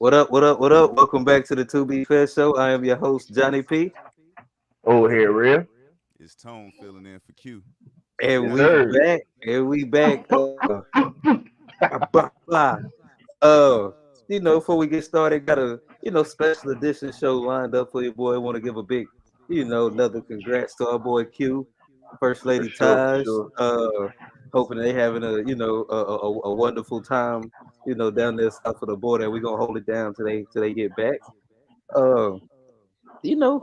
What up? What up? What up? Welcome back to the To Be Fair Show. I am your host, Johnny P. Over here, real. It's Tone filling in for Q. And Yes, we sir. back. And we back. Bah, bah. Uh, before we get started, got a special edition show lined up for you, boy. Want to give a big, another congrats to our boy Q, First For Lady sure, for Taj. sure. Hoping they having a wonderful time, down there south of the border. We gonna hold it down till they get back. Uh,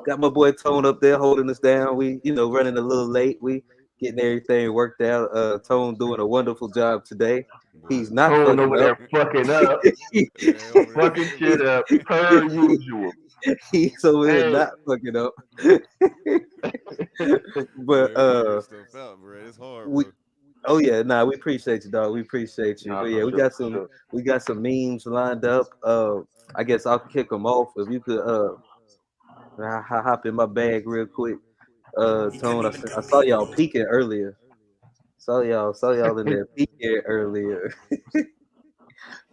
got my boy Tone up there holding us down. We, running a little late. We getting everything worked out. Tone doing a wonderful job today. Boy, He's not Tone fucking over up. there fucking up, man over there fucking tripping. shit up per usual. He's over here Hey, not fucking up. But Boy, figuring stuff out, bro. It's hard, we bro. oh yeah, nah, we appreciate you, dog. We appreciate you. nah, But for yeah, sure, for sure. we got some memes lined up. I guess I'll kick them off. If you could hop in my bag real quick. Tone, I saw y'all peeking earlier. Saw y'all in there peeking earlier.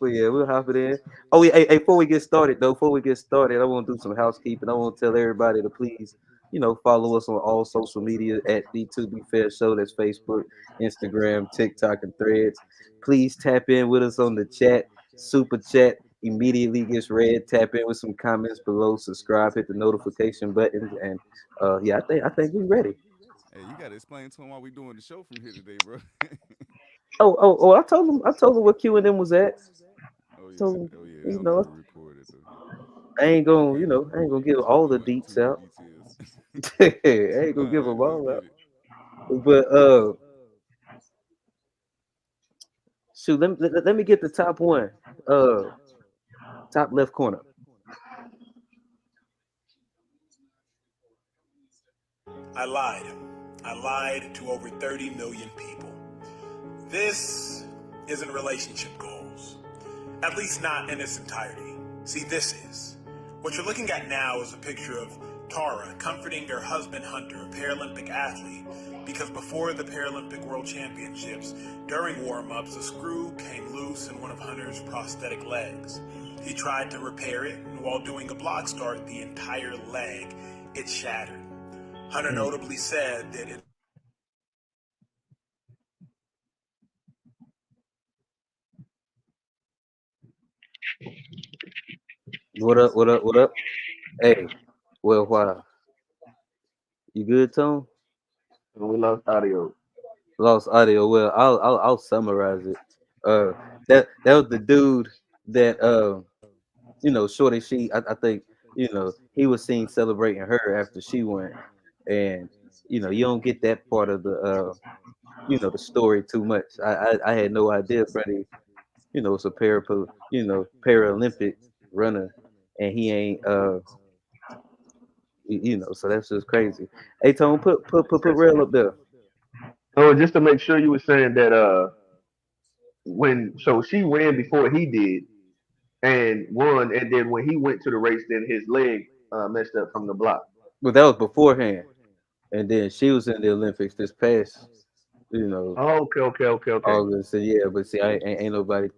But yeah, we'll hop it in. Oh yeah, hey, before we get started though, I want to do some housekeeping. I want to tell everybody to please, follow us on all social media at the To Be Fair Show. That's Facebook, Instagram, TikTok, and Threads. Please tap in with us on the chat. Super chat immediately gets read. Tap in with some comments below. Subscribe, hit the notification buttons, and yeah, I think we're ready. Hey, you gotta explain to him why we doing the show from here today, bro. Oh! I told him what Q and M was at. Oh yeah, Told him, oh yeah, you they'll know, never record it though. I ain't gonna give Too all the much, deets too much out. details. I ain't gonna All give right, them let's all get out. it. But shoot, let me get the top one. Uh, top left corner. I lied. I lied to over 30 million people. This isn't relationship goals. At least not in its entirety. See, this is. What you're looking at now is a picture of Tara comforting her husband Hunter, a Paralympic athlete, because before the Paralympic World Championships, during warm-ups, a screw came loose in one of Hunter's prosthetic legs. He tried to repair it, and while doing a block start, the entire leg, it shattered. Hunter Mm. notably said that it What up? What up? What up? Hey, well, wow, you good, Tone? And we lost audio. Lost audio. Well, I'll summarize it. Uh, that was the dude that Shorty. I think he was seen celebrating her after she went, and you don't get that part of the story too much. I had no idea Freddie, it's a Paralympic runner, and he ain't so that's just crazy. Hey Tone, put Yes, rail up there. so just to make sure you were saying that when so she ran before he did and won, and then when he went to the race, then his leg messed up from the block. But that was beforehand, and then she was in the Olympics this past, you know, Oh, okay, okay, okay, okay. August. So yeah, but see, ain't nobody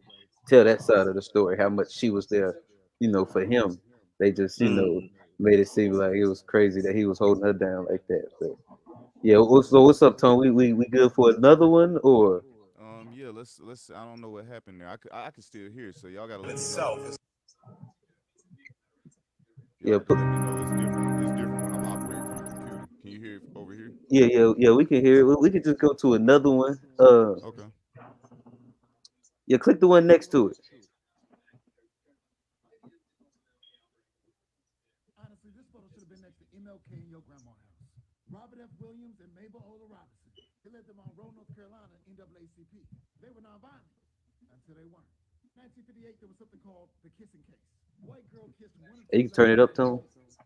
tell that side of the story how much she was there, for him. They just Mm. made it seem like it was crazy that he was holding her down like that. But yeah, what's up, Tone? We good for another one or Yeah, let's. I don't know what happened there. I could still hear, it, so y'all gotta let me know. itself is Y'all yeah, have to let me know. It's different. It's different when I'm operating from the computer. Can you hear it over here? yeah, we can hear it. We could just go to another one. Okay. Yeah, click the one next to it. Honestly, this photo should have been next to MLK in your grandma's house. Robert F. Williams and Mabel Ola Robinson. They led the Monroe, North Carolina NAACP. They were nonviolent until they weren't. 1958, there was something called the kissing case. White girl kissed one of Hey, two you can black turn it up, boys. Tone.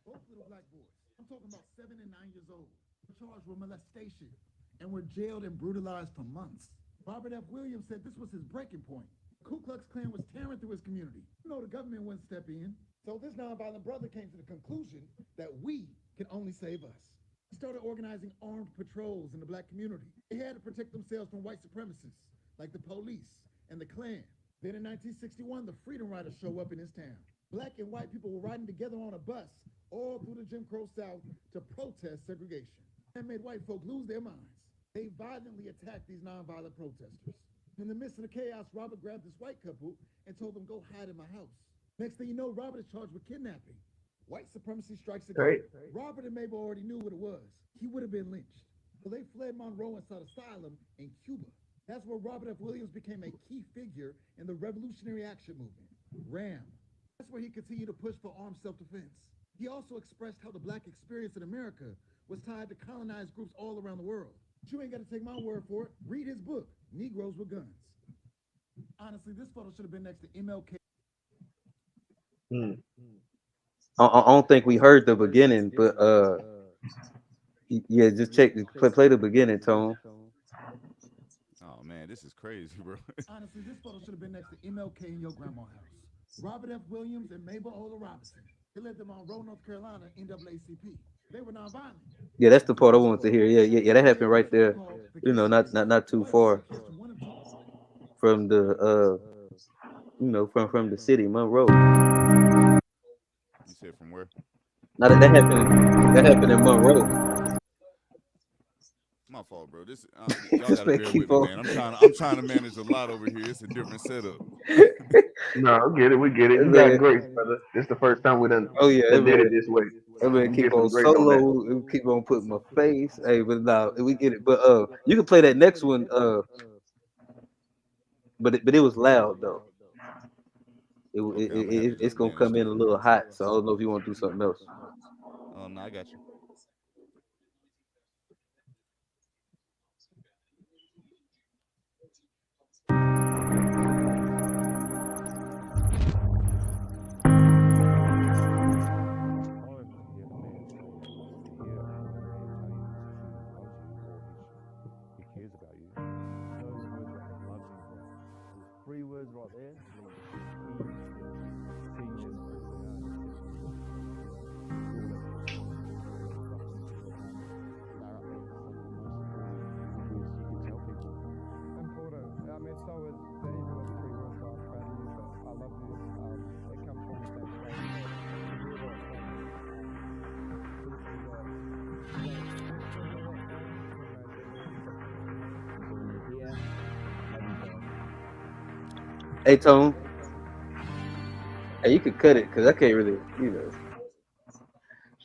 Both little black boys. I'm talking about 7 and 9 years old. Charged with molestation and were jailed and brutalized for months. Robert F. Williams said this was his breaking point. Ku Klux Klan was tearing through his community. The government wouldn't step in. So this nonviolent brother came to the conclusion that we can only save us. He started organizing armed patrols in the black community. They had to protect themselves from white supremacists like the police and the Klan. Then in 1961, the Freedom Riders show up in his town. Black and white people were riding together on a bus all through the Jim Crow South to protest segregation. That made white folk lose their minds. They violently attacked these nonviolent protesters. In the midst of the chaos, Robert grabbed this white couple and told them, "Go hide in my house." Next thing you know, Robert is charged with kidnapping. White supremacy strikes again. Great. Robert and Mabel already knew what it was. He would have been lynched. So they fled Monroe and sought asylum in Cuba. That's where Robert F. Williams became a key figure in the Revolutionary Action Movement, RAM. That's where he continued to push for armed self-defense. He also expressed how the black experience in America was tied to colonized groups all around the world. But you ain't got to take my word for it. Read his book, Negroes with Guns. Honestly, this photo should have been next to MLK. I don't think we heard the beginning, but yeah, just play the beginning, Tone. Oh man, this is crazy, bro. Honestly, this photo should have been next to MLK in your grandma's house. Robert F. Williams and Mabel Ola Robinson. They lived in Monroe, North Carolina, NAACP. They were nonviolent. Yeah, that's the part I wanted to hear. Yeah, that happened right there. You know, not too far from the from the city, Monroe. You said from where? Now that happened in Monroe. My fault, bro. This y'all This gotta man bear keep with me, on. man. I'm trying to manage a lot over here. It's a different setup. No, we get it. You Man. got grace, brother. This is the first time we done, Oh yeah, done did it this way. that man You keep get some on grace on that. solo, keep on putting my face. Hey, but now we get it. But you can play that next one. But it was loud though. Okay, I'm gonna have to It's just gonna manage come in a that. little hot. So I don't know if you want to do something else. No, I got you. Three words right there. Important. I mean, so is the even with three words like proud of you, but I love you. It comes from the same place. To hear what Hey Tone, hey, you could cut it because I can't really,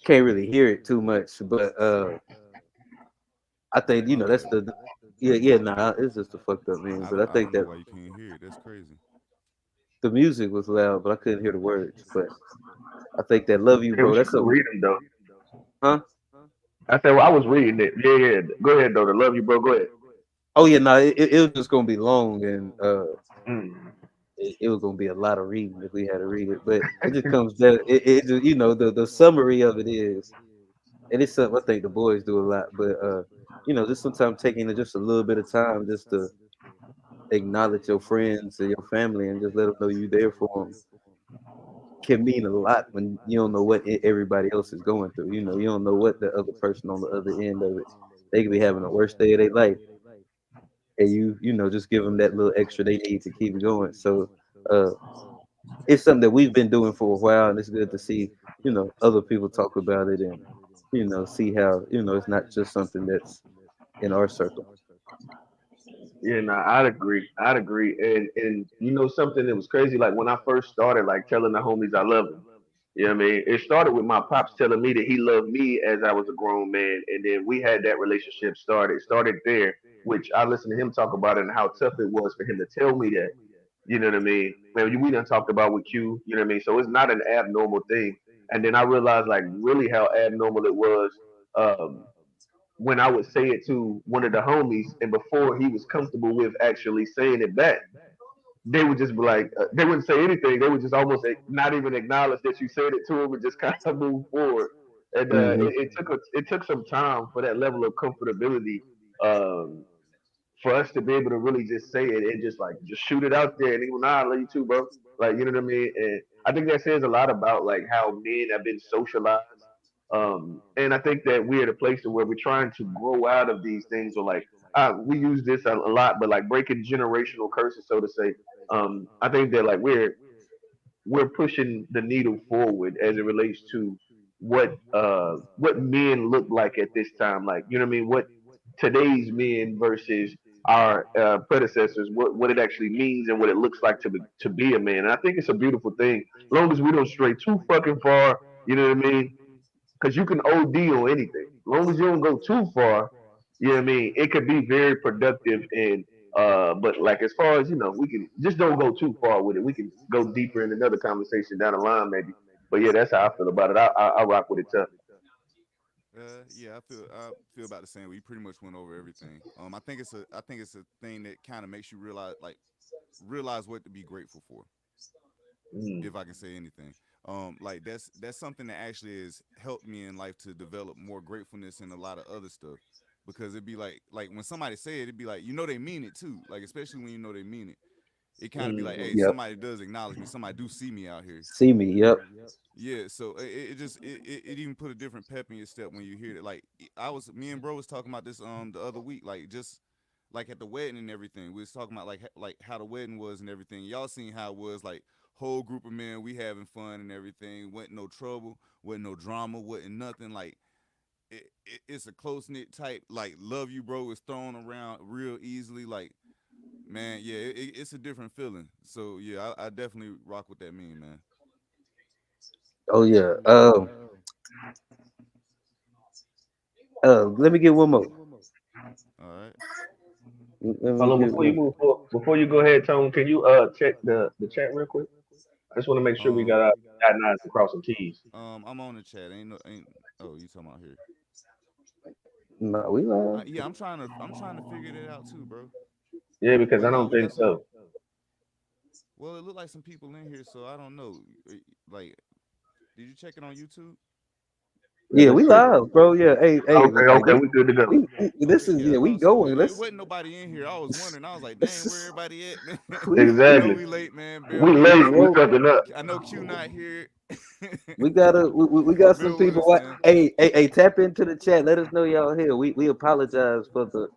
can't really hear it too much. But I think that's the yeah nah, it's just a fucked up man. But I I think don't know that why you can't hear it. That's crazy. the music was loud, but I couldn't hear the words. But I think that "Love You, Hey, Bro." what you That's could something, read them though. huh? I said, well, I was reading it. Yeah. Go ahead though. To love you, bro. Go ahead. Oh yeah, no, it was just gonna be long, and Mm. it was gonna be a lot of reading if we had to read it. But it just comes down. It just, the summary of it is, and it's something I think the boys do a lot. But just sometimes taking just a little bit of time just to acknowledge your friends and your family, and just let them know you're there for them, can mean a lot when you don't know what everybody else is going through. You don't know what the other person on the other end of it. They could be having the worst day of their life, and just give them that little extra they need to keep it going. So uh, it's something that we've been doing for a while, and it's good to see other people talk about it, and see how it's not just something that's in our circle. Yeah, nah, I'd agree. I'd agree. And you know something that was crazy, like when I first started like telling the homies I love them. You know what I mean? It started with my pops telling me that he loved me as I was a grown man, and then we had that relationship started. Started there, which I listened to him talk about it and how tough it was for him to tell me that. You know what I mean? Man, we done talked about with Q. You know what I mean? So it's not an abnormal thing. And then I realized like really how abnormal it was. Um, when I would say it to one of the homies, and before he was comfortable with actually saying it back, they would just be like, they wouldn't say anything. They would just almost not even acknowledge that you said it to them and just kind of move forward. And Hmm. it took some time for that level of comfortability, um, for us to be able to really just say it and just like just shoot it out there. And even nah, I love you too, bro. Like you know what I mean. And I think that says a lot about like how men have been socialized. And I think that we're at a place where we're trying to grow out of these things, or like we use this a lot, but like breaking generational curses, so to say. I think that like we're pushing the needle forward as it relates to what men look like at this time. Like, you know what I mean? What today's men versus our predecessors, what it actually means and what it looks like to be a man. And I think it's a beautiful thing, as long as we don't stray too fucking far. You know what I mean? Because you can OD on anything, as long as you don't go too far. You know what I mean? It could be very productive and but like as far as we can just don't go too far with it. We can go deeper in another conversation down the line maybe. But yeah, that's how I feel about it. I rock with it tough. Yeah, I feel about the same. We pretty much went over everything. I think it's a thing that kind of makes you realize what to be grateful for, Mm. if I can say anything. Like that's something that actually has helped me in life to develop more gratefulness and a lot of other stuff. Because it'd be like when somebody say it, it'd be like they mean it too. Like especially when they mean it, it kind of be like, hey, Yep. somebody does acknowledge me. Somebody do see me out here. See me, yep. Yeah, so it even put a different pep in your step when you hear it. Like me and bro was talking about this the other week, like just like at the wedding and everything. We was talking about like how the wedding was and everything. Y'all seen how it was, like whole group of men, we having fun and everything. Wasn't no trouble, wasn't no drama, wasn't nothing. Like it's a close knit type. Like love you, bro, is thrown around real easily. Like man, yeah, it's a different feeling. So yeah, I definitely rock with that meme, man. Oh yeah. Let me get one more. All right. Let Hold me on, get before you one. move forward, before you go ahead, Tone, can you check the chat real quick? I just want to make sure we Um, got dot nines and cross some T's. I'm on the chat. Ain't. Oh, you talking about here? No, we live. Yeah, I'm trying to figure that out too, bro. Yeah, because I But no, don't we think got some. so. Well, it looked like some people in here, so I don't know. Like, did you check it on YouTube? Yeah, Yeah, let's we check. live, bro. Yeah, hey, Okay, like okay, we good to go. this Okay, is yeah, I we thought so. going. It Let's wasn't nobody in here. I was wondering. I was like, this dang, where is everybody at, man? I know Exactly. we late, man. Bear We with late. us. We we fucking up. I know Q not here. we got some Bear with people. us, man. Hey, tap into the chat. Let us know y'all here. We apologize for the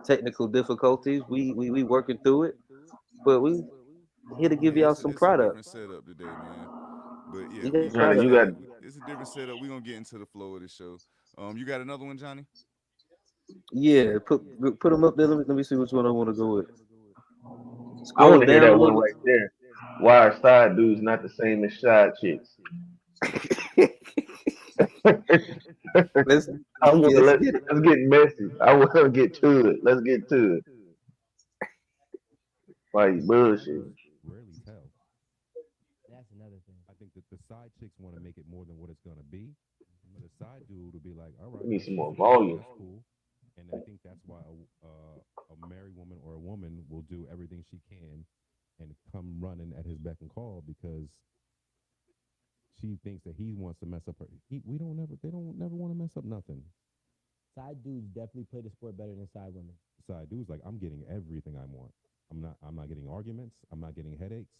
technical difficulties. We working through it, but we here to Yeah, give y'all some it's a product. different setup today, man. But yeah, We we got we You got got it. It's a different setup. We gonna get into the flow of the show. You got another one, Johnny? yeah. Put them up there. Let me see which one I want to go with. I want Scroll to hear down a that one little right there. Why are side dudes not the same as side chicks? bit. let's I want to let's get it. let's get messy. I want to get to it. Let's get to it. Like Side bullshit. dudes rarely tell. That's another thing. I think that the side chicks want to make it more than what it's gonna be, but a side dude will be like, "All We right, need that's some just more fine, volume. that's cool," and I think that's why a married woman or a woman will do everything she can and come running at his beck and call because she thinks that he wants to mess up her. We don't never. They don't never want to mess up nothing. Side dudes definitely play the sport better than side women. Side dudes like, I'm getting everything I want. I'm not getting arguments. I'm not getting headaches.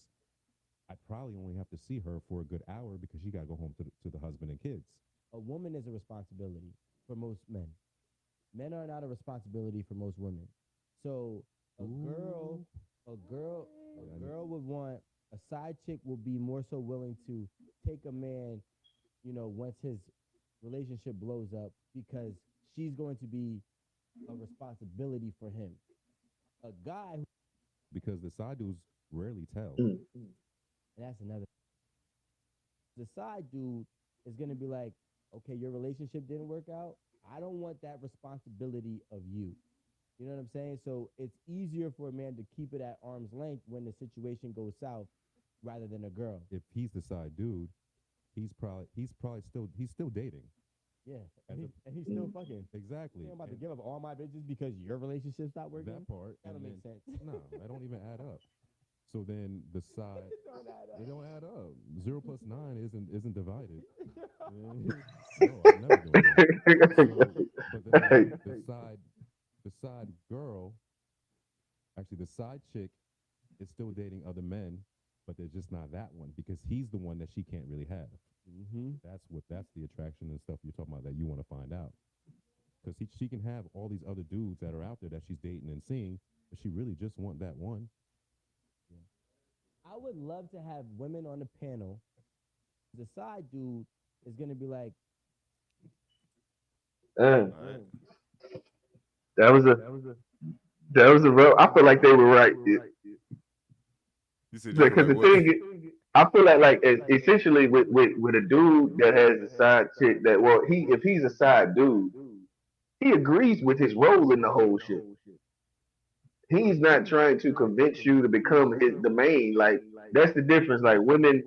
I probably only have to see her for a good hour because she got to go home to the husband and kids. A woman is a responsibility for most men. Men are not a responsibility for most women. So a girl, Ooh. a girl, Yeah, a girl would want a side chick will be more so willing to take a man, once his relationship blows up because she's going to be a responsibility for him. A guy, because the side dudes rarely tell. Mm. and that's another. The side dude is going to be like, okay, your relationship didn't work out. I don't want that responsibility of you. You know what I'm saying? So it's easier for a man to keep it at arm's length when the situation goes south rather than a girl. If he's the side dude, he's still dating. Yeah. As And he's still Mm. fucking. Exactly. I'm about to give up all my bitches because your relationship stopped working. That part. That don't and make sense. No, that don't even add up. So then the side Don't add up. they don't add up. 0 plus 9 isn't divided. No, I'm never doing that. So, but then the side girl, actually the side chick, is still dating other men, but they're just not that one because he's the one that she can't really have. Mm-hmm. That's the attraction and stuff you're talking about that you want to find out. Because she can have all these other dudes that are out there that she's dating and seeing, but she really just want that one. I would love to have women on the panel. The side dude is gonna be like, Uh, All right. that was a real. I feel like they were right You said you feel because like the what? thing is, I feel like essentially with a dude that has a side chick that well he if he's a side dude he agrees with his role in the whole shit. He's not trying to convince you to become the main. Like that's the difference. Like women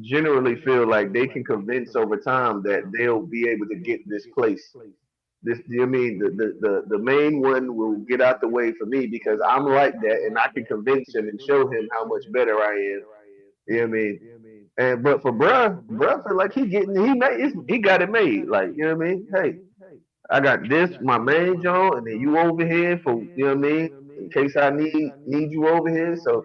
generally feel like they can convince over time that they'll be able to get this place. This, you know what I mean, the main one will get out the way for me because I'm like that, and I can convince him and show him how much better I am. You know what I mean? And but for bruh feel like he got it made. Like you know what I mean? Hey, I got this, my main joint, and then you over here for you know what I mean. In case I need you over here, so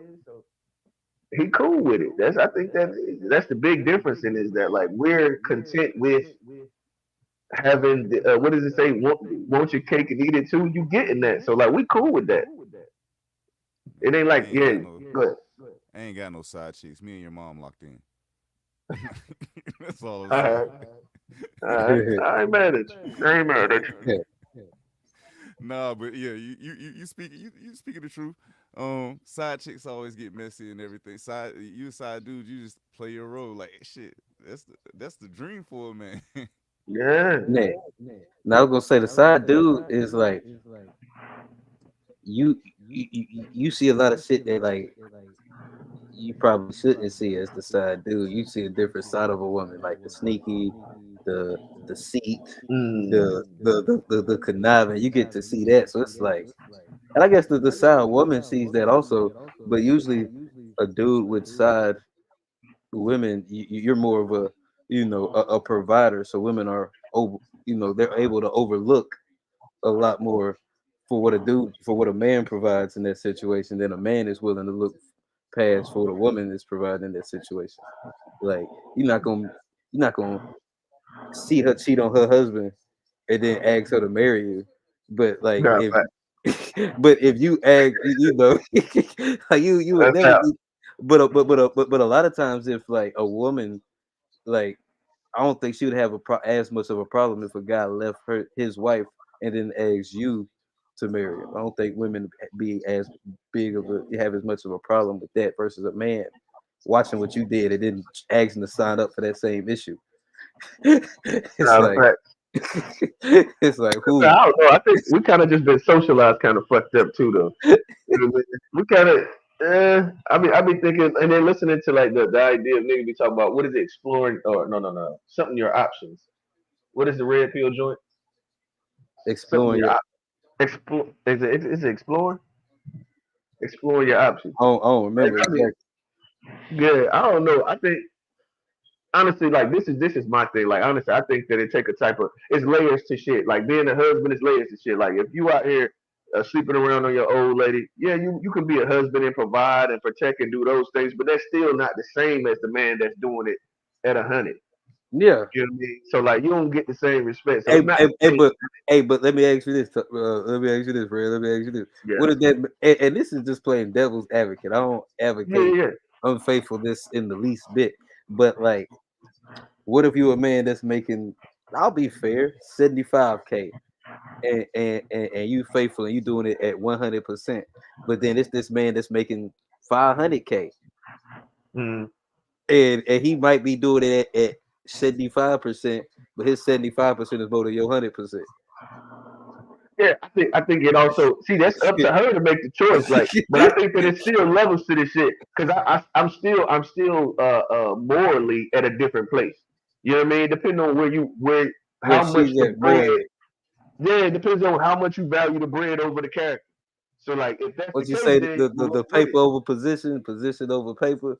he cool with it. I think that's the big difference in is that like we're content with having what does it say? Want your cake and eat it too? You getting that? So like we cool with that. It ain't I like ain't yeah, got no go ahead. I ain't got no side chicks. Me and your mom locked in. That's all I'm All saying. right, all right. I ain't mad at you. I ain't mad at you. Nah, but yeah, you speaking the truth. Side chicks always get messy and everything. You a side dude, you just play your role like shit. That's the dream for a man. Yeah. Nah. Now I was gonna say the side dude is like you see a lot of shit that like you probably shouldn't see as the side dude. You see a different side of a woman, like the sneaky, the deceit, Mm. the conniving. You get to see that, so it's like, and I guess the side woman sees that also, but usually a dude with side women, you're more of a a provider. So women are over, they're able to overlook a lot more for what a man provides in that situation than a man is willing to look past for what a woman is providing in that situation. Like you're not gonna see her cheat on her husband and then ask her to marry you. But like Nah, if fact. but if you ask, like you would That's never how. be. But a lot of times, if like a woman, like I don't think she would have as much of a problem if a guy left his wife and then asked you to marry him. I don't think women be as big of a have as much of a problem with that versus a man watching what you did and then asking to sign up for that same issue. It's Nah, like fact. it's like I who? don't know. I think we kind of just been socialized, kind of fucked up too, though. You know what I mean? We kind of. I be thinking, and then listening to like the idea of nigga be talking about what is it, exploring, or no, something your options. What is the red pill joint? Something Exploring your your explore. Is it exploring? Exploring your options. I don't Like, remember I mean, exactly. yeah, I don't know. I think honestly, like this is my thing. Like honestly, I think that it take a type of it's layers to shit. Like being a husband is layers to shit. Like if you out here sleeping around on your old lady, yeah, you can be a husband and provide and protect and do those things, but that's still not the same as the man that's doing it at 100. Yeah. You know what I mean? So like you don't get the same respect. So Hey, it's not hey, the hey, same. but let me ask you this. Let me ask you this, Red. Let me ask you this. Yeah, What is that? And this is just playing devil's advocate. I don't advocate yeah. unfaithfulness in the least bit. But like, what if you a man that's making? I'll be fair, 75K, and you faithful and you doing it at 100%. But then it's this man that's making 500K, Mm. and he might be doing it at 75%, but his 75% is more than your 100%. Yeah, I think it also see that's up to her to make the choice. Like, but I think that it's still levels to this shit because I'm still morally at a different place. You know what I mean? Depending on where Where how much she's the at bread. morally. Yeah, it depends on how much you value the bread over the character. So like, if that's the What you case, say? then roll The with it. paper over position, position over paper,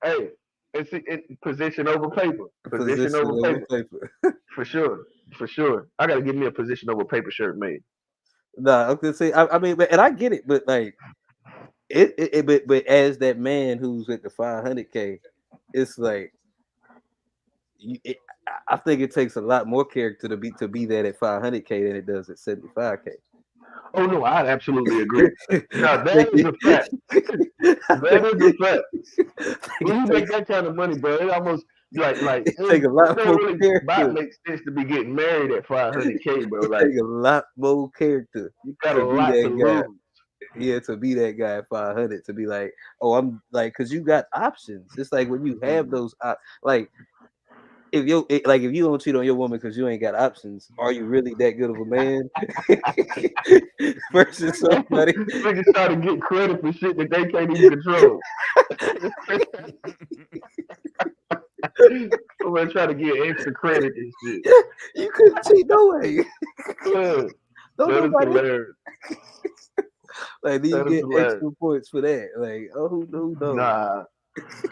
Hey, it's position over paper, position position over over paper paper. for sure, for sure. I gotta give me a position over paper shirt made. Nah, I'm gonna say. I mean, and I get it, but like but as that man who's at the 500K, it's like I think it takes a lot more character to be that at 500K than it does at 75K. Oh no, I absolutely agree. Now that is a fact. That is a fact. When you make that kind of money, bro, it almost like it take a it lot don't more really character. make sense to be getting married at 500K, bro. It Like take a lot more character you got to a be lot to that guy. lose. Yeah, to be that guy at 500, to be like, oh, I'm like, because you got options. It's like when you have those, like, if if you don't cheat on your woman because you ain't got options, are you really that good of a man? Versus somebody. Niggas try to get credit for shit that they can't even control. Somebody try to get extra credit and shit. You couldn't cheat no way. Yeah, Don't that is nobody hilarious. like do you That is get hilarious. extra points for that? Like, oh, who knows? Nah,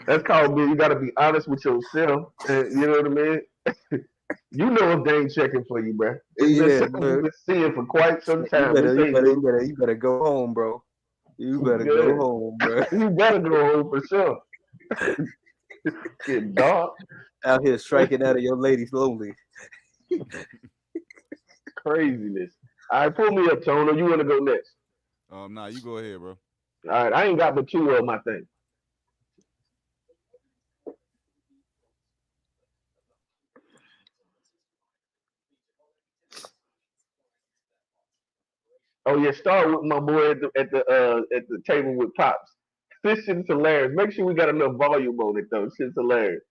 that's called being. You got to be honest with yourself. And, you know what I mean? You know if they ain't checking for you, bro. It's been Yeah, something you've bro. been seeing for quite some You time. better, This you ain't better, you new. better, you better go home, bro. You better Yeah, go home, bro. you better go home for sure. Get dark. Out here striking out of your ladies lonely. Craziness. All right, pull me up, Tono. You want to go next? Nah, you go ahead, bro. All right, I ain't got but two of my thing. Oh yeah, start with my boy at the table with pops. This shit's hilarious. Make sure we got enough volume on it though. Shit's hilarious.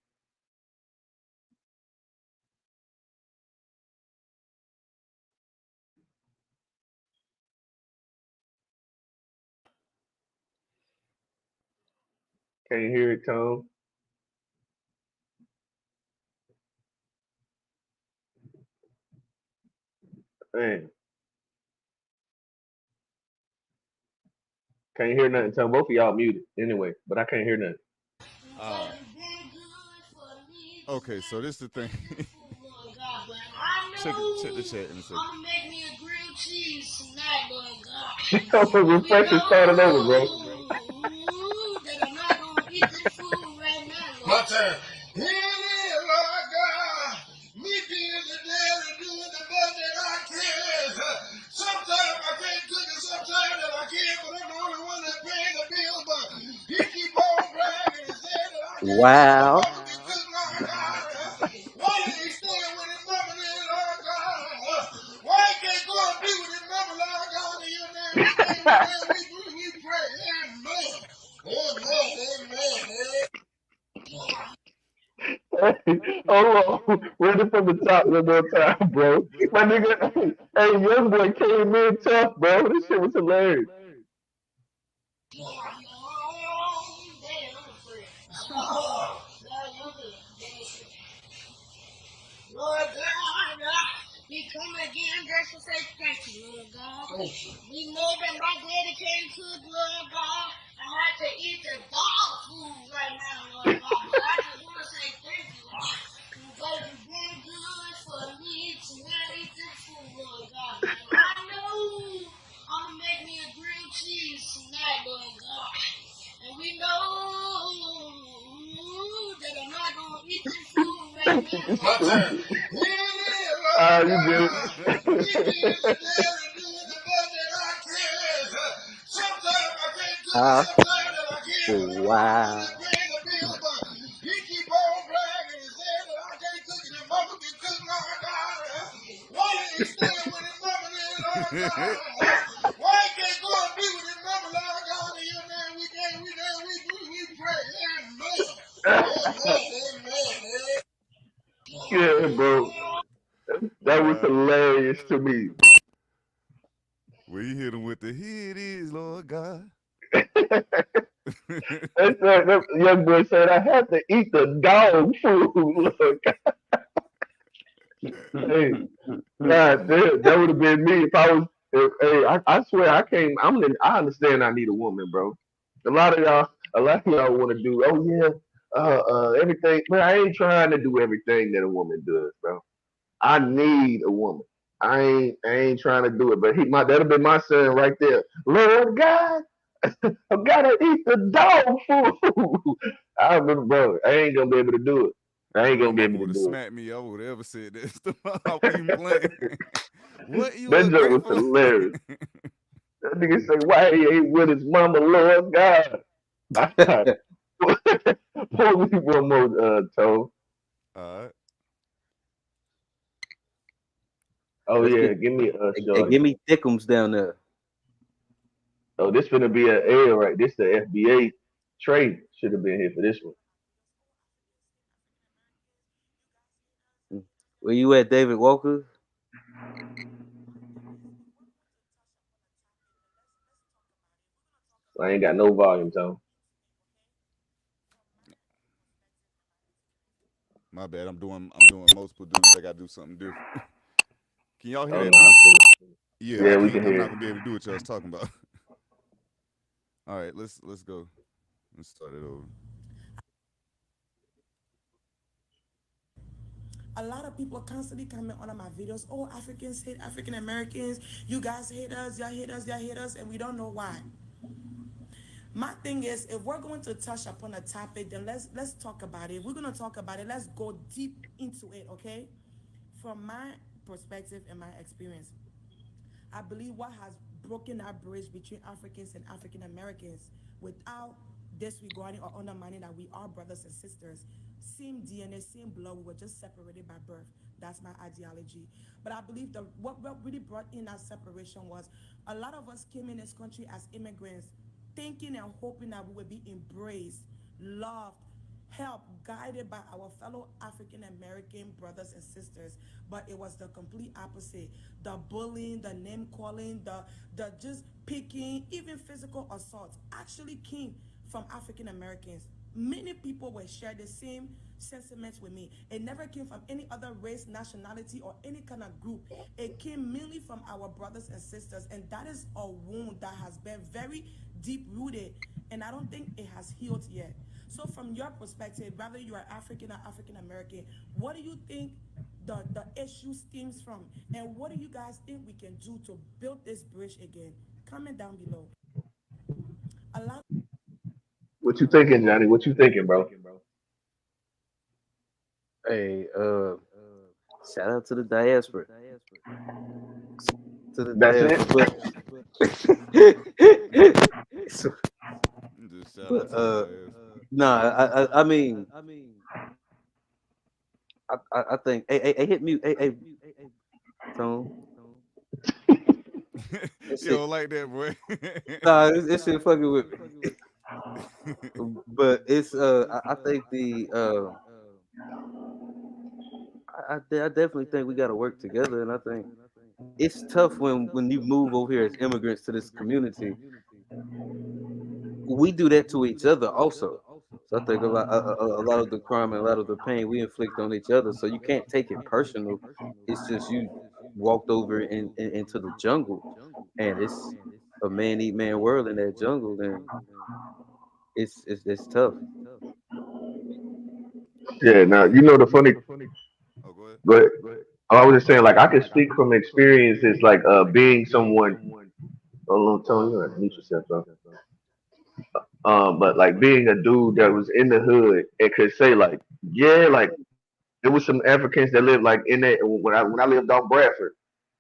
Can't hear it, Tom. Man, can't hear nothing. Tom, both of y'all muted anyway, but I can't hear nothing. Okay, so this is the thing. check the chat in a second. I'm gonna make me a grilled cheese tonight, Lord God. Refresh and start it over, bro. That I'm not gonna eat this food right now, Lord. My turn. Here it is, Lord God. Me being the dairy, doing the best that I can. Sometimes I can't cook it, sometimes that I can, but I'm the only one that's paying the bill. But he keep on bragging and saying that I can't Wow. cook, Lord God. Why did he stay with his mama then, Lord God? Why he can't go and be with his mama, Lord God? In your name, we pray. Amen. Amen. Hold on. Read it from the top one more time, bro. My nigga, hey, young boy came in tough, bro. This shit was hilarious. Lord God, we come again just to say thank you, Lord God. We know that my daddy can't cook, Lord God. I had to eat the dog food right now, Lord God. But I just want to say thank you, Lord. Because you've been good for me to not eat this food, Lord God. And I know I'm going to make me a grilled cheese tonight, Lord God. And we know that I'm not going to eat this food right now. My turn. You good. Sometimes I can't do it, Huh? sometimes that I can, but I'm the one Wow. that's paying the bill. But he keep on bragging and saying that I can't cook it. His mama can cook, Lord God. Why did he stay with his mama then, Lord God? Why he can't go and be with his mama, Lord God? In your name, we pray. Amen. Yeah, bro. That was hilarious to me. We hit him with the here it is, Lord God. That young boy said, I had to eat the dog food. Look. Hey, God damn, that would have been me if I was. Hey, I swear, I understand I need a woman, bro. A lot of y'all want to do. Oh yeah, everything. Man, I ain't trying to do everything that a woman does, bro. I need a woman. I ain't trying to do it, but that'd have been my son right there. Lord God, I gotta eat the dog food. I remember, bro. I ain't gonna be able to do it. I My ain't little gonna be mama able would to have do it. smacked me. I would have ever said that. I wasn't even playing. What you That joke was ungrateful? hilarious. That nigga say, why he ain't with his mama, Lord God? Pull me one more, Toe. All right. Oh Let's yeah, get give me hey, shorty. give me Thickums down there. Oh, this finna be an L right. This the FBA trade should have been here for this one. Where you at, David Walker? I ain't got no volume, Tom. My bad. I'm doing multiple dudes. I gotta do something different. Can y'all hear Oh that no, I beat? see. Yeah, I Yeah, we can't. can I'm hear not it. gonna be able to do what y'all was talking about. All right, let's go. Let's start it over. A lot of people constantly comment on my videos. Oh, Africans hate African Americans. You guys hate us. Y'all hate us. Y'all hate us, and we don't know why. My thing is, if we're going to touch upon a topic, then let's talk about it. If we're gonna talk about it, let's go deep into it, okay? From my perspective and my experience, I believe what has broken that bridge between Africans and African Americans without disregarding or undermining that we are brothers and sisters. Same DNA, same blood, we were just separated by birth. That's my ideology. But I believe that what really brought in that separation was a lot of us came in this country as immigrants, thinking and hoping that we would be embraced, loved, help, guided by our fellow African American brothers and sisters. But it was the complete opposite. The bullying, the name calling, the just picking, even physical assaults actually came from African Americans. Many people will share the same sentiments with me. It never came from any other race, nationality, or any kind of group. It came mainly from our brothers and sisters, and that is a wound that has been very deep rooted, and I don't think it has healed yet. So from your perspective, whether you are African or African American, what do you think the issue stems from? And what do you guys think we can do to build this bridge again? Comment down below. A lot. What you thinking, Johnny? What you thinking, bro? Hey, shout out to the diaspora. To the That's it. diaspora. So, Just shout but out to the diaspora. nah, I mean, I think, hey, hit mute, hey, Tone. That You shit, don't like that, boy. nah, this shit fucking with me. But it's, I think I definitely think we got to work together, and I think it's tough when you move over here as immigrants to this community. We do that to each other also. So I think a lot of the crime and a lot of the pain we inflict on each other. So you can't take it personal. It's just you walked over into the jungle, and it's a man eat man world in that jungle, and it's tough. Yeah. Now you know the funny. Oh, go ahead. But I was just saying, like I can speak from experiences, like being someone. Hold on, Tony, you have to mute yourself, bro. But like being a dude that was in the hood and could say like, yeah, like there was some Africans that lived like in that when I lived on Bradford,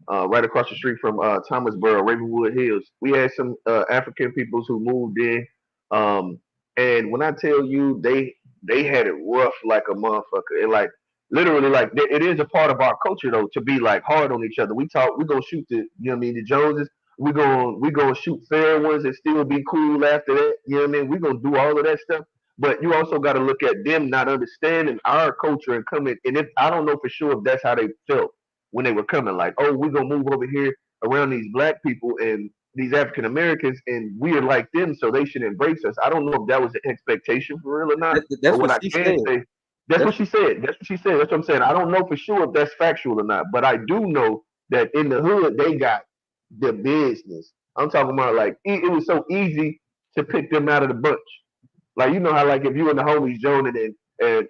right across the street from Thomasboro, Ravenwood Hills. We had some African peoples who moved in, um, and when I tell you they had it rough like a motherfucker, and like literally like it is a part of our culture though to be like hard on each other. We gonna shoot the you know what I mean the Joneses. We gonna shoot fair ones and still be cool after that. You know what I mean? We gonna do all of that stuff. But you also got to look at them not understanding our culture and coming. And if I don't know for sure if that's how they felt when they were coming, like, oh, we're gonna move over here around these black people and these African Americans, and we are like them, so they should embrace us. I don't know if that was the expectation for real or not, but That's what what I she can said. say, that's what That's she said. That's what she said. That's what I'm saying. I don't know for sure if that's factual or not, but I do know that in the hood they got the business. I'm talking about like it was so easy to pick them out of the bunch. Like you know how like if you and the homies joining and you but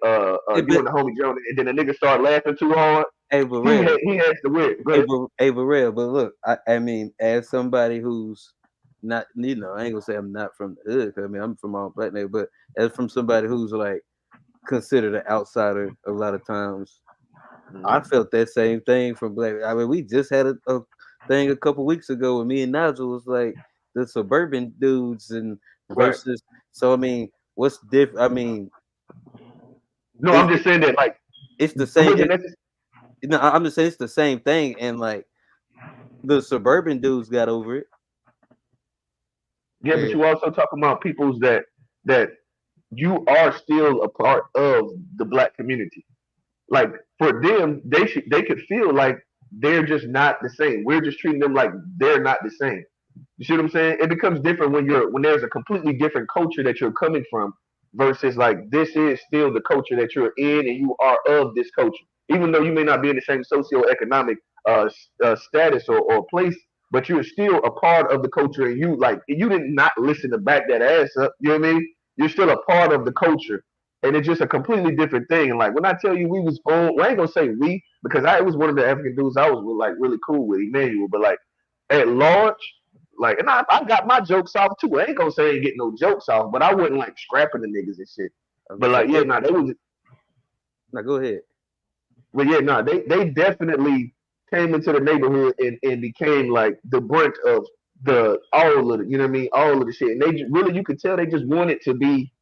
and the homie joining and then the nigga start laughing too hard, hey, but real. he has to wear it. Go ahead. Hey, but real. But look, I mean, as somebody who's not, I ain't gonna say I'm not from the hood. 'Cause I mean, I'm from all black neighborhood, but as from somebody who's like considered an outsider a lot of times, I felt that same thing from Black. I mean, we just had a thing a couple weeks ago with me and Nigel was like the suburban dudes and Right. versus. So I mean, what's different? I mean, No, I'm just saying that like it's the it same. wasn't necessarily. No, I'm just saying it's the same thing, and like the suburban dudes got over it. Yeah, but And you also talking about people's that you are still a part of the black community. Like for them, they could feel like they're just not the same. We're just treating them like they're not the same. You see what I'm saying? It becomes different when there's a completely different culture that you're coming from versus like this is still the culture that you're in and you are of this culture. Even though you may not be in the same socioeconomic status or place, but you're still a part of the culture and you like you did not listen to back that ass up. You know what I mean? You're still a part of the culture. And it's just a completely different thing. And like when I tell you we was on, well, I ain't gonna say we because I was one of the African dudes I was like really cool with Emmanuel, but like at large, like, and I got my jokes off too. I ain't gonna say I ain't getting no jokes off, but I wasn't like scrapping the niggas and shit. I was But gonna like, say, yeah, nah, they was, now go ahead. but yeah, nah, they definitely came into the neighborhood and became like the brunt of the all of the, you know what I mean, all of the shit. And they really, you could tell they just wanted to be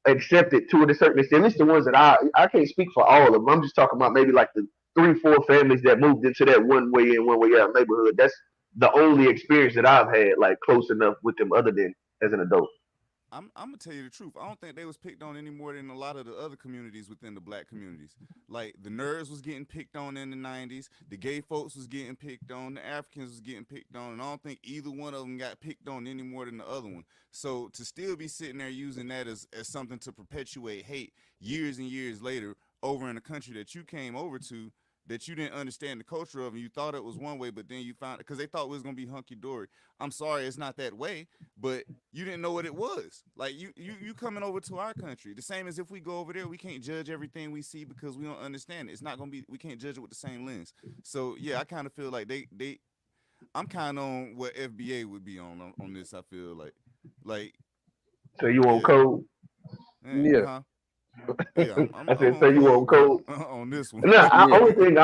accepted to a certain extent. At least the ones that I can't speak for all of them. I'm just talking about maybe like the 3, 4 families that moved into that one way in, one way out neighborhood. That's the only experience that I've had like close enough with them other than as an adult. I'm gonna tell you the truth. I don't think they was picked on any more than a lot of the other communities within the black communities. Like the nerds was getting picked on in the '90s, the gay folks was getting picked on, the Africans was getting picked on, and I don't think either one of them got picked on any more than the other one. So to still be sitting there using that as something to perpetuate hate years and years later over in a country that you came over to that you didn't understand the culture of and you thought it was one way, but then you found because they thought it was gonna be hunky dory. I'm sorry, it's not that way, but you didn't know what it was. Like you coming over to our country. The same as if we go over there, we can't judge everything we see because we don't understand it. It's not gonna be we can't judge it with the same lens. So yeah, I kind of feel like they I'm kind of on what FBA would be on this. I feel like So you want yeah, code? Yeah, huh? Yeah, I I'm said, on so you want code with code? on this one. No, yeah. only thing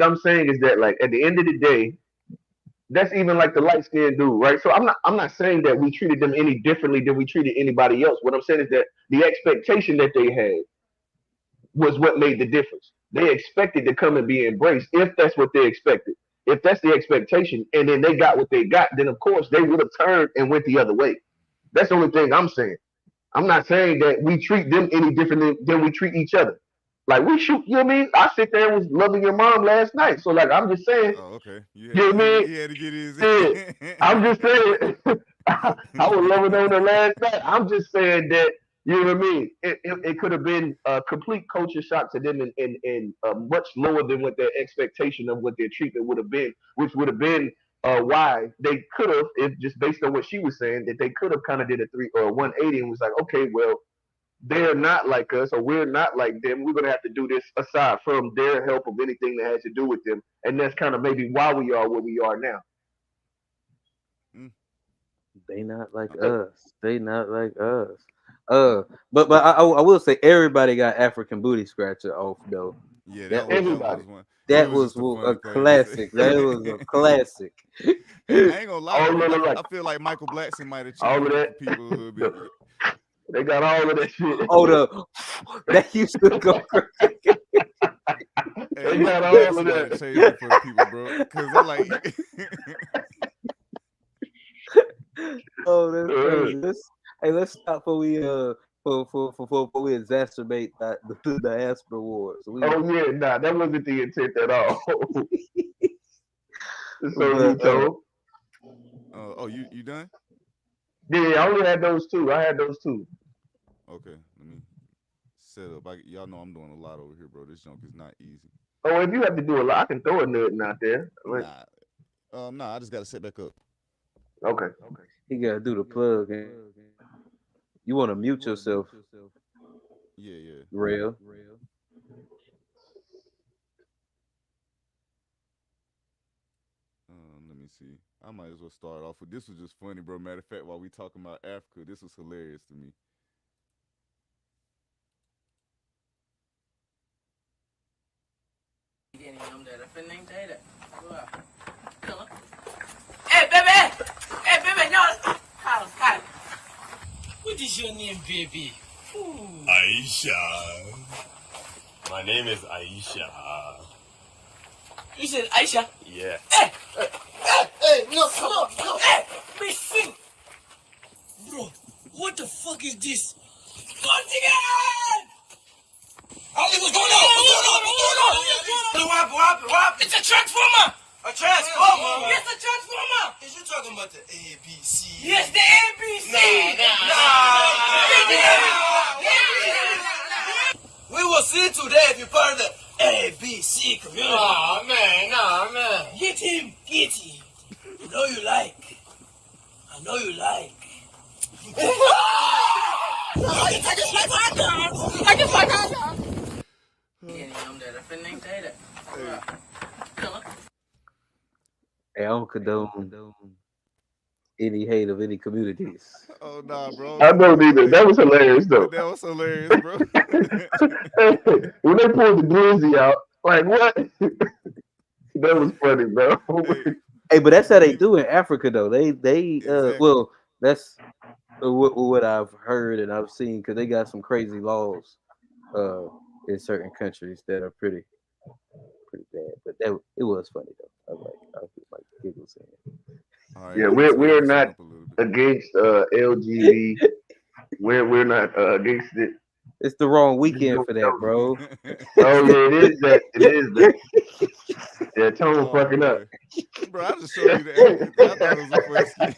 I'm saying is that like at the end of the day, that's even like the light skinned dude, right? So I'm not saying that we treated them any differently than we treated anybody else. What I'm saying is that the expectation that they had was what made the difference. They expected to come and be embraced if that's what they expected. If that's the expectation, and then they got what they got, then of course they would have turned and went the other way. That's the only thing I'm saying. I'm not saying that we treat them any different than we treat each other. Like we shoot, you know what I mean? I sit there and was loving your mom last night. So like I'm just saying, Oh, okay. you know what I mean? He had to get his. Yeah, I'm just saying. I was loving on her last night. I'm just saying that you know what I mean. It could have been a complete culture shock to them and much lower than what their expectation of what their treatment would have been, which would have been why they could have, if just based on what she was saying, that they could have kind of did a 180 and was like, okay, well, they're not like us or we're not like them. We're gonna have to do this aside from their help of anything that has to do with them, and that's kind of maybe why we are where we are now. Mm, They not like uh, us. They not like us. But I will say everybody got African booty scratcher off though. yeah, That was that Everybody. was one. It that was was just a a funny thing to say. classic. That was a classic. Hey, I ain't gonna lie, All bro. of Like them, like I feel like Michael Blackson might have all of changed it that. for people a little bit. the- they got all of that shit. Oh, the that used to go crazy. Hey, They got Michael all Blackson of might have that. changed it for the people, bro. Cause they're like, Oh, that's Uh, crazy. Let's stop before we before we exacerbate the Asper Wars. oh yeah, nah, that wasn't the intent at all. So you But told. oh, you done? Yeah, I only had those two. I had those two. Okay, let me set up. Y'all know I'm doing a lot over here, bro. This junk is not easy. Oh, if you have to do a lot, I can throw a nut out there. Like, Nah, nah. I just gotta set back up. okay. he gotta do the plug. And you want to mute yourself, Yeah, yeah. Rail. Let me see. I might as well start off with this. Was just funny, bro. Matter of fact, while we talking about Africa, this was hilarious to me. Hey, baby! Hey, baby, no! Carlos. What is your name, baby? Aisha. My name is Aisha. You said Aisha? Yeah. Hey, no. Hey, me sing. Bro, what the fuck is this? Continue! Ali, what's going on? What happened? It's a transformer! A transformer? Yes, a transformer! Is you talking about the ABC? Yes, the ABC! We will see today if you're part of the ABC community. Oh, man. Get him. I know you like. I just like hot Hey, I don't condone any hate of any communities. Oh nah, bro. I don't either. That was hilarious though. That was hilarious, bro. When they pulled the glizzy out, like what? That was funny, bro. Hey, but that's how they do in Africa, though. They Exactly. well, that's what I've heard and I've seen, because they got some crazy laws in certain countries that are pretty bad. But it was funny though. I was like giggles in it. All right, Yeah, let's we're loosen not up a little bit. against LGBT. We're not against it. It's the wrong weekend for that, bro. Oh yeah, it is that. It is that. Yeah, Tone Oh, fucking up. boy. Bro, I just showed you the I thought it was a funny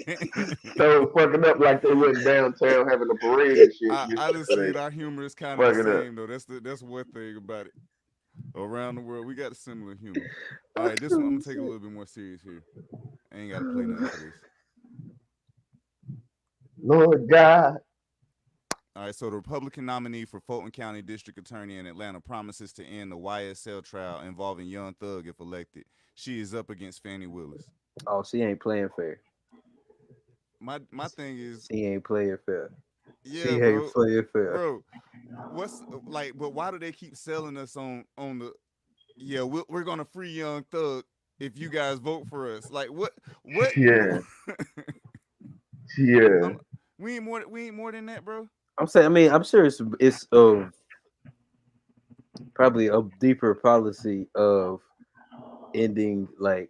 skit. Tone fucking up like they went downtown having a parade and shit. I just see our humor is kind of Fucking the up. same though. That's one thing about it. Around the world, we got a similar humor. All right, this one I'm gonna take a little bit more serious here. I ain't gotta play nothing for this. Lord God. All right, so the Republican nominee for Fulton County District Attorney in Atlanta promises to end the YSL trial involving Young Thug if elected. She is up against Fannie Willis. Oh, she ain't playing fair. My thing is, She ain't playing fair. yeah, She bro, ain't playing fair. bro. What's like? But why do they keep selling us on the? Yeah, we're gonna free Young Thug if you guys vote for us. Like what? Yeah. Yeah. We ain't more than that, bro. I'm saying. I mean, I'm sure it's probably a deeper policy of ending like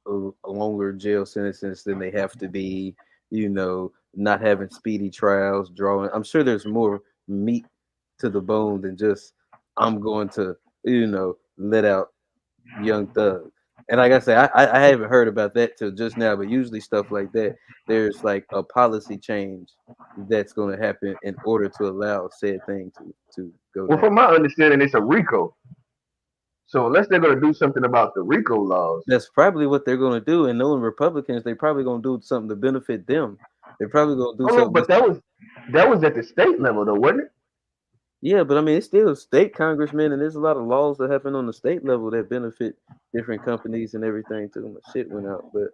a longer jail sentences than they have to be. You know, not having speedy trials, drawing. I'm sure there's more meat to the bone than just I'm going to, let out Young Thug. And like I say, I haven't heard about that till just now, but usually stuff like that, there's like a policy change that's going to happen in order to allow said thing to go Well, down. from my understanding, it's a RICO. So unless they're gonna do something about the RICO laws, That's probably what they're going to do. And knowing Republicans, they probably going to do something to benefit them. They're probably going to do oh, something. but that was at the state level though, wasn't it? Yeah, but I mean, it's still state congressmen, and there's a lot of laws that happen on the state level that benefit different companies and everything too. My shit went out, but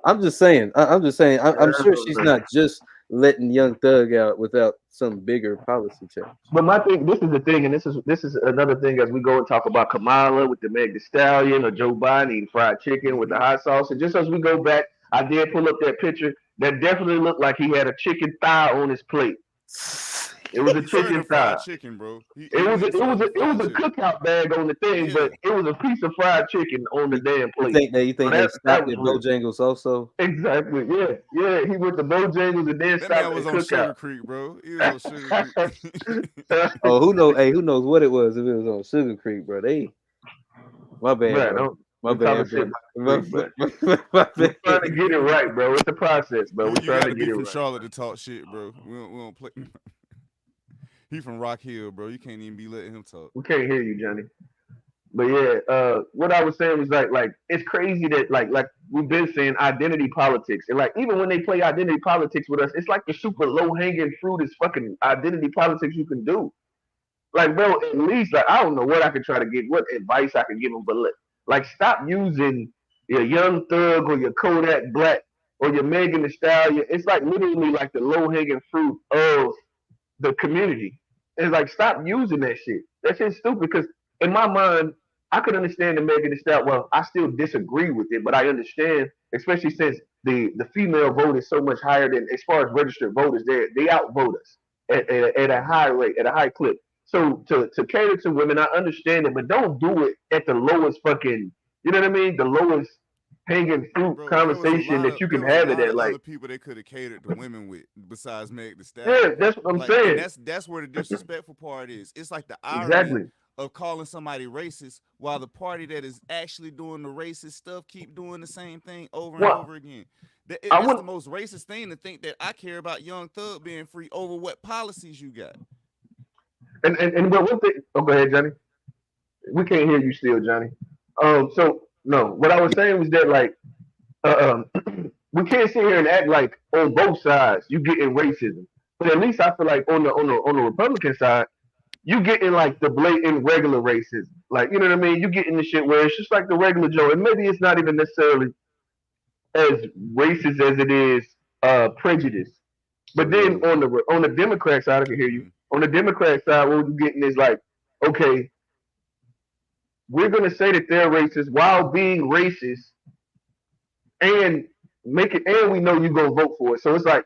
I'm just saying. I'm sure she's not just letting Young Thug out without some bigger policy change. But my thing, this is the thing, and this is another thing as we go and talk about Kamala with the Meg Thee Stallion or Joe Biden eating fried chicken with the hot sauce. And just as we go back, I did pull up that picture. That definitely looked like he had a chicken thigh on his plate. It was a chicken Serving thigh. fried chicken, bro. It was a cookout bag on the thing, but it was a piece of fried chicken on the damn plate. You think they stopped at Bojangles also? Exactly. Yeah. He went to Bojangles and then That stopped man was at on Sugar cookout. Creek, bro. He was on Sugar Creek. Oh, who knows? Hey, who knows what it was if it was on Sugar Creek, bro? My bad, Right, bro. My I'm bad, talking bro. shit about Creek, but we're trying to get it right, bro. It's a process, bro. We're You trying gotta to be get it from right. Charlotte to talk shit, bro. We don't play. He from Rock Hill, bro. You can't even be letting him talk. We can't hear you, Johnny. But yeah, what I was saying was like it's crazy that like we've been saying identity politics, and like even when they play identity politics with us, it's like the super low hanging fruit is fucking identity politics you can do. Like, bro, at least like I don't know what I could try to get, what advice I could give them, but like stop using your Young Thug or your Kodak Black or your Megan Thee Stallion. It's like literally like the low hanging fruit of the community. It's like stop using that shit. That shit's stupid because in my mind, I could understand the Megan Thee Stallion. Well, I still disagree with it, but I understand, especially since the female vote is so much higher than as far as registered voters. They outvote us at a high rate, at a high clip. So to cater to women, I understand it, but don't do it at the lowest fucking, you know what I mean? The lowest hanging fruit Bro, conversation that you can there was a have it lot at. of Like, other people they could have catered to women with besides Meg Thee Stallion. yeah, that's what I'm Like, and saying. that's where the disrespectful part is. It's like the irony Exactly. of calling somebody racist while the party that is actually doing the racist stuff keep doing the same thing over and Well, over again. I It's the would, most racist thing to think that I care about Young Thug being free over what policies you got. and one thing. Oh, go ahead, Johnny. We can't hear you still, Johnny. So no, what I was saying was that like, we can't sit here and act like on both sides you getting racism, but at least I feel like on the Republican side you getting like the blatant regular racism. Like, you know what I mean? You getting the shit where it's just like the regular Joe, and maybe it's not even necessarily as racist as it is prejudice. But then on the Democrat side, I can hear you. On the Democrat side, what we're getting is like, okay, we're gonna say that they're racist while being racist, and make it, and we know you're gonna vote for it. So it's like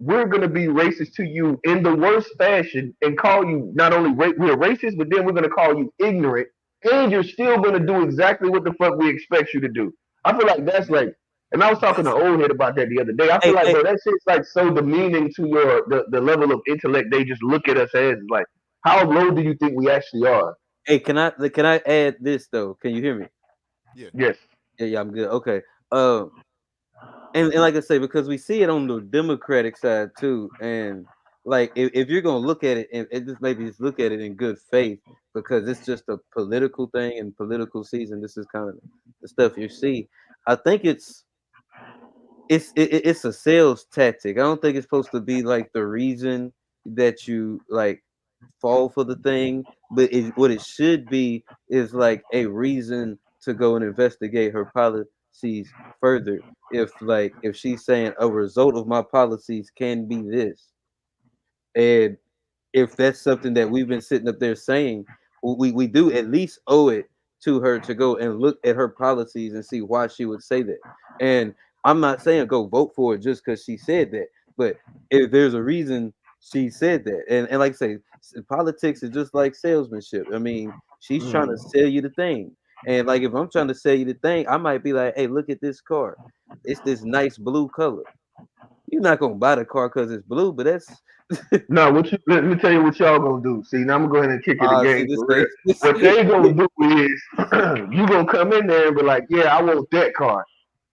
we're gonna be racist to you in the worst fashion and call you not only we're racist, but then we're gonna call you ignorant, and you're still gonna do exactly what the fuck we expect you to do. I feel like that's like, and I was talking to old head about that the other day. I feel like, bro, that shit's like so demeaning to the level of intellect they just look at us as. Like, how low do you think we actually are? Hey, can I add this though? Can you hear me? Yeah. Yes. Yeah, I'm good. Okay. And like I say, because we see it on the Democratic side too, and like if you're gonna look at it, and just maybe just look at it in good faith, because it's just a political thing and political season. This is kind of the stuff you see. I think it's a sales tactic. I don't think it's supposed to be like the reason that you like fall for the thing, but what it should be is like a reason to go and investigate her policies further. If she's saying a result of my policies can be this, and if that's something that we've been sitting up there saying, we do at least owe it to her to go and look at her policies and see why she would say that. And I'm not saying go vote for it just because she said that, but if there's a reason she said that, and like I say, politics is just like salesmanship. I mean, she's trying to sell you the thing. And like if I'm trying to sell you the thing, I might be like, hey, look at this car. It's this nice blue color. You're not gonna buy the car because it's blue, but that's no. Let me tell you what y'all gonna do. See, now I'm gonna go ahead and kick it again. See, what they gonna do is you gonna come in there and be like, yeah, I want that car.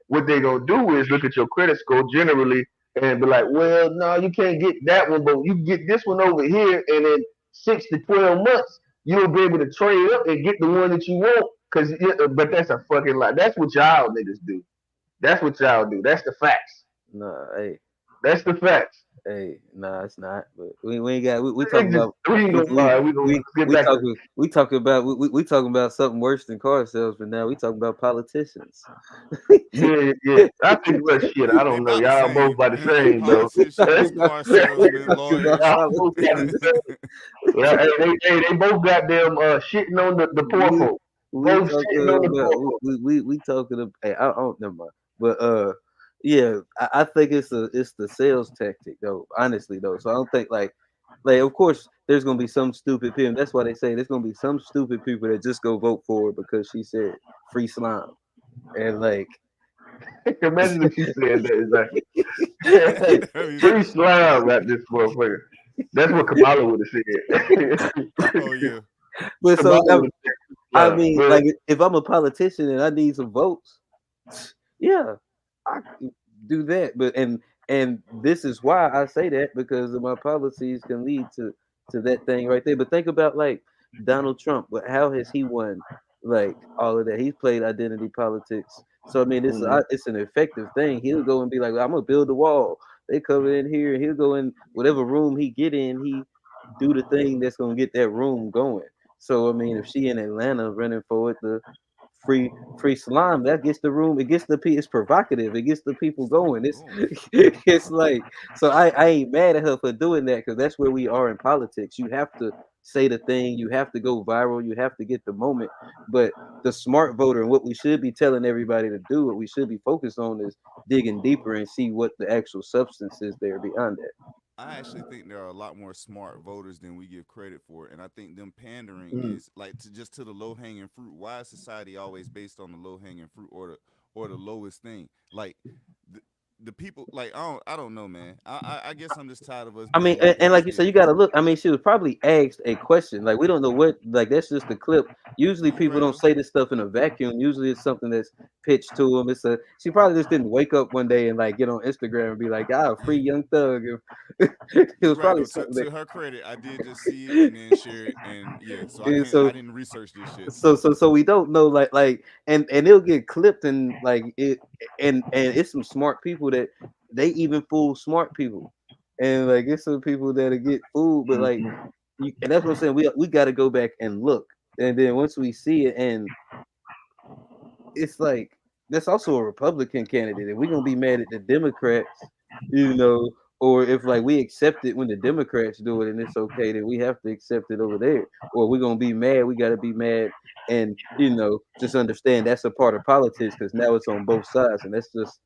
What they gonna do is look at your credit score generally and be like, well, no, you can't get that one, but you can get this one over here, and in 6 to 12 months, you'll be able to trade up and get the one that you want. But that's a fucking lie. That's what y'all niggas do. That's what y'all do. That's the facts. Nah, hey. That's the facts. Hey, nah, it's not. But we ain't got. We talking about. We talking about something worse than car salesmen. Now we talking about politicians. yeah. I think well, shit. I don't know. Y'all both about the same, though. They both got them shitting on the poor folk. We talking about. Hey, I don't never mind. But yeah, I think it's the sales tactic though. Honestly though, so I don't think like of course there's gonna be some stupid people. That's why they say there's gonna be some stupid people that just go vote for her because she said free slime, and like imagine if she said that exactly. Free slime at this motherfucker. That's what Kamala would have said. Oh yeah. But so I mean, like if I'm a politician and I need some votes, yeah. I do that, but and this is why I say that, because of my policies can lead to that thing right there. But think about like Donald Trump, but how has he won like all of that? He's played identity politics, so I mean it's an effective thing. He'll go and be like, I'm gonna build a wall. They come in here, and he'll go in whatever room he get in. He do the thing that's gonna get that room going. So I mean, if she in Atlanta running for it, the free slime, that gets the room, it's provocative, it gets the people going. It's like, so I ain't mad at her for doing that, because that's where we are in politics. You have to say the thing, you have to go viral, you have to get the moment. But the smart voter and what we should be telling everybody to do, what we should be focused on is digging deeper and see what the actual substance is there beyond that. I actually think there are a lot more smart voters than we give credit for, and I think them pandering Mm. is like to just to the low hanging fruit. Why is society always based on the low hanging fruit or the lowest thing? Like the, the people, like I don't know, man. I guess I'm just tired of us I being mean, and like you said, you nitpicky. got to look. I mean, she was probably asked a question. Like we don't know what. Like that's just the clip. Usually, You people right don't though. say this stuff in a vacuum. Usually, it's something that's pitched to them. It's a. She probably just didn't wake up one day and like get on Instagram and be like, "Ah, free You Young Thug." It you was right probably though. something that. To her credit, I did just see it and then share it, and yeah. So And I so, didn't research this shit. so we don't know. Like, and it'll get clipped and like it, and it's some smart people that they even fool smart people, and like it's some people that'll get fooled, but like. Mhm. And that's what I'm saying. We got to go back and look, and then once we see it, and it's like that's also a Republican candidate, and we're gonna be mad at the Democrats, you know, or if like we accept it when the Democrats do it and it's okay, then we have to accept it over there, or we're gonna be mad. We got to be mad, and just understand that's a part of politics because now it's on both sides, and that's just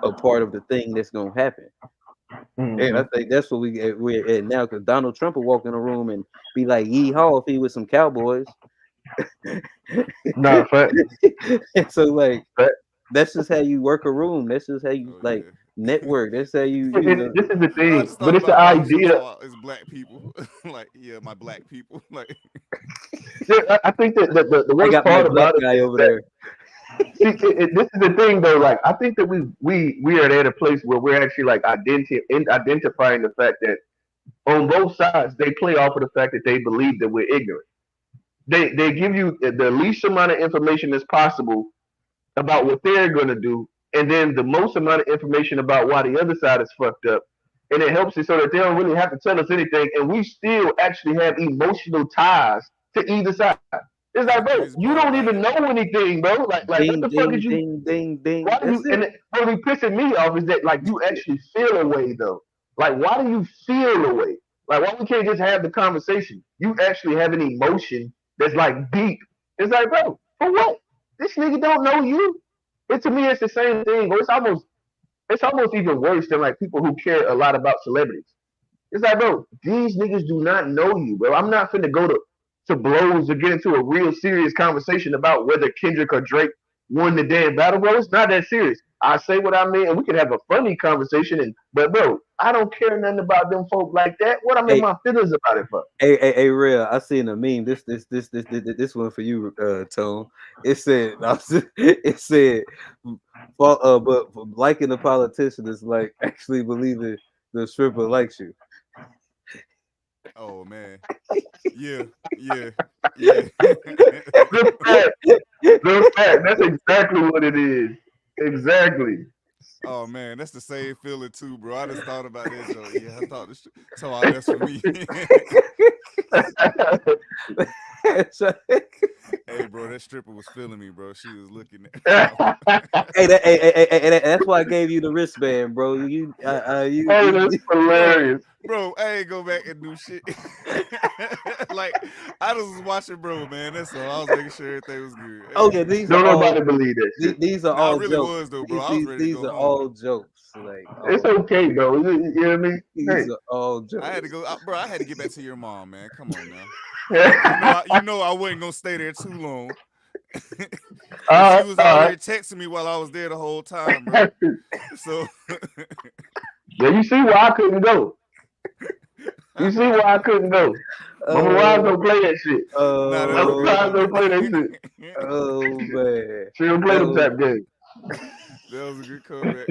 a part of the thing that's gonna happen. And I Mhm. think that's what we're at now because Donald Trump will walk in a room and be like, "Yeehaw!" if he was some Cowboys. Nah, fact, And so like fact. that's just how you work a room. That's just how you Oh like yeah. network. That's how you This is the Bro, I thing, just but thought it's the about Donald Trump idea. talking about his black people. Like, yeah, my black people. Like, Yeah, I think that the I worst got my part black about it guy is over that there. see, this is the thing though. Like, I think that we are at a place where we're actually like identifying the fact that on both sides they play off of the fact that they believe that we're ignorant. They give you the least amount of information as possible about what they're gonna do, and then the most amount of information about why the other side is fucked up. And it helps it so that they don't really have to tell us anything, and we still actually have emotional ties to either side. It's and like, the bro, crazy you part don't about even it, know anything, bro. Like what Ding the fuck is ding you? ding ding ding. Why do That's you? it. And what be pissing me off is that like you actually feel a way though. Like why do you feel a way? Like why we can't just have the conversation? You actually have an emotion that's like deep. It's like, bro, for what? This nigga don't know you. It to me, it's the same thing, or it's almost even worse than like people who care a lot about celebrities. It's like, bro, these niggas do not know you, bro. I'm not finna go to blows to get into a real serious conversation about whether Kendrick or Drake won the damn battle, bro. It's not that serious. I say what I mean, and we can have a funny conversation. But bro, I don't care nothing about them folk like that. What I'm in Hey, my feelings about it for? hey, real. I seen a meme. This one for you, Tone. It said, it said, but liking a politician is like actually believing the stripper likes you. oh man, yeah, yeah, yeah. The fact, the fact. That's exactly what it is. Exactly. Oh man, that's the same feeling too, bro. I just thought about that joke. Yeah, I thought this. So that's for me. Hey, bro, that stripper was feeling me, bro. She was looking at. That's why I gave you the wristband, bro. Hey, that's bro, hilarious. bro, I ain't go back and do shit. Like I just was watching, bro, man. That's all. I was making sure everything was good. Oh Hey, yeah, these are Don't all nobody believe that shit. these are nah, I all really jokes. was though, bro. I was ready to These go are home. all jokes. Like It's all, okay, bro. You know what I mean? Hey. these are all I had to jokes. go, bro. I had to get back to your mom, man. Come on now. all You know, I wasn't gonna stay there too long. And she right, was all already right. texting me while I was there the whole time, bro. So Yeah, you see why I couldn't go. You see why I couldn't go. Mama Rise Oh, don't play that shit. nah, that was a Mama good oh, Rise one. don't play that shit. oh man. She don't play That them was type games. That was a good comeback.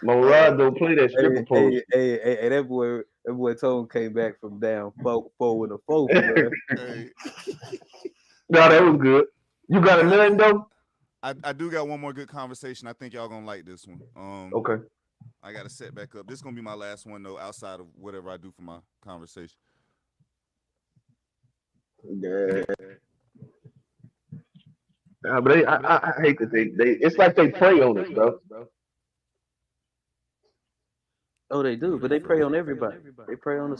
Mama uh Rise don't play that stripper pose. that boy Tone came back from down four with a four, bro. Hey, No, that was good. You got a man, none though? I do got one more good conversation. I think y'all gonna like this one. Okay. I gotta set back up. This is gonna be my last one though, outside of whatever I do for my conversation. Yeah. Nah, but I hate that they it's like they prey on us, bro. Oh know they do, but they prey on everybody. They prey on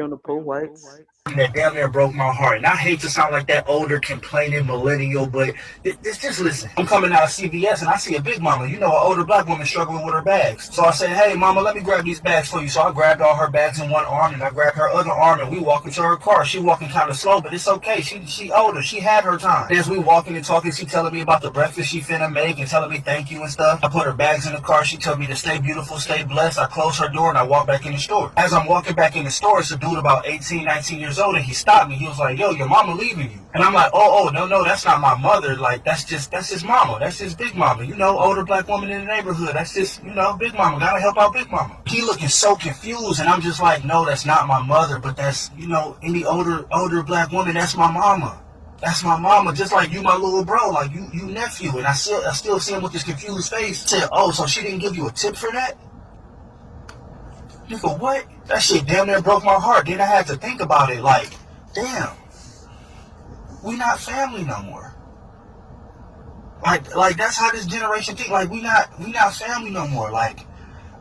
the poor whites. That damn near broke my heart. And I hate to sound like that older complaining millennial, but just listen. I'm coming out of CVS and I see a big mama, you know, an older black woman struggling with her bags. So I said, hey, mama, let me grab these bags for you. So I grabbed all her bags in one arm and I grabbed her other arm and we walk into her car. She walking kind of slow, but it's okay. She older. She had her time. As we walking and talking, she telling me about the breakfast she finna make and telling me thank you and stuff. I put her bags in the car. She told me to stay beautiful, stay blessed. I close her door and I walk back in the store. As I'm walking back in the store, it's a dude about 18, 19 years old and he stopped me. He was like, yo, your mama leaving you. And I'm like, no, that's not my mother. Like, that's his mama. That's his big mama. You know, older black woman in the neighborhood. That's just, you know, big mama. Gotta help out big mama. He looking so confused and I'm just like, no, that's not my mother. But that's, you know, any older black woman, that's my mama. That's my mama, just like you, my little bro, like you nephew. And I still see him with this confused face. Said, oh, so she didn't give you a tip for that? Nigga, what? That shit damn near broke my heart. Then I had to think about it, like, damn, we not family no more. Like that's how this generation think. Like we not family no more. Like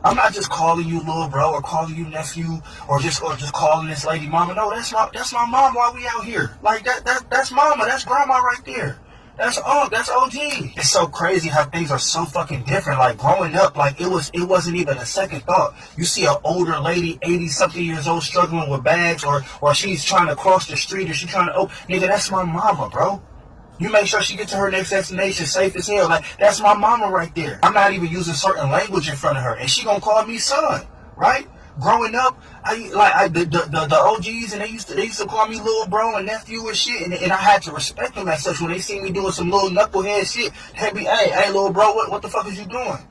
I'm not just calling you little bro or calling you nephew or just calling this lady mama. No, that's my mom while we out here. Like that's mama, that's grandma right there. That's OG. It's so crazy how things are so fucking different. Like growing up, like it wasn't even a second thought. You see an older lady, 80-something years old, struggling with bags, or she's trying to cross the street, or she's trying to nigga, that's my mama, bro. You make sure she gets to her next destination safe as hell. Like that's my mama right there. I'm not even using certain language in front of her, and she gonna call me son, right? Growing up, the OGs and they used to call me little bro and nephew and shit, and I had to respect them as such. When they see me doing some little knucklehead shit, they'd be, hey little bro, what the fuck is you doing?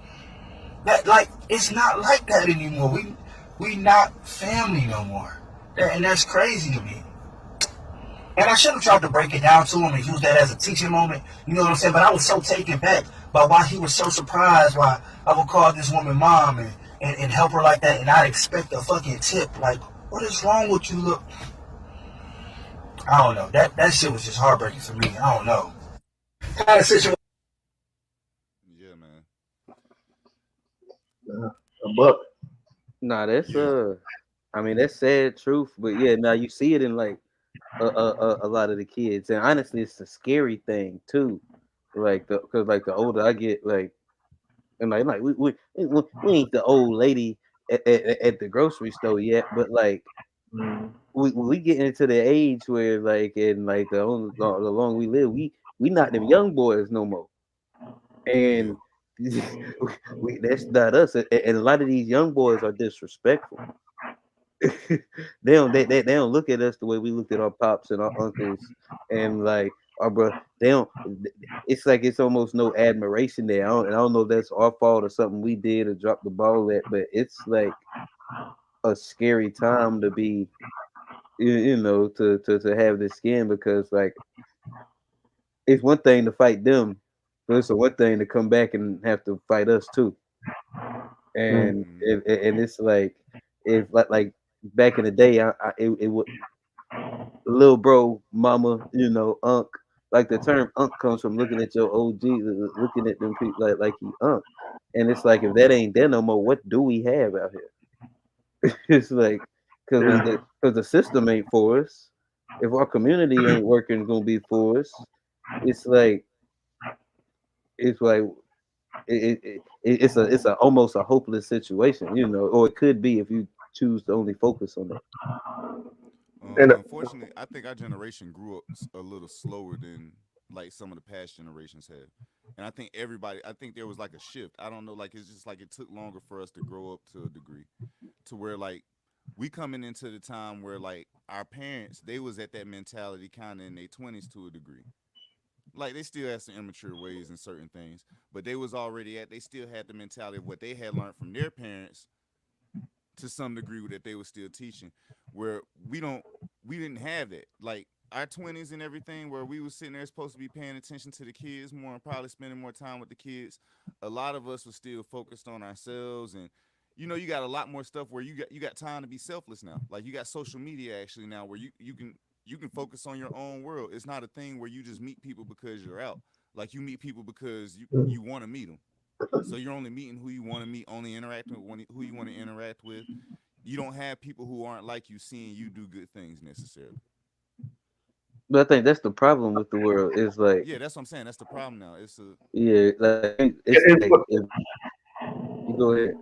That like it's not like that anymore. We not family no more, and that's crazy to me. And I should have tried to break it down to him and use that as a teaching moment. You know what I'm saying? But I was so taken back by why he was so surprised why I would call this woman mom and help her like that, and I'd expect a fucking tip. Like, what is wrong with you? Look, I don't know. That shit was just heartbreaking for me. I don't know. Kind of situation. Yeah, man. A buck. Nah, that's I mean that's sad truth, but yeah, now you see it in like a lot of the kids, and honestly, it's a scary thing too. Like because like the older I get, like. And like we ain't the old lady at the grocery store yet, but like we getting into the age where like and like the longer we live, we not them young boys no more, and that's not us. And a lot of these young boys are disrespectful. they don't look at us the way we looked at our pops and our uncles and like our brother. They don't. It's like it's almost no admiration there. I don't know if that's our fault or something we did or dropped the ball at, but it's like a scary time to be, you know, to have this skin because like it's one thing to fight them, but it's a one thing to come back and have to fight us too. And it's like if like back in the day, it would little bro, mama, you know, unk. Like the term unk comes from looking at your OG, looking at them people like you unk. And it's like if that ain't there no more, what do we have out here? It's like because the system ain't for us. If our community ain't working, it's gonna be for us. It's like it's a almost a hopeless situation, you know, or it could be if you choose to only focus on that. Unfortunately, I think our generation grew up a little slower than like some of the past generations have, and I think there was like a shift. I don't know, like it's just like it took longer for us to grow up to a degree, to where like we coming into the time where like our parents they was at that mentality kind of in their 20s to a degree. Like they still had some immature ways in certain things, but they still had the mentality of what they had learned from their parents to some degree that they were still teaching, where we didn't have that. Like our 20s and everything, where we was sitting there supposed to be paying attention to the kids more and probably spending more time with the kids. A lot of us were still focused on ourselves, and you know, you got a lot more stuff where you got time to be selfless now. Like you got social media actually now where you can focus on your own world. It's not a thing where you just meet people because you're out. Like you meet people because you want to meet them. So you're only meeting who you want to meet, only interacting with who you want to interact with. You don't have people who aren't like you seeing you do good things necessarily. But I think that's the problem with the world. Is like, Yeah, that's what I'm saying. That's the problem now. It's a yeah, like it's And like if you go ahead.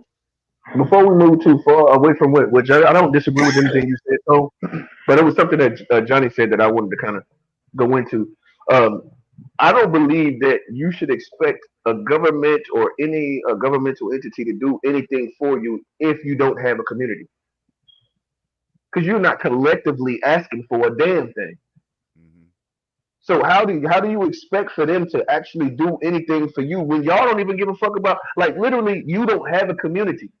before we move too far away from what Johnny, I don't disagree with anything you said, though, but it was something that Johnny said that I wanted to kind of go into. Um, I don't believe that you should expect a government or any governmental entity to do anything for you if you don't have a community, because you're not collectively asking for a damn thing. hmm So how do you expect for them to actually do anything for you when y'all don't even give a fuck about, like, literally you don't have a community?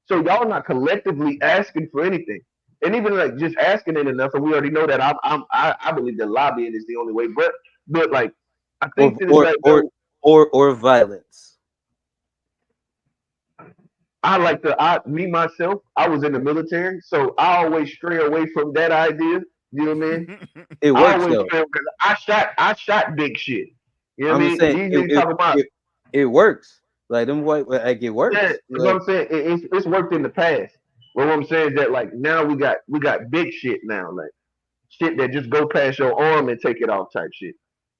So y'all not collectively asking for anything, and even like just asking it enough. And we already know that I believe that lobbying is the only way. But like I or think that it's or like, or bro, or violence. I like the I me myself. I was in the military, so I always stray away from that idea. You know what I mean? It I works always though. stray because I shot big shit. You know what I'm I just mean? saying These niggas talking about, it works. Like them white, like it yeah, works. that's what Like I'm saying. It's worked in the past. But what I'm saying is that, like, now we got big shit now, like shit that just go past your arm and take it off type shit.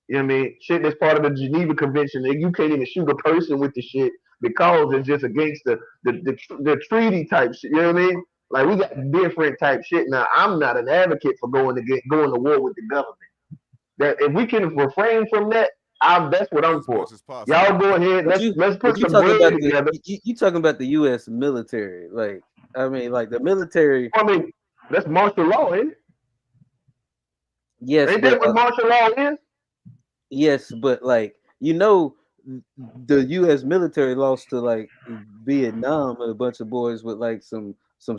You know what I mean? Shit that's part of the Geneva Convention, and you can't even shoot a person with the shit because it's just against the treaty type shit. You know what I mean? Like, we got different type shit now. I'm not an advocate for going to war with the government. That if we can refrain from that, that's what I'm as for. much as possible. Y'all go ahead. but Let's but put you some talking bread about together. you talking about the U.S. military. Like I mean, like the military. I mean, that's martial law, ain't it? Yes, Ain't that but what martial law is? yes, but like the U.S. military lost to like Vietnam and a bunch of boys with like some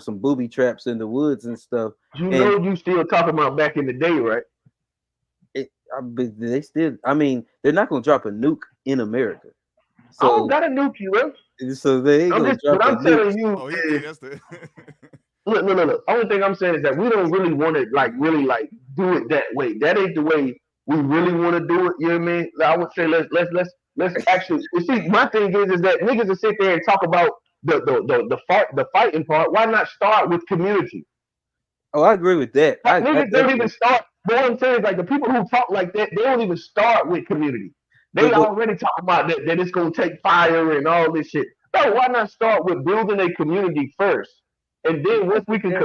booby traps in the woods and stuff. You And know, you still talking about back in the day, right? but they still. I mean, they're not gonna drop a nuke in America. I don't So got a nuke you, bro. they ain't I'm gonna just, drop what a I'm nuke. telling you Oh, he is, think that's the. look, no, no, no. Only thing I'm saying is that we don't really want to, like, really, like, do it that way. That ain't the way we really want to do it. You know what I mean? Like, I would say let's actually. You see, my thing is that niggas will sit there and talk about the fighting part. Why not start with community? Oh, I agree with that. I Niggas don't even definitely. start. But what I'm saying is, like, the people who talk like that, they don't even start with community. They But already talk about that it's gonna take fire and all this shit. No, why not start with building a community first, and then I once we get can that.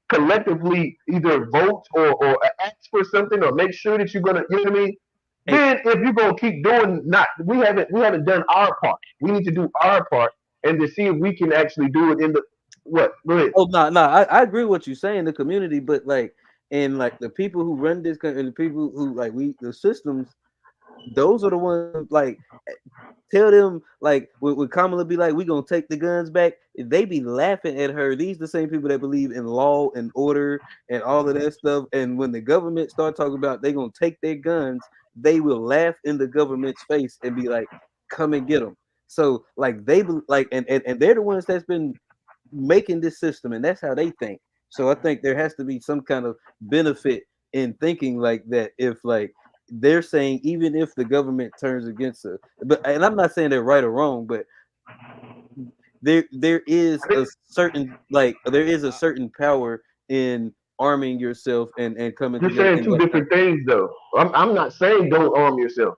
collectively either vote or ask for something or make sure that you're gonna, you know what I mean? Hey, Then if you're gonna keep doing, not we haven't done our part. We need to do our part and to see if we can actually do it in the what? Go ahead. oh no, I agree with what you're saying. The community, but like and like the people who run this country and the people who like the systems. Those are the ones like tell them like when Kamala be like, we gonna take the guns back, they be laughing at her. These the same people that believe in law and order and all of that stuff. And when the government start talking about they gonna take their guns, they will laugh in the government's face and be like, come and get them. So like like and they're the ones that's been making this system, and that's how they think. So I think there has to be some kind of benefit in thinking like that. If like they're saying even if the government turns against it, but and I'm not saying they're right or wrong, but there is a certain power in arming yourself and coming You're together saying in two that different things, though. I'm not saying don't arm yourself.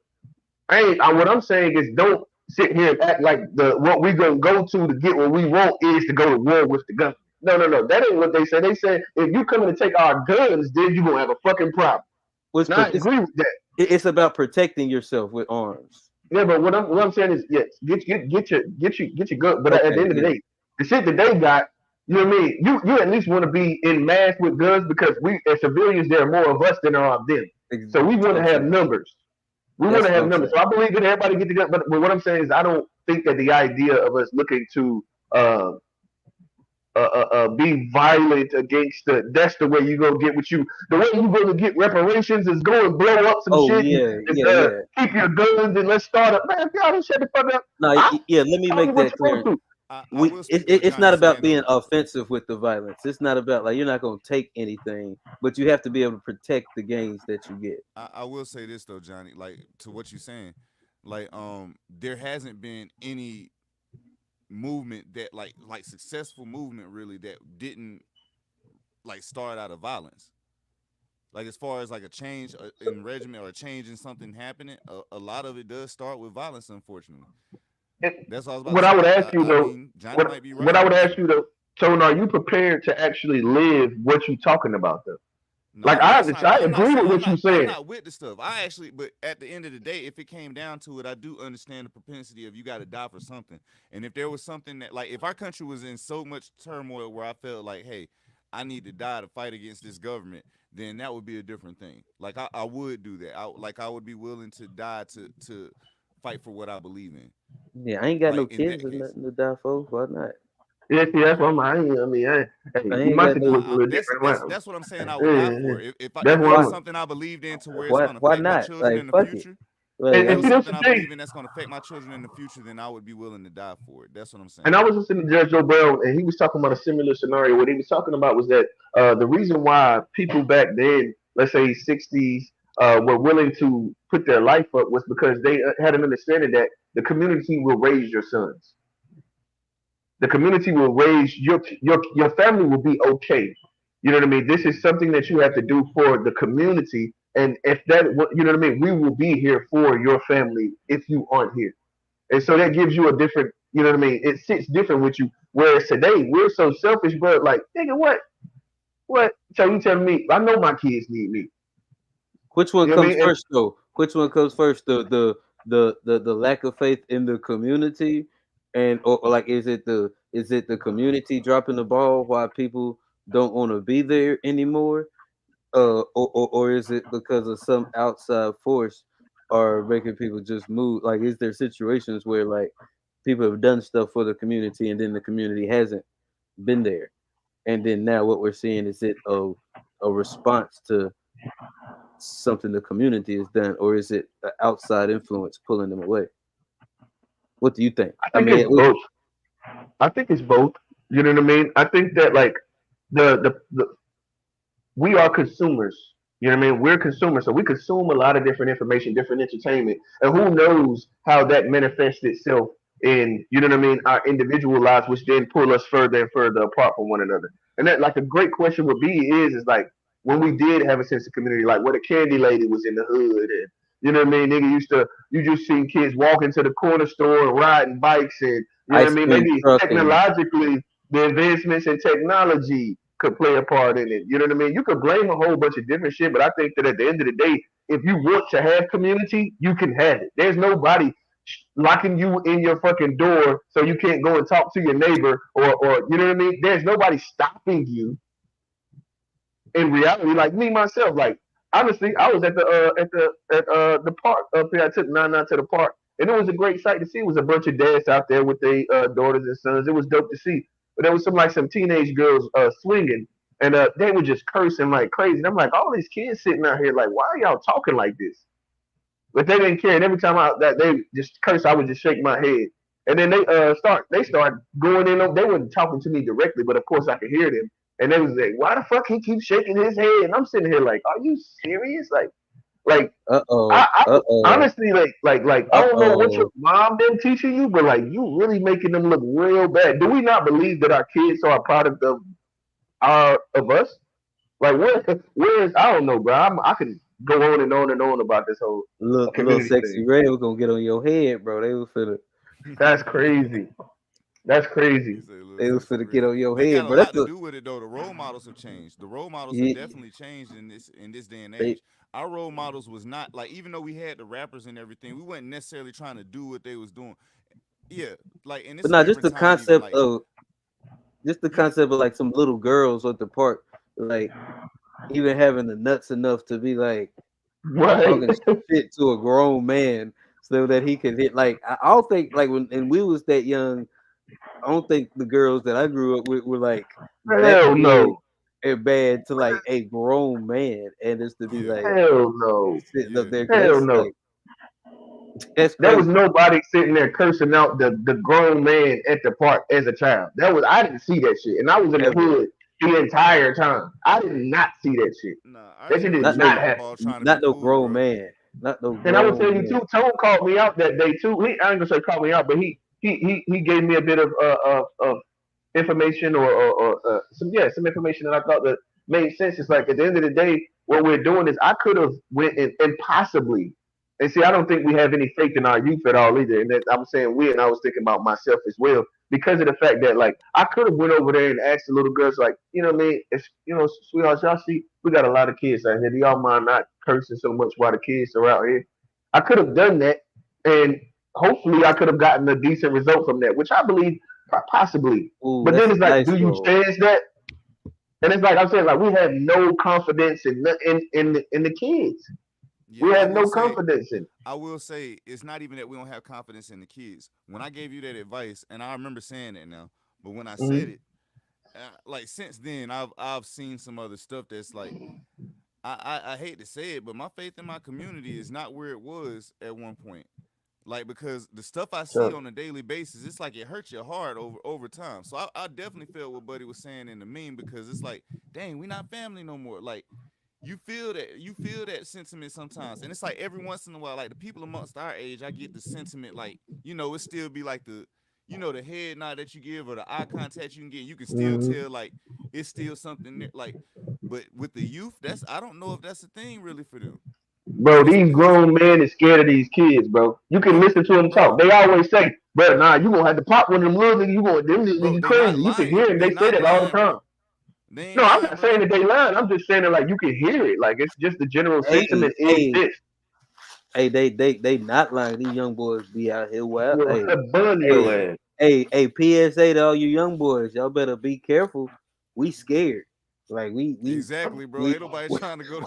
What I'm saying is don't sit here and act like what we gonna go to get what we want is to go to war with the government. No, no, no. That ain't what they say. They said if you coming to take our guns, then you gonna have a fucking problem. was Now I agree with that. it's about protecting yourself with arms. Yeah, but what I'm saying is, yes, get your gun. But at the Okay, end of the yeah, day, the shit that they got, you know what I mean? You at least want to be in mass with guns because we as civilians there are more of us than there are of them. So we that's want what to I'm have saying. numbers. We want That's to what have I'm numbers. saying. So I believe that everybody get together. But what I'm saying is I don't think that the idea of us looking to uh, be violent against that's the way you gonna get what you the way you gonna get reparations is go and blow up some Oh shit yeah, and yeah, yeah. keep your guns and let's start up. Man, if y'all don't shut the fuck up, No, I yeah. Let me tell you make what that you want clear. to. I will speak to what It's not Johnny's about saying being though. offensive with the violence. It's not about like you're not going to take anything, but you have to be able to protect the gains that you get. I will say this though, Johnny, like to what you're saying, Like there hasn't been any movement that like successful movement really that didn't like start out of violence. Like as far as like a change in regimen or a change in something happening, a lot of it does start with violence, unfortunately. That's all I was about What to I say. would ask you I though, mean, Johnny might be right. what I would ask you though, Tone, are you prepared to actually live what you're talking about though? No, Like I agree with what you're I'm saying. not with the stuff. I actually, but at the end of the day, if it came down to it, I do understand the propensity of you got to die for something. And if there was something that, like, if our country was in so much turmoil where I felt like, hey, I need to die to fight against this government, then that would be a different thing. Like I would do that. I would be willing to die to fight for what I believe in. Yeah, I ain't got no Like in kids that or case. nothing to die for. Why not? Yeah, see, that's what I hey, ain't my got thing no. was a little different. That's what I'm saying. I would die for if That's it why. was something I believed in to where it's gonna Why affect my not? children Like in the fuck it. future. Like, If it And was see, that's something the I thing. believe in that's gonna affect my children in the future, then I would be willing to die for it. That's what I'm saying. And I was listening to Judge Joe Brown, and he was talking about a similar scenario. What he was talking about was that the reason why people back then, let's say 60s, were willing to put their life up was because they had an understanding that the community will raise your sons. The community will raise your family will be okay. You know what I mean? This is something that you have to do for the community. And if that, you know what I mean, we will be here for your family if you aren't here. And so that gives you a different, you know what I mean? It sits different with you. Whereas today we're so selfish, but like, nigga, what? What? So you telling me? I know my kids need me. Which one You know what I comes mean? And first though? Which one comes first? The lack of faith in the community, and or like is it the community dropping the ball why people don't want to be there anymore? Or is it because of some outside force are making people just move? Like, is there situations where like people have done stuff for the community and then the community hasn't been there, and then now what we're seeing is it a response to something the community has done, or is it an outside influence pulling them away? What do you think? I think it's both. I think it's both. You know what I mean? I think that like the we are consumers. You know what I mean? We're consumers, so we consume a lot of different information, different entertainment, and who knows how that manifests itself in, you know what I mean, our individual lives, which then pull us further and further apart from one another. And that, like, a great question would be is like when we did have a sense of community, like where the candy lady was in the hood, and you know what I mean, nigga you just seen kids walking to the corner store and riding bikes, and you know what I Ice mean, cream maybe trucking. technologically the advancements in technology could play a part in it. You know what I mean? You could blame a whole bunch of different shit, but I think that at the end of the day, if you want to have community, you can have it. There's nobody locking you in your fucking door so you can't go and talk to your neighbor or you know what I mean? There's nobody stopping you. In reality, like me myself, like honestly, I was at the park up here. I took Nana to the park, and it was a great sight to see. It was a bunch of dads out there with their daughters and sons. It was dope to see. But there was some teenage girls swinging, and they were just cursing like crazy. And I'm like, all these kids sitting out here, like, why are y'all talking like this? But they didn't care. And every time that they just curse, I would just shake my head. And then they start going in. They weren't talking to me directly, but of course I could hear them. And they was like, why the fuck he keeps shaking his head? And I'm sitting here like, are you serious? Like I honestly like I don't know what your mom been teaching you, but like you really making them look real bad. Do we not believe that our kids are a product of us? Like where is I don't know, bro. I can go on and on and on about this whole little sexy thing. Ray was gonna get on your head, bro. They was finna. That's crazy. That's crazy. They was finna get on your They head, got bro. a lot That's to do with it though. The role models have changed. The role models have definitely changed in this day and age. Our role models was not like, even though we had the rappers and everything, we weren't necessarily trying to do what they was doing. Yeah, like and but not just the concept of like some little girls at the park, like even having the nuts enough to be like talking shit to a grown man so that he could hit. Like I don't think like when we was that young, I don't think the girls that I grew up with were like hell no and bad to like a grown man, and it's to be like hell no sitting up there. Hell no. Like, that's there was crazy. nobody sitting there cursing out the grown man at the park as a child. I didn't see that shit, and I was in the hood the entire time. I did not see that shit. Nah, that shit did not happen. Not no grown man. Not no And I would tell grown you man. too. Tone called me out that day too. I ain't gonna say called me out, but he gave me a bit of information or some information that I thought that made sense. It's like at the end of the day, what we're doing is I could have went and possibly, and see, I don't think we have any faith in our youth at all either. And that I'm saying we, and I was thinking about myself as well because of the fact that like I could have went over there and asked the little girls like, you know what I mean, it's sweethearts, y'all see, we got a lot of kids out here. Do y'all mind not cursing so much while the kids are out here? I could have done that, and hopefully I could have gotten a decent result from that, which I believe possibly. Ooh, But then that's a it's like, nice do you goal. chance that? And it's like I'm saying, like we have no confidence in the kids. We Yeah, have no confidence in. I will say it's not even that we don't have confidence in the kids. When I gave you that advice, and I remember saying that now, but when I said Mhm. it, like since then, I've seen some other stuff that's like I hate to say it, but my faith in my community is not where it was at one point. Like because the stuff I see So, on a daily basis, it's like it hurts your heart over time. So I definitely felt what Buddy was saying in the meme because it's like, dang, we not family no more. Like you feel that sentiment sometimes, and it's like every once in a while, like the people amongst our age, I get the sentiment like it still be like the head nod that you give or the eye contact you can get. You can still mhm. tell like it's still something like, but with the youth, that's I don't know if that's a thing really for them. Bro, And it's these because grown men is scared of these kids, bro. You can bro, listen to them talk. bro, They always say, bro, nah, you gonna have to pop one of them little niggas. You going them bro, niggas they not crazy. You can hear lying. them. They They say not that all the lying, time. bro. They No, ain't I'm lying, not saying bro. that they lying. I'm just saying that like you can hear it. Like it's just the general Hey, sentiment is hey, this. hey, they not lying. These young boys be out here wild. Well, bun your Hey, ass. PSA to all you young boys, y'all better be careful. We scared. Like Exactly, bro. we Ain't nobody trying to go.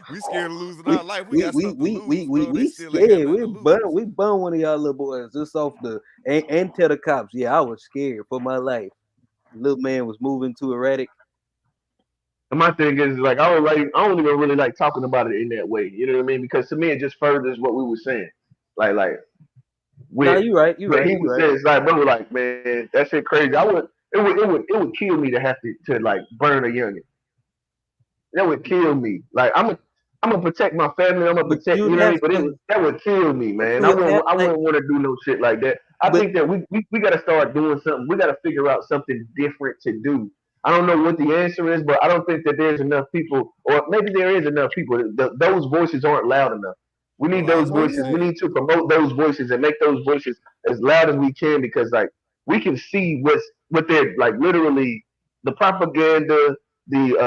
We scared of losing we our life. We got stuff to lose, bro. They we still ain't got scared. nothing to lose. We bun one of y'all little boys just off the and tell the cops. Yeah, I was scared for my life. Little man was moving too erratic. And my thing is like I don't even really like talking about it in that way. You know what I mean? Because to me it just furthers what we were saying. Like No, with you right, what he you was right. saying, it's like bro, like man, that shit crazy. It would kill me to have to like burn a youngin. That would kill me. Like I'm gonna protect my family. I'm gonna But protect, you you'd know what I mean. have But to, that would kill me, but man. you would have I like, wouldn't want to do no shit like that. I but think that we got to start doing something. We got to figure out something different to do. I don't know what the answer is, but I don't think that there's enough people, or maybe there is enough people. Those voices aren't loud enough. We Bro, need I those was about to voices. We say, need to promote those voices and make those voices as loud as we can because, like, we can see what they're like. Literally, the propaganda, the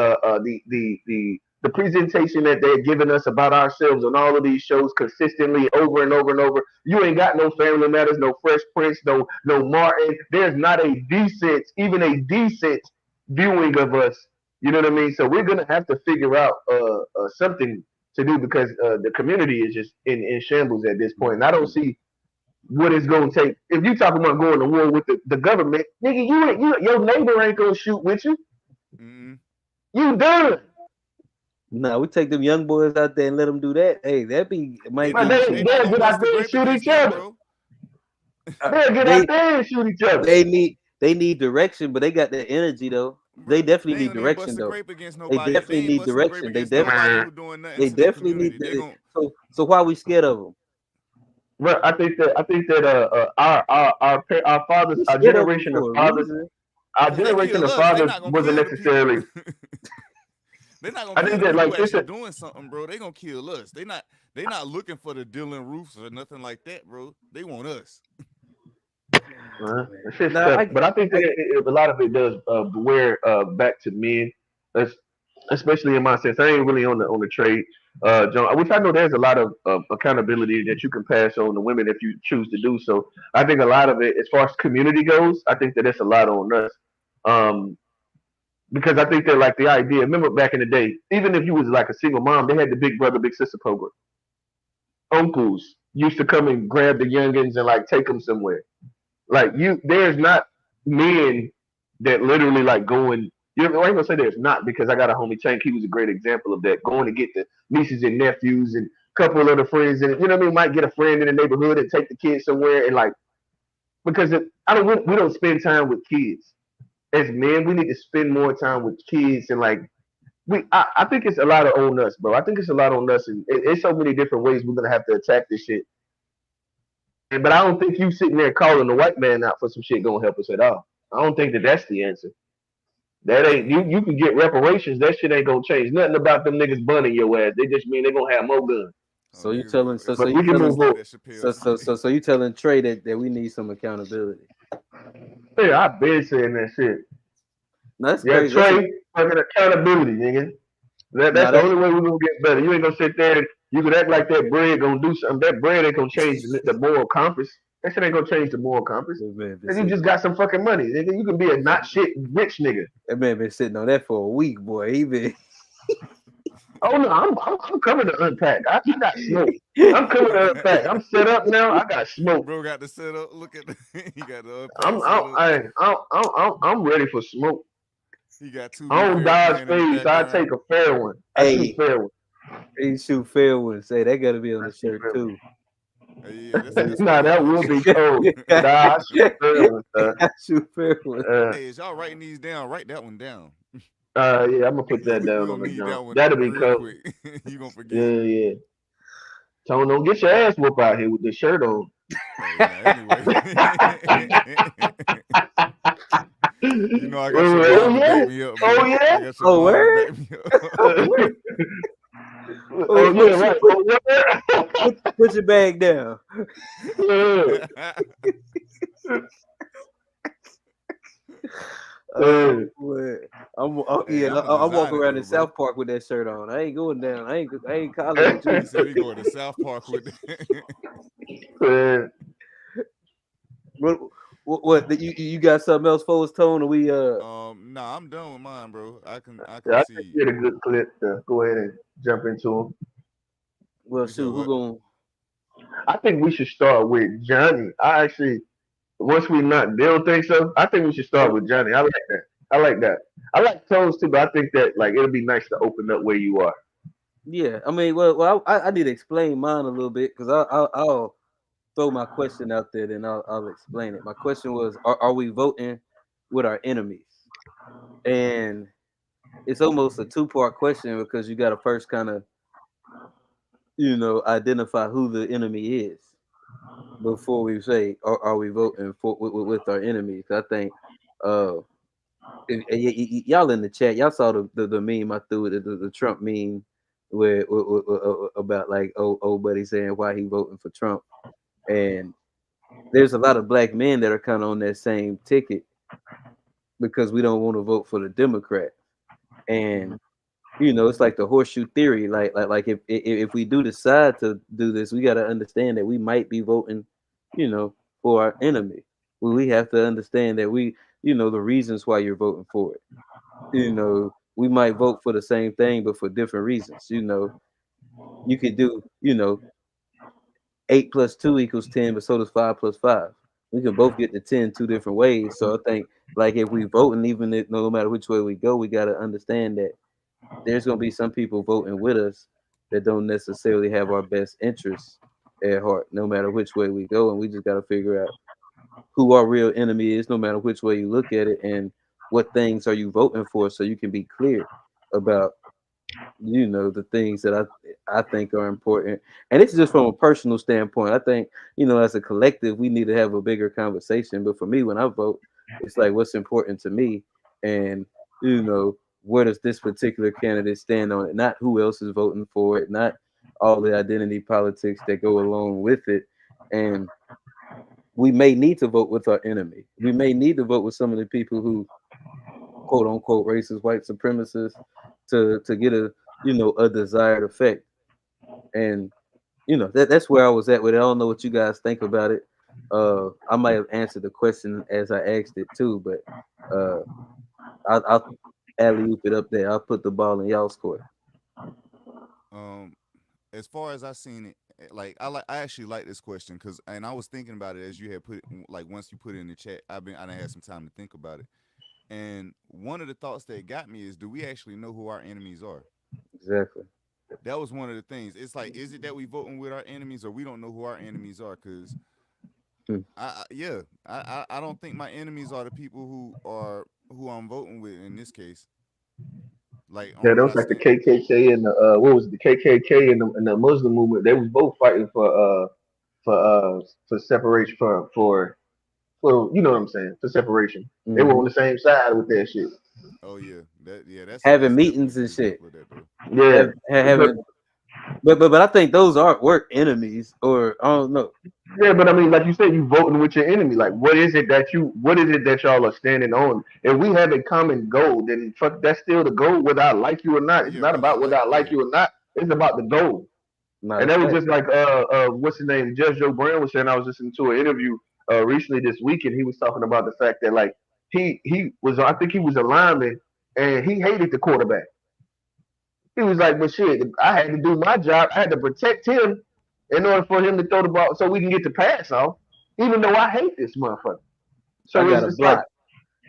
presentation that they're giving us about ourselves on all of these shows consistently over and over and over. You ain't got no Family Matters, no Fresh Prince, no Martin. There's not a decent, even a decent viewing of us. You know what I mean? So we're gonna have to figure out something to do because the community is just in shambles at this point. And I don't see what it's gonna take. If you talking about going to war with the government, nigga, your neighbor ain't gonna shoot with you. mm, You done. no, we take them young boys out there and let them do that. Hey, that be it they might But not be gonna they they some. not they'll gonna get bust out the there and grape shoot against each that, other. bro. They'll get out They there and shoot each other. they need direction, but they got the energy though. They Bro, definitely they ain't need gonna even bust direction the though. grape against They nobody. They definitely ain't need busting the grape direction. against nobody who doing nothing They to the definitely community. need They to. gon' So why we scared of them? But I think that our fathers, We scared of them of for a fathers, reason. our cause they generation kill of us. They fathers not gonna wasn't kill the people. necessarily. They not gonna I kill think the that people like who this. actually doing something, bro. They gonna kill us. They not looking for the Dylan Roofs or nothing like that, bro. They want us. That shit's Now tough, but I think that I a lot of it does wear back to men, es- especially in my sense. I ain't really on the trade, John, which I know there's a lot of accountability that you can pass on to women if you choose to do so. I think a lot of it, as far as community goes, I think that it's a lot on us. Um, because I think that like the idea. Remember back in the day, even if you was like a single mom, they had the big brother, big sister program. Uncles used to come and grab the youngins and like take them somewhere. Like there's not men that literally like going. You know, I ain't gonna say there's not because I got a homie Tank. He was a great example of that. Going to get the nieces and nephews and a couple of other friends, and you know what I mean. Might get a friend in the neighborhood and take the kids somewhere and like because I don't we don't spend time with kids as men. We need to spend more time with kids and like I think it's a lot on us, bro. I think it's a lot on us, and it's so many different ways we're gonna have to attack this shit. But I don't think you sitting there calling the white man out for some shit gonna help us at all. I don't think that that's the answer. That ain't you. You can get reparations. That shit ain't gonna change nothing about them niggas bunning your ass. They just mean they gonna have more guns. So you telling But we can move on. so you telling Trey that we need some accountability. Yeah, I've been saying that shit. No, that's Yeah, crazy. Trey, fucking accountability, nigga. That's the only way we're gonna get better. You ain't gonna sit there and you can act like that bread gonna do something. That bread ain't gonna change the moral compass. That shit ain't gonna change the moral compass. And you just got some fucking money, nigga. You can be a not shit rich nigga. That man been sitting on that for a week, boy. He been. Oh no, I'm coming to unpack. I got smoke. I'm coming to unpack. I'm set up now. I got smoke. Bro got the setup. Look at he got the I'm ready for smoke. He got two. I don't dodge spades. I take a fair one. I shoot fair one. He shoot fair ones. Say that got to be on the shirt too. Yeah, nah, that will be cold. Nah, I shoot fair ones. I shoot fair ones. Hey, is y'all writing these down? Write that one down. Yeah, I'm gonna put that down on the joint. That'll be cool. You gonna forget? Yeah. Tone, don't get your ass whooped out here with this shirt on. You know I got some mom to back me up. Oh yeah. Oh where? Oh yeah, right. Put your bag down. I'm walking around in South Park with that shirt on. I ain't going down. I ain't calling with you. He said he going to South Park with that. What you got something else for us, Tone? Or we nah, I'm done with mine, bro. I can I see. get a good clip to go ahead and jump into them. Well, shoot, who going? I think we should start with Johnny. Once we not, they don't think so. I think we should start with Johnny. I like that. I like Tones too, but I think that like it'll be nice to open up where you are. Yeah, I mean, well, I need to explain mine a little bit because I'll throw my question out there, then I'll explain it. My question was, are we voting with our enemies? And it's almost a two-part question because you got to first kind of, identify who the enemy is before we say, are we voting with our enemies? I think y'all in the chat, y'all saw the meme I threw, the Trump meme where about like old buddy saying why he voting for Trump. And there's a lot of black men that are kind of on that same ticket because we don't want to vote for the Democrat. And it's like the horseshoe theory. Like if we do decide to do this, we got to understand that we might be voting, for our enemy. We have to understand that the reasons why you're voting for it. We might vote for the same thing, but for different reasons. You could do, 8 + 2 = 10, but so does 5 + 5. We can both get to 10 two different ways. So I think, like, if we vote, and even if, no matter which way we go, we got to understand that there's going to be some people voting with us that don't necessarily have our best interests at heart, no matter which way we go. And we just got to figure out who our real enemy is, no matter which way you look at it, and what things are you voting for, so you can be clear about the things that I think are important. And it's just from a personal standpoint. I think, as a collective, we need to have a bigger conversation. But for me, when I vote, it's like, what's important to me, and where does this particular candidate stand on it? Not who else is voting for it, not all the identity politics that go along with it. And we may need to vote with our enemy. We may need to vote with some of the people who, quote unquote, racist, white supremacists, to get a desired effect. And that's where I was at with it. I don't know what you guys think about it. I might have answered the question as I asked it too, but I'll alley-oop it up there. I'll put the ball in y'all's court. As far as I seen it, like I actually like this question and I was thinking about it as you had put it, like once you put it in the chat, I done had some time to think about it. And one of the thoughts that got me is, do we actually know who our enemies are? Exactly. That was one of the things. It's like, is it that we voting with our enemies, or we don't know who our enemies are? Because I don't think my enemies are the people who I'm voting with in this case. Like Yeah, on that what was I like the stand. KKK and the what was it, the KKK and the Muslim movement. They was both fighting for separation for you know what I'm saying, for separation. They were on the same side with that shit. Oh yeah, that's Having definitely a meetings good and shit. example of that though. Yeah, but Having, but I think those aren't work enemies, or I don't know. yeah, but I mean, like you said, you voting with your enemy. Like, what is it that y'all are standing on? If we have a common goal, then fuck, that's still the goal, whether I like you or not. It's Yeah, not whether I about whether like I it, like yeah. you or not. It's about the goal. Not And a that was fact. just like what's his name? Judge Joe Brown was saying. I was listening to an interview recently this week, and he was talking about the fact that like he was, I think he was a lineman, and he hated the quarterback. He was like, but shit, I had to do my job. I had to protect him in order for him to throw the ball so we can get the pass off, even though I hate this motherfucker. I So got a it's like, block.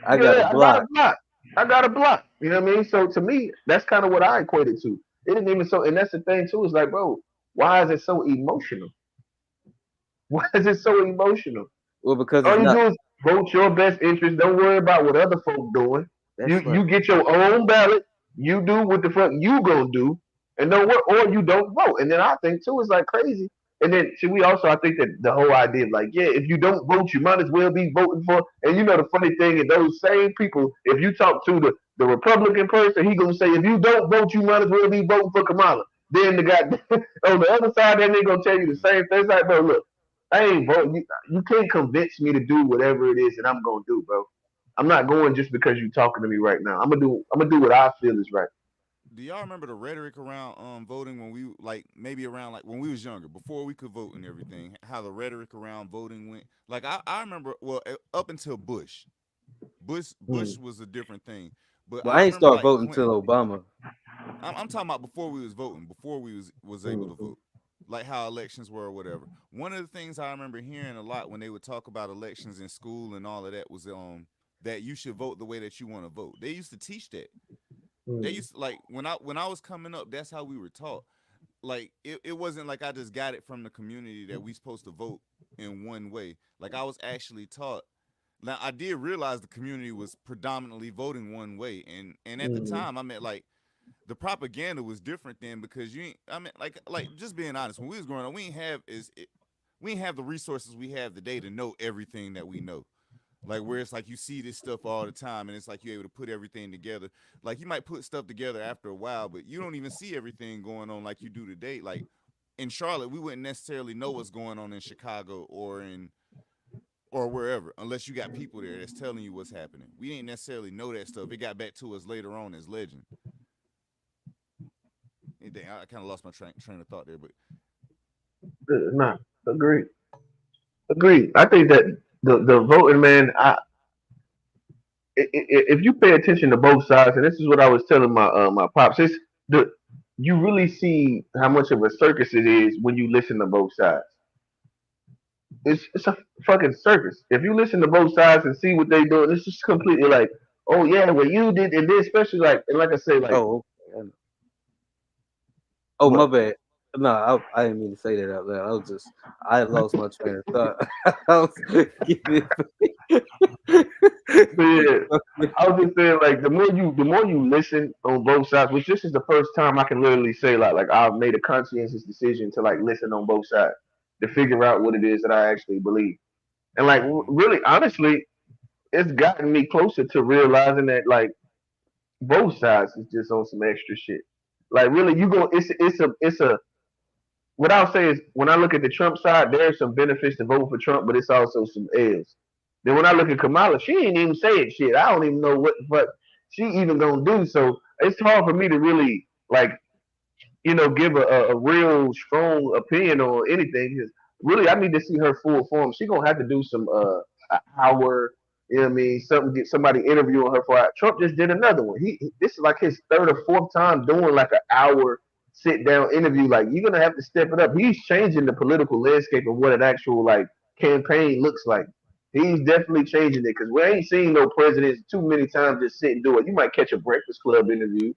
I got a yeah, I got a block. block. I got a block. You know what I mean? So to me, that's kind of what I equated to. It didn't even so, and that's the thing too. Is like, bro, why is it so emotional? Why is it so emotional? Well, because it's All you not. do is vote your best interest. Don't worry about what other folk doing. That's You right. get your own ballot. You do what the fuck you gonna do, and don't work, or you don't vote. And then I think too is like crazy. And then see, we also I think that the whole idea of like, yeah, if you don't vote, you might as well be voting for. And you know the funny thing is those same people, if you talk to the Republican person, he gonna say if you don't vote, you might as well be voting for Kamala. Then the guy on the other side, then they gonna tell you the same thing. It's like, bro, look, I ain't voting. You can't convince me to do whatever it is that I'm gonna do, bro. I'm not going just because you're talking to me right now. I'm gonna do what I feel is right. Do y'all remember the rhetoric around voting when we like maybe around like when we was younger, before we could vote and everything? How the rhetoric around voting went? Like I remember, well, up until Bush. Bush Mm. was a different thing, but Well, I I ain't remember start like voting Clinton. till Obama. I'm talking about before we was voting, before we was able to Mm. vote, like how elections were or whatever. One of the things I remember hearing a lot when they would talk about elections in school and all of that was that you should vote the way that you want to vote. They used to teach that. They Mm. used to, like when I was coming up, that's how we were taught. Like it wasn't like I just got it from the community that we supposed to vote in one way. Like I was actually taught. Now I did realize the community was predominantly voting one way, and at the Mm. time I meant like the propaganda was different then because you ain't, I mean like just being honest, when we was growing up, we ain't have the resources we have today to know everything that we know. Like where it's like you see this stuff all the time and it's like you're able to put everything together. Like you might put stuff together after a while, but you don't even see everything going on like you do today. Like in Charlotte, we wouldn't necessarily know what's going on in Chicago or wherever unless you got people there that's telling you what's happening. We didn't necessarily know that stuff. It got back to us later on as legend. Dang, I kind of lost my train of thought there, but Nah, agreed. Agreed. I think that the voting man. If you pay attention to both sides, and this is what I was telling my pops, it's the you really see how much of a circus it is when you listen to both sides. It's a fucking circus. If you listen to both sides and see what they doing, it's just completely like, oh yeah, what you did, and then especially like, and like I say, like Oh, okay. Oh, my what? bad. No, I didn't mean to say that out loud. I lost my train of thought. I was giving But yeah, I was just saying, like the more you listen on both sides, which this is the first time I can literally say like I've made a conscientious decision to like listen on both sides to figure out what it is that I actually believe. And like really, honestly, it's gotten me closer to realizing that like both sides is just on some extra shit. Like really, you go, it's a what I'll say is when I look at the Trump side, there's some benefits to vote for Trump, but it's also some L's. Then when I look at Kamala, she ain't even saying shit. I don't even know what the fuck she even gonna do. So it's hard for me to really like, give a real strong opinion on anything. 'Cause really, I need to see her full form. She gonna have to do some an hour. You know what I mean? Something get somebody interviewing her for. Trump just did another one. This is like his third or fourth time doing like an hour sit down interview. Like you're gonna have to step it up. He's changing the political landscape of what an actual like campaign looks like. He's definitely changing it because we ain't seen no presidents too many times just sit and do it. You might catch a Breakfast Club interview,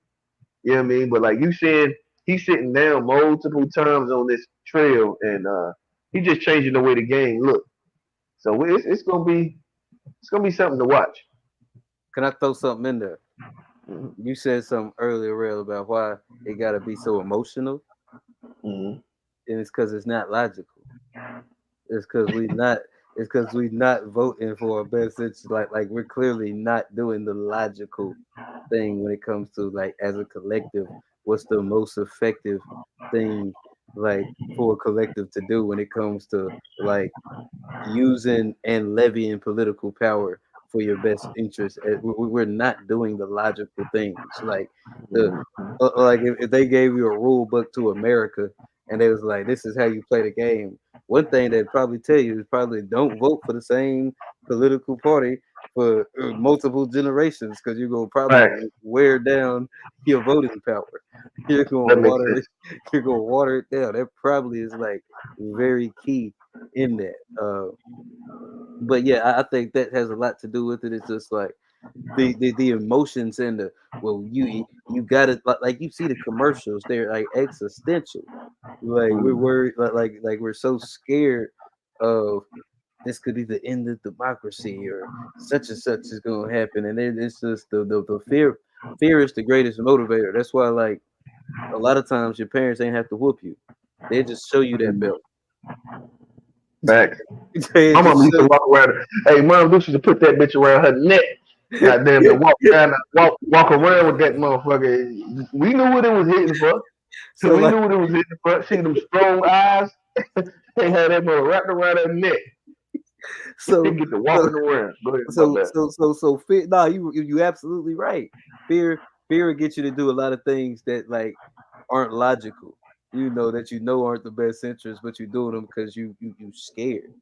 you know what I mean? But like you said, he's sitting down multiple times on this trail, and he's just changing the way the game look. So it's gonna be something to watch. Can I throw something in there? You said something earlier, real, about why it gotta be so emotional, Mhm. and it's because it's not logical. It's because we not. It's because we not voting for a best interest. Like we're clearly not doing the logical thing when it comes to like as a collective. What's the most effective thing like for a collective to do when it comes to like using and levying political power for your best interest? We're not doing the logical things. Like the like if they gave you a rule book to America and they was like, this is how you play the game. One thing they'd probably tell you is probably don't vote for the same political party for multiple generations because you're gonna probably Facts. wear down your voting power. You're gonna That makes water it. sense. You're gonna water it down. That probably is like very key in that. But yeah, I think that has a lot to do with it. It's just like the emotions and the well, you got it like you see the commercials. They're like existential. Like we're worried, like we're so scared of this could be the end of democracy or such and such is going to happen, and then it's just the fear. Fear is the greatest motivator. That's why like a lot of times your parents ain't have to whoop you. They just show you that belt. Facts. They My mom just used to show walk around. Hey, mom used to put that bitch around her neck. Goddamn it, walk around with that motherfucker. We knew what it was hitting for. so We like knew what it was hitting for. See them strong eyes. They had that mother wrapped around her neck. They so get to so walking around. Go ahead, my so bad. so so so fear. No, you absolutely right. Fear will get you to do a lot of things that like aren't logical. You know that you know aren't the best interest, but you're doing them because you scared,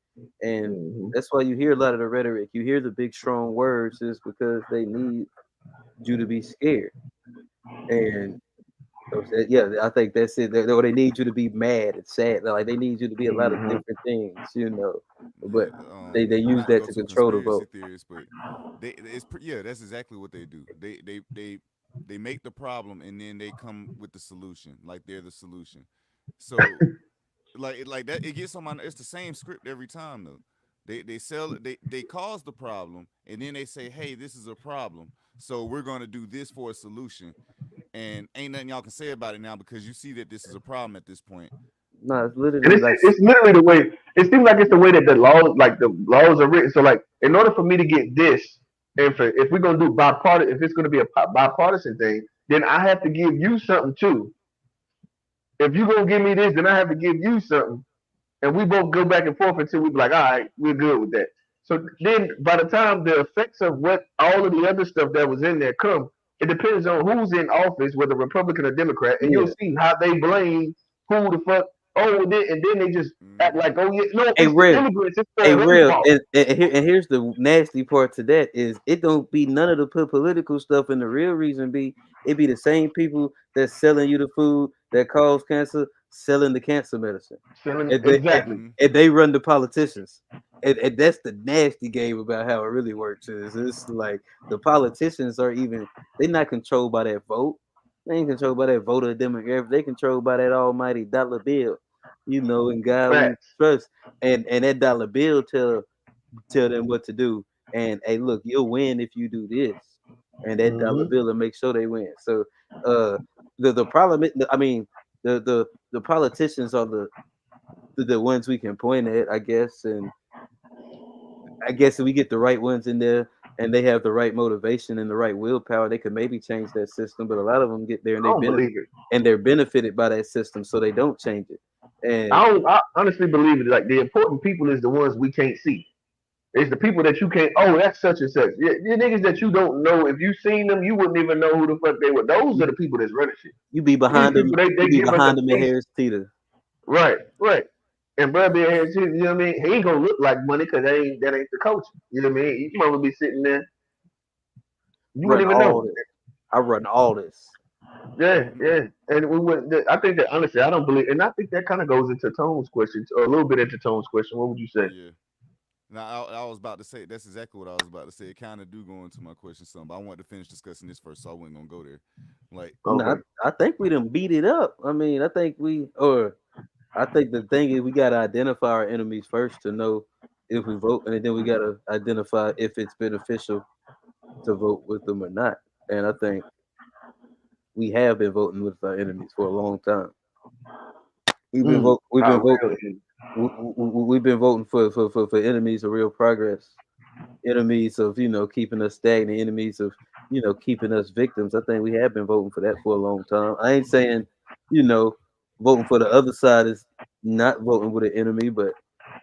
and Mhm. that's why you hear a lot of the rhetoric. You hear the big strong words is because they need you to be scared. And yeah, I think that's it. Or they need you to be mad and sad. Like they need you to be a lot of Mhm. different things, you know. But Yeah, they use not to that go to to control the conspiracy vote. theorists, but yeah, that's exactly what they do. They make the problem and then they come with the solution, like they're the solution. So like that, it gets on my. It's the same script every time though. They sell it. They cause the problem and then they say, hey, this is a problem, so we're gonna do this for a solution, and ain't nothing y'all can say about it now because you see that this is a problem at this point. No, it's And literally it's like it's literally the way it seems like it's the way that the laws are written. So like in order for me to get this, and for if we're gonna do bipartisan, if it's gonna be a bipartisan thing, then I have to give you something too. If you're gonna give me this, then I have to give you something, and we both go back and forth until we be like, all right, we're good with that. So then by the time the effects of what all of the other stuff that was in there come, it depends on who's in office, whether Republican or Democrat, and you'll yeah. see how they blame who the fuck. Oh, and then they just act Hmm. like, oh yeah, no, Hey, it's the real. immigrants. It's Hey, their real, fault. and here's the nasty part to that is it don't be none of the political stuff, and the real reason be it be the same people that's selling you the food that cause cancer, selling the cancer medicine, Selling and they and, exactly. Hmm. and they run the politicians, and that's the nasty game about how it really works. Is it's like the politicians are even they're not controlled by that vote, they ain't controlled by that voter demographic, they controlled by that almighty dollar bill, you know, and God we Facts. trust and that dollar bill tell them what to do. And hey, look, you'll win if you do this, and that dollar Hmm. bill will make sure they win. So, uh, the problem, I mean, the politicians are the ones we can point at, I guess, and I guess if we get the right ones in there and they have the right motivation and the right willpower, they could maybe change that system. But a lot of them get there and I don't believe it. they're benefited by that system, so they don't change it. And I honestly believe it. Like the important people is the ones we can't see. It's the people that you can't. Oh, that's such and such. Yeah, the niggas that you don't know. If you seen them, you wouldn't even know who the fuck they were. Those are the people that's running shit. you be These behind them. people, they, You they be give us a behind them at face. Harris Teeter. Right, right. And brother be here too. You know what I mean? He ain't gonna look like money because that ain't the coach. You know what I mean? You might be sitting there. You Run wouldn't even all know. this. I run all this. Yeah, yeah. And we would. I think that honestly, I don't believe. And I think that kind of goes into Tone's question, or a little bit into Tone's question. What would you say? Yeah. Now I was about to say that's exactly what I was about to say. It kind of do go into my question some, but I wanted to finish discussing this first, so I wasn't gonna go there. Like, No, Okay. I think we done beat it up. I mean, I think the thing is we gotta identify our enemies first to know if we vote, and then we gotta identify if it's beneficial to vote with them or not. And I think we have been voting with our enemies for a long time. We've Not been really. we've been voting for enemies of real progress, enemies of keeping us stagnant, enemies of keeping us victims. I think we have been voting for that for a long time. I ain't saying voting for the other side is not voting with an enemy, but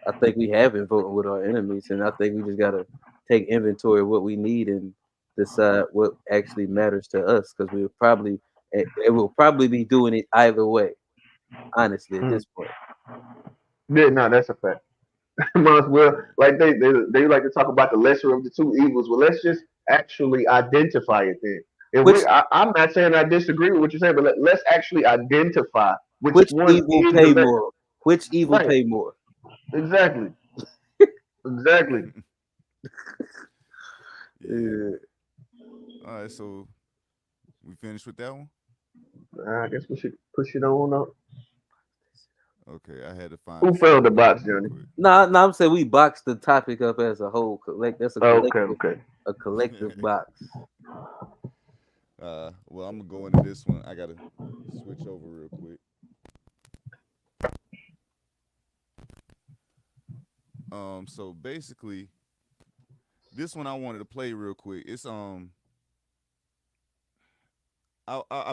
I think we have been voting with our enemies, and I think we just gotta take inventory of what we need and decide what actually matters to us, because it will probably be doing it either way. Honestly, at Mm. this point. Yeah, no, that's a fact. Might as well, like they like to talk about the lesser of the two evils. Well, let's just actually identify it then. And Which I'm not saying I disagree with what you're saying, but let's actually identify which which one evil is the pay lesser. more? Which evil Right. pay more? Exactly. Exactly. Yeah. All right, so we finished with that one. I guess we should push it on up. Okay, I had to find. Who found the box, Johnny? Nah, I'm saying we boxed the topic up as a whole. That's a Okay. a collective box. Well, I'm gonna go into this one. I gotta switch over real quick. So basically, this one I wanted to play real quick. It's I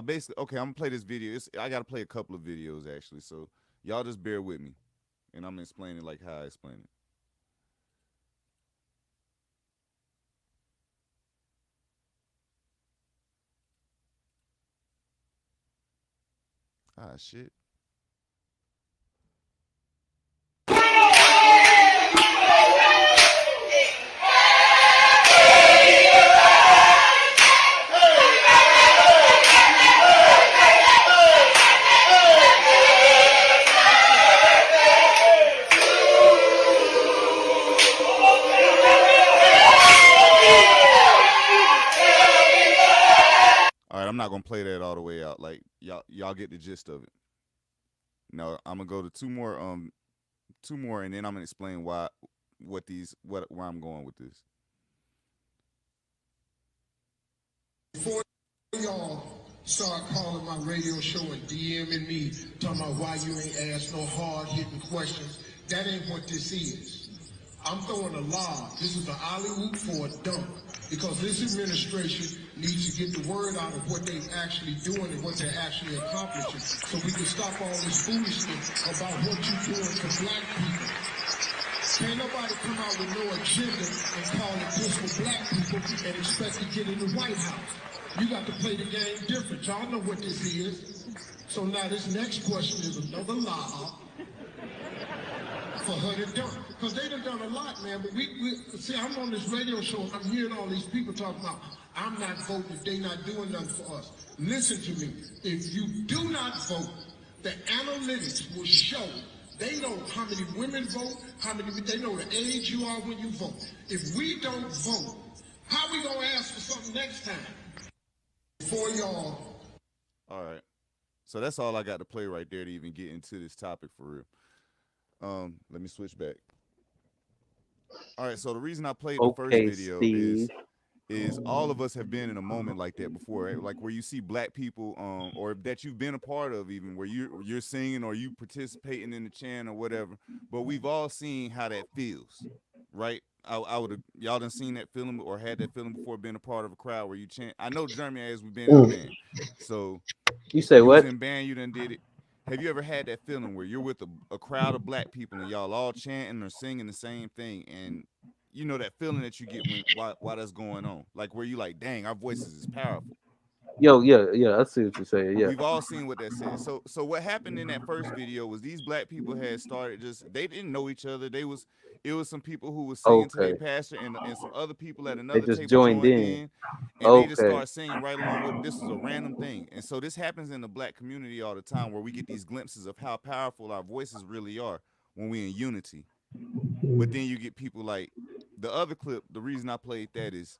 basically okay. I'm gonna play this video. I gotta play a couple of videos actually. So y'all just bear with me, and I'm explaining like how I explain it. Ah, shit. All right, I'm not gonna play that all the way out. Like y'all get the gist of it. No, I'm gonna go to two more, and then I'm gonna explain where I'm going with this. Before y'all start calling my radio show and DMing me, talking about why you ain't asked no hard-hitting questions, that ain't what this is. I'm throwing a lob. This is an alley-oop for a dunk, because this administration needs to get the word out of what they're actually doing and what they're actually accomplishing, so we can stop all this foolishness about what you're doing for black people. Can't nobody come out with no agenda and call it this for black people and expect to get in the White House. You got to play the game different. Y'all know what this is. So now this next question is another lob for her to dunk. Because they done a lot, man. But we see, I'm on this radio show, I'm hearing all these people talking about, I'm not voting if they not doing nothing for us. Listen to me. If you do not vote, the analytics will show. They know how many women vote, they know the age you are when you vote. If we don't vote, how we gonna ask for something next time? For y'all. All right. So that's all I got to play right there to even get into this topic for real. Let me switch back. All right, so the reason I played the first video is all of us have been in a moment like that before, right? Like where you see black people, or that you've been a part of, even where you're singing or you participating in the chant or whatever. But we've all seen how that feels, right? I would have y'all done seen that feeling or had that feeling before, being a part of a crowd where you chant. I know Jeremy as we've been in a band, so you say what? Was in band, you done did it. Have you ever had that feeling where you're with a crowd of black people and y'all all chanting or singing the same thing, and you know that feeling that you get while that's going on, like where you like, dang, our voices is powerful. Yo, yeah, I see what you're saying. Yeah, we've all seen what that said. So what happened in that first video was these black people had started they didn't know each other. It was some people who was singing to their pastor and some other people at another just table joined in. And they just start singing right along with them. This was a random thing. And so this happens in the black community all the time, where we get these glimpses of how powerful our voices really are when we're in unity. But then you get people like the other clip. The reason I played that is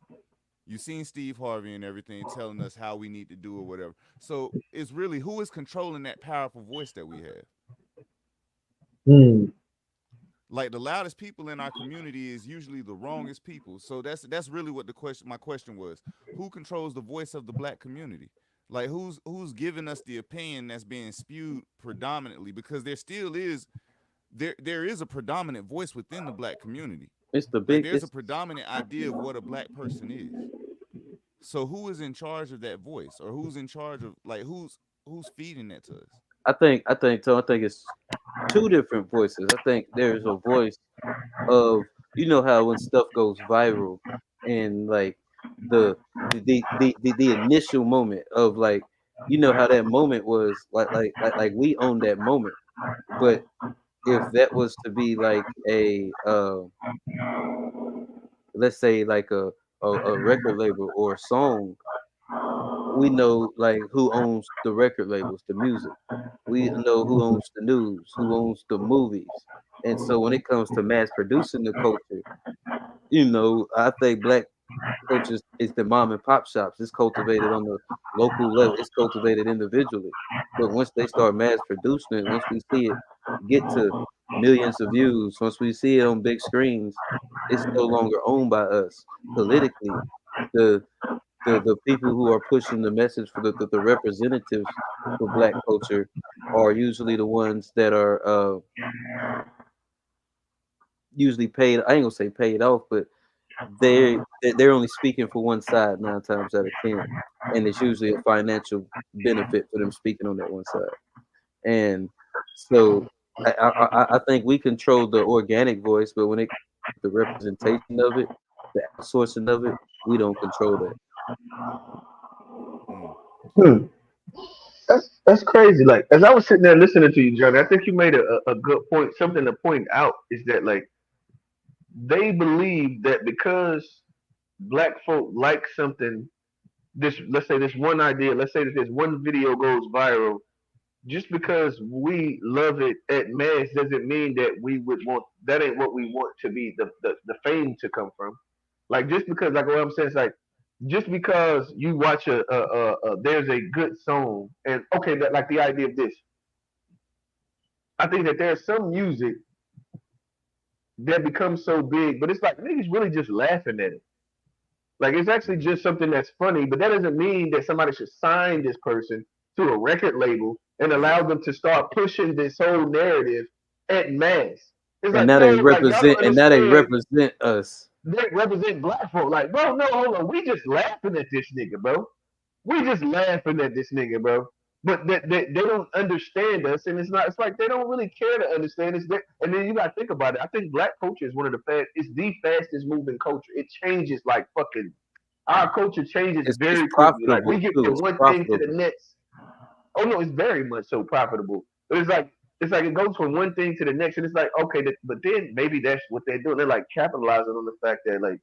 you've seen Steve Harvey and everything telling us how we need to do or whatever. So it's really who is controlling that powerful voice that we have. Like the loudest people in our community is usually the wrongest people. So that's really what my question was. Who controls the voice of the black community? Like who's giving us the opinion that's being spewed predominantly? Because there still is there is a predominant voice within the black community. It's the Like big. there's a predominant idea of what a black person is. So who is in charge of that voice, or who's in charge of like who's feeding that to us? So I think it's two different voices. I think there's a voice of, you know how when stuff goes viral and like the the initial moment of like, you know how that moment was like we own that moment. But if that was to be like a let's say like a record label or a song, we know like who owns the record labels, the music. We know who owns the news, who owns the movies. And so when it comes to mass producing the culture, you know, I think black culture is the mom and pop shops. It's cultivated on the local level. It's cultivated individually. But once they start mass producing it, once we see it get to millions of views, once we see it on big screens, it's no longer owned by us politically. The the people who are pushing the message for the representatives for black culture are usually the ones that are usually paid. I ain't gonna say paid off, but they're only speaking for one side 9 times out of 10, and it's usually a financial benefit for them speaking on that one side. And so I think we control the organic voice, but when it comes to the representation of it, the outsourcing of it, we don't control that. Hmm. That's crazy. Like as I was sitting there listening to you, Johnny, I think you made a good point. Something to point out is that like they believe that because black folk like something, this let's say this one idea, let's say that this one video goes viral, just because we love it at mass doesn't mean that we would want that ain't what we want to be the fame to come from. Like just because like what I'm saying is like just because you watch there's a good song and okay that like the idea of this, I think that there's some music that becomes so big, but it's like niggas really just laughing at it. Like it's actually just something that's funny, but that doesn't mean that somebody should sign this person to a record label and allow Yeah. them to start pushing this whole narrative at mass. It's And like, now they man, like y'all don't understand. represent us. They represent black folk. Like, bro, no, hold on. We just laughing at this nigga, bro. We just laughing at this nigga, bro. But they don't understand us, and it's not. It's like they don't really care to understand us. And then you gotta think about it. I think black culture is one of the fast. It's the fastest moving culture. It changes like fucking. Our culture changes It's very quickly. Like we profitable get too. from It's one thing to the profitable. next. Oh no, it's very much so profitable. But it's like it goes from one thing to the next, and it's like okay, but then maybe that's what they're doing. They're like capitalizing on the fact that like.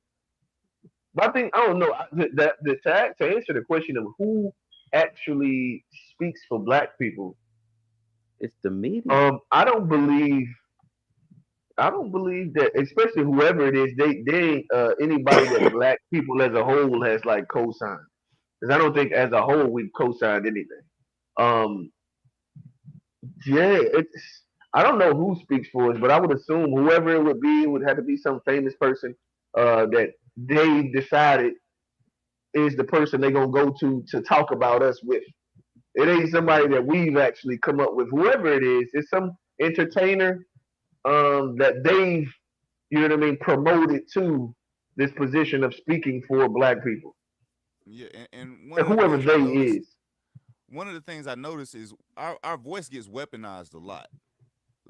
But I think I don't know to answer the question of who actually speaks for black people. It's the media. I don't believe that, especially whoever it is, they ain't anybody that black people as a whole has like co-signed. Because I don't think as a whole we've co-signed anything. Um, yeah, it's I don't know who speaks for us, but I would assume whoever it would be, it would have to be some famous person that they decided is the person they're gonna go to talk about us with. It ain't somebody that we've actually come up with. Whoever it is, it's some entertainer that they've, you know what I mean, promoted to this position of speaking for black people. Yeah, and And whoever they is. one of the things I notice is our voice gets weaponized a lot.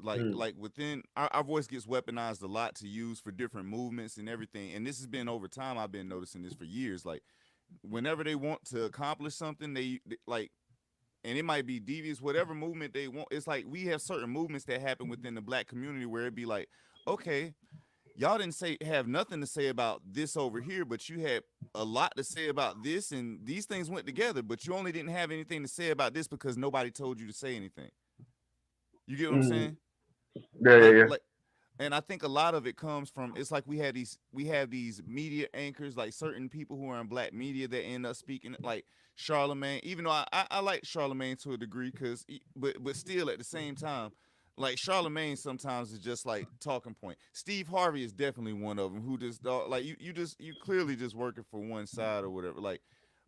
Like within our voice gets weaponized a lot to use for different movements and everything. And this has been over time. I've been noticing this for years. Like whenever they want to accomplish something, they like, and it might be devious, whatever movement they want. It's like we have certain movements that happen within the black community where it'd be like, okay, y'all didn't have nothing to say about this over here, but you had a lot to say about this, and these things went together, but you only didn't have anything to say about this because nobody told you to say anything. You get what I'm saying? Yeah. Like, and I think a lot of it comes from it's like we have these media anchors, like certain people who are in black media that end up speaking, like Charlemagne. Even though I like Charlemagne to a degree, but still at the same time, like Charlemagne sometimes is just like talking point. Steve Harvey is definitely one of them who just like you clearly just working for one side or whatever. Like,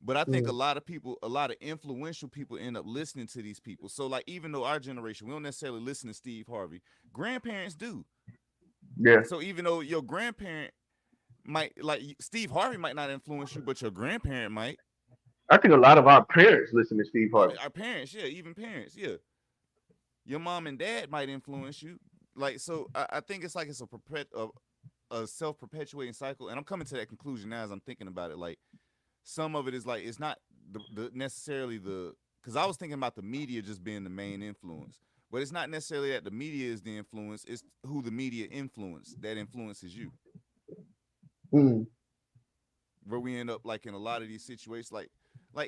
But I think a lot of people, a lot of influential people end up listening to these people. So like, even though our generation, we don't necessarily listen to Steve Harvey, grandparents do. Yeah. So even though your grandparent might, like Steve Harvey might not influence you, but your grandparent might. I think a lot of our parents listen to Steve Harvey. Our parents, yeah, even parents, yeah. Your mom and dad might influence you. Like, so I think it's like it's a self-perpetuating cycle. And I'm coming to that conclusion now as I'm thinking about it. Like, some of it is like, it's not necessarily because I was thinking about the media just being the main influence, but it's not necessarily that the media is the influence. It's who the media influence that influences you. Where we end up like in a lot of these situations, like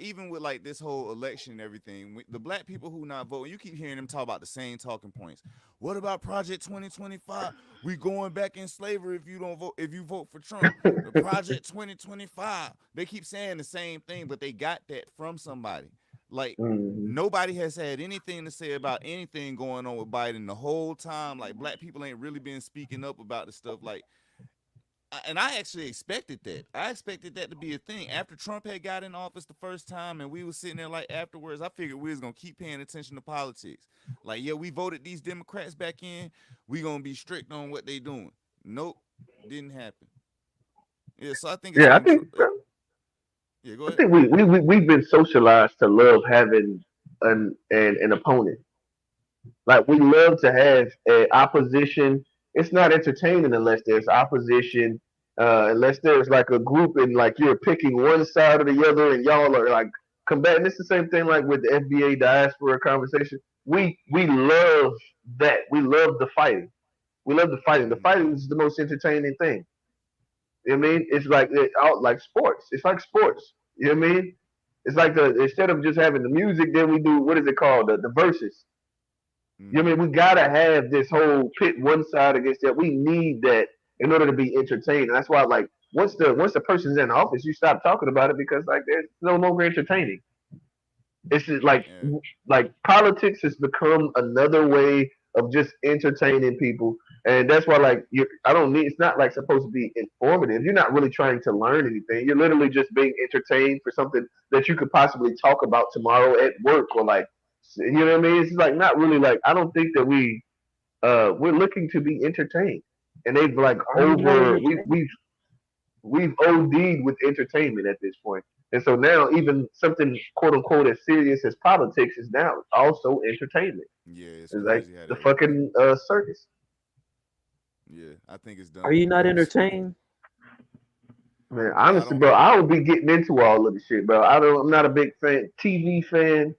even with like this whole election and everything, the black people who not voting, you keep hearing them talk about the same talking points. What about Project 2025? We going back in slavery if you don't vote, if you vote for Trump. The Project 2025. They keep saying the same thing, but they got that from somebody. Like nobody has had anything to say about anything going on with Biden the whole time. Like black people ain't really been speaking up about the stuff. Like, and I actually expected that. I expected that to be a thing. After Trump had got in office the first time and we was sitting there like afterwards, I figured we was going to keep paying attention to politics. Like, yeah, we voted these Democrats back in. We going to be strict on what they doing. Nope, didn't happen. Yeah, so I think it's I think yeah, go ahead. I think we've been socialized to love having an opponent. Like we love to have an opposition. It's not entertaining unless there's opposition, unless there's like a group and like you're picking one side or the other, and y'all are like combating. It's the same thing like with the FBA diaspora conversation. We love that. We love the fighting. We love the fighting. The fighting is the most entertaining thing. You know what I mean? It's like like sports. It's like sports. You know what I mean? It's like instead of just having the music, then we do what is it called? The verses. You know what I mean? We gotta have this whole pit one side against that. We need that in order to be entertained. And that's why like once the person's in office, you stop talking about it because like there's no longer entertaining. It's just like politics has become another way of just entertaining people. And that's why like it's not like supposed to be informative. You're not really trying to learn anything. You're literally just being entertained for something that you could possibly talk about tomorrow at work or like, you know what I mean? It's like not really like, I don't think that we're looking to be entertained. And they've like we've OD'd with entertainment at this point. And so now even something quote unquote as serious as politics is now also entertainment. Yeah, it's like the fucking circus. Yeah, I think it's done. Are you not entertained? Man, honestly, bro, I would be getting into all of the shit, bro. I'm not a big TV fan.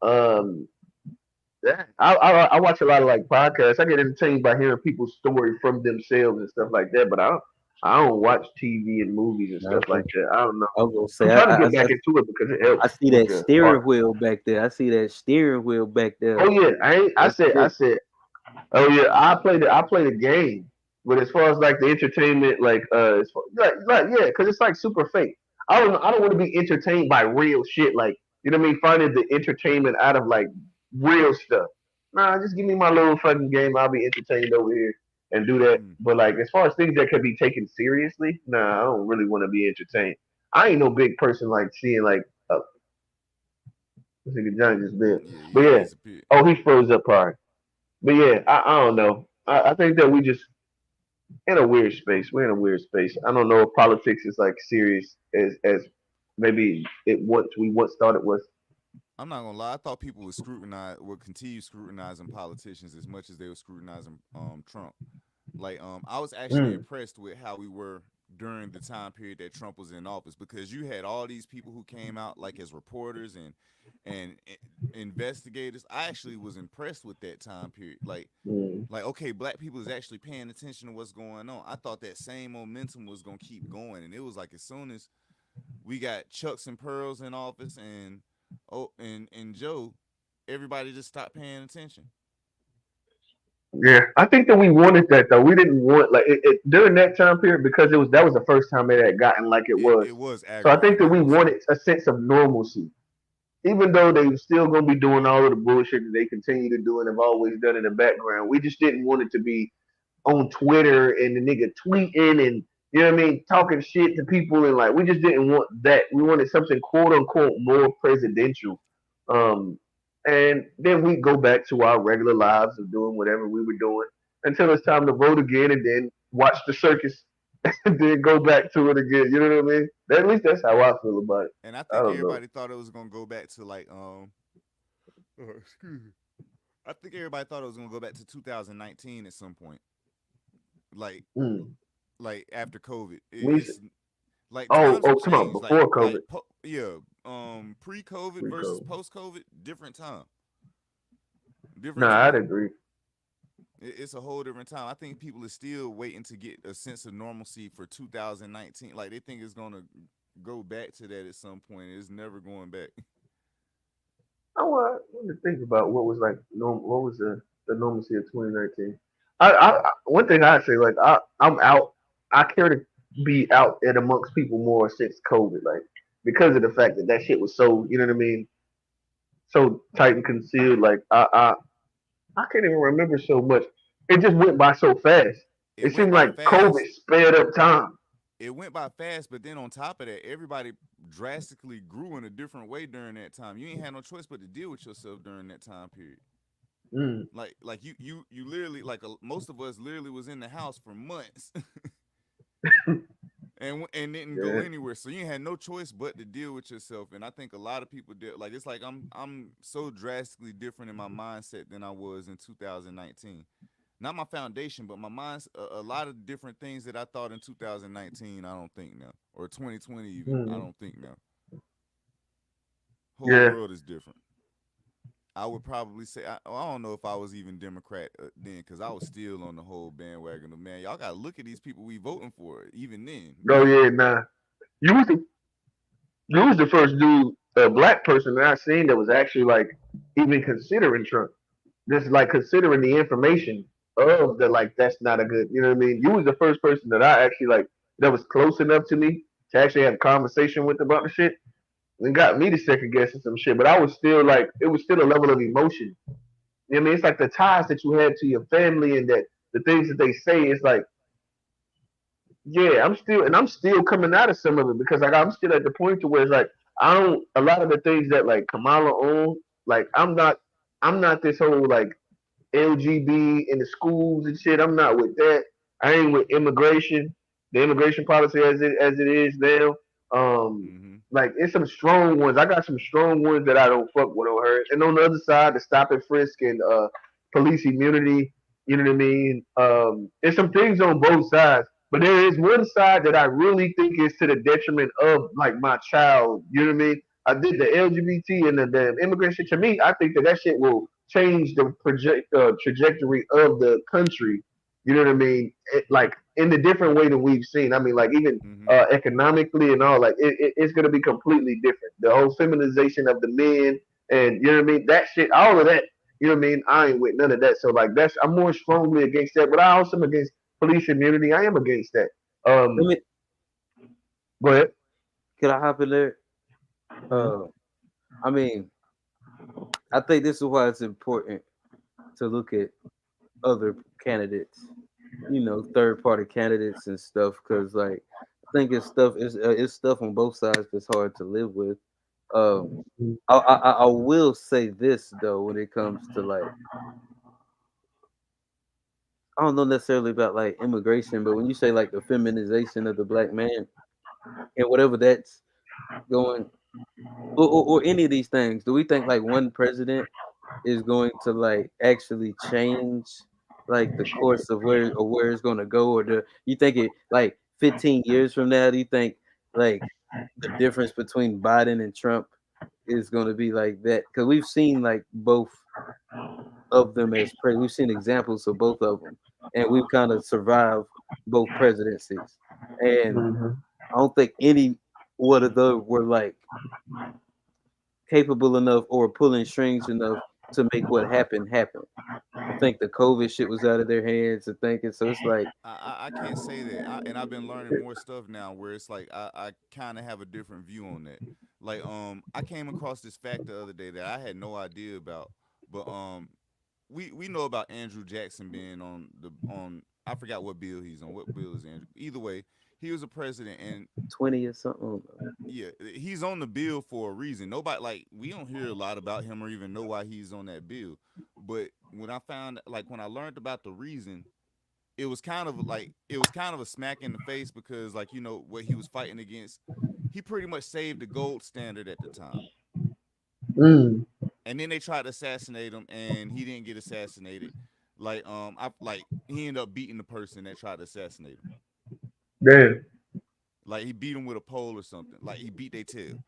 I watch a lot of like podcasts. I get entertained by hearing people's story from themselves and stuff like that, but I don't watch TV and movies and stuff like that. I don't know. I was gonna say, I'm trying to get back into it because it helps. I see that steering wheel back there. Oh yeah, I said. Oh yeah, I play the game, but as far as like the entertainment, like yeah, because it's like super fake. I don't want to be entertained by real shit, like you know what I mean, finding the entertainment out of like real stuff. Nah, just give me my little fucking game. I'll be entertained over here and do that. But like as far as things that could be taken seriously, nah, I don't really want to be entertained. I ain't no big person like seeing like this nigga Johnny just been. But yeah, oh he froze up hard. But yeah, I don't know. I think that we just in a weird space. We're in a weird space. I don't know if politics is like serious as maybe we once thought it was. I'm not gonna lie. I thought people would continue scrutinizing politicians as much as they were scrutinizing Trump. Like I was actually impressed with how we were during the time period that Trump was in office, because you had all these people who came out like as reporters and investigators. I actually was impressed with that time period. Like okay, black people is actually paying attention to what's going on. I thought that same momentum was gonna keep going, and it was like as soon as we got Chucks and Pearls in office and Joe, everybody just stopped paying attention. Yeah, I think that we wanted that though. We didn't want like it during that time period because that was the first time it had gotten like it was. It was. So I think that we wanted a sense of normalcy, even though they were still gonna be doing all of the bullshit that they continue to do and have always done in the background. We just didn't want it to be on Twitter and the nigga tweeting and You know what I mean? Talking shit to people and like we just didn't want that. We wanted something quote unquote more presidential. Um, and then we go back to our regular lives of doing whatever we were doing until it's time to vote again, and then watch the circus, and then go back to it again. You know what I mean? At least that's how I feel about it. And I I think don't know. everybody thought it was gonna go back to like excuse me. I think everybody thought it was gonna go back to 2019 at some point. Like Mm. like after COVID. We It's like oh times have oh come on changed. Like before COVID. yeah, pre-COVID versus Pre-COVID. post-COVID, different time. Nah, Different I'd time. agree. It's a whole different time. I think people are still waiting to get a sense of normalcy for 2019. Like they think it's gonna go back to that at some point. It's never going back. Want to think about what was like what was the normalcy of 2019. One thing I say like I'm out. I care to be out and amongst people more since COVID, like because of the fact that that shit was so you know what I mean, so tight and concealed. Like I can't even remember so much. It just went by so fast. It It went seemed by like COVID fast. sped up time. It went by fast, but then on top of that, everybody drastically grew in a different way during that time. You ain't had no choice but to deal with yourself during that time period. Mm, Like you literally like most of us literally was in the house for months and didn't go yeah. anywhere. So you had no choice but to deal with yourself. And I think a lot of people did. Like it's like I'm so drastically different in my mindset than I was in 2019. Not my foundation, but my mind's a lot of different things that I thought in 2019. I don't think now, or 2020 even. I Mm, don't think now. Whole yeah. world is different. I would probably say I don't know if I was even Democrat then, because I was still on the whole bandwagon of man. Y'all gotta look at these people we voting for. Even then, Oh yeah, nah. You was the you was the first dude, black person that I seen that was actually like even considering Trump. Just like considering the information of the like that's not a good. You know what I mean? You was the first person that I actually like that was close enough to me to actually have a conversation with about the shit and got me to second guessing some shit. But I was still like it was still a level of emotion. You know what I mean? It's like the ties that you had to your family and that the things that they say. It's like yeah, I'm still coming out of some of it because like I'm still at the point to where it's like I don't a lot of the things that like Kamala on like I'm not this whole like LGB in the schools and shit. I'm not with that. I ain't with immigration, the immigration policy as it is now. Um, hmm like it's some strong ones. I got some strong ones that I don't fuck with on her. And on the other side, the stop and frisk and police immunity. You know what I mean? There's some things on both sides, but there is one side that I really think is to the detriment of like my child. You know what I mean? I did the LGBT and the immigration. To me, I think that that shit will change the trajectory of the country. You know what I mean? Like in the different way that we've seen. I mean, like even hmm economically and all, like it's going to be completely different. The whole feminization of the men and you know what I mean? That shit, all of that. You know what I mean? I ain't with none of that. So like that's I'm more strongly against that. But I also am against police immunity. I am against that. Let me Go ahead. Can I hop in there? Uh, I mean, I think this is why it's important to look at other candidates, third party candidates and stuff, because like I think it's stuff on both sides that's hard to live with. Um, I will say this though when it comes to like I don't know necessarily about like immigration, but when you say like the feminization of the black man and whatever that's going or any of these things, do we think like one president is going to like actually change like the course of where it's going to go, or do you think it like 15 years from now? Do you think like the difference between Biden and Trump is going to be like that? Because we've seen like both of them as president. We've seen examples of both of them, and we've kind of survived both presidencies. And Hmm. I don't think any one of them were like capable enough or pulling strings enough to make what happened happen. I think the COVID shit was out of their hands. I think, and so it's like, I can't say that. And I've been learning more stuff now where it's like I kind of have a different view on that. Like I came across this fact the other day that I had no idea about, but we know about Andrew Jackson being on I forgot what bill he's on. What bill is Andrew? Either way, he was a president, and 20 or something. yeah, he's on the bill for a reason. Nobody like we don't hear a lot about him or even know why he's on that bill. But when I found like when I learned about the reason, it was kind of a smack in the face because like you know what he was fighting against, he pretty much saved the gold standard at the time. Mm. And then they tried to assassinate him, and he didn't get assassinated. He ended up beating the person that tried to assassinate him. Damn. Like he beat him with a pole or something. Like he beat their tail.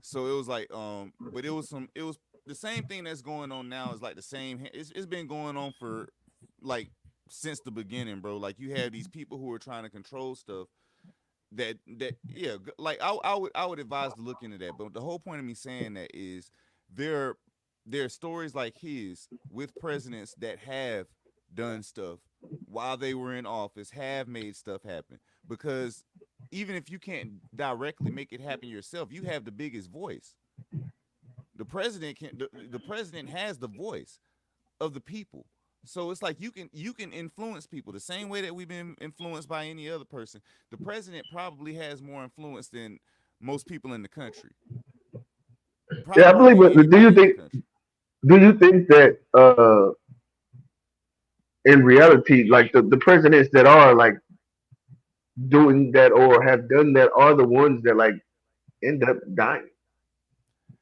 So it was like, but it was the same thing that's going on now is like the same. It's been going on for like since the beginning, bro. Like you have these people who are trying to control stuff. Like I would advise to look into that. But the whole point of me saying that is there are stories like his with presidents that have done stuff while they were in office, have made stuff happen. Because even if you can't directly make it happen yourself, you have the biggest voice. The president the president has the voice of the people. So it's like you can influence people the same way that we've been influenced by any other person. The president probably has more influence than most people in the country. Yeah, I believe it. Do you think that in reality, like the presidents that are like doing that or have done that are the ones that like end up dying,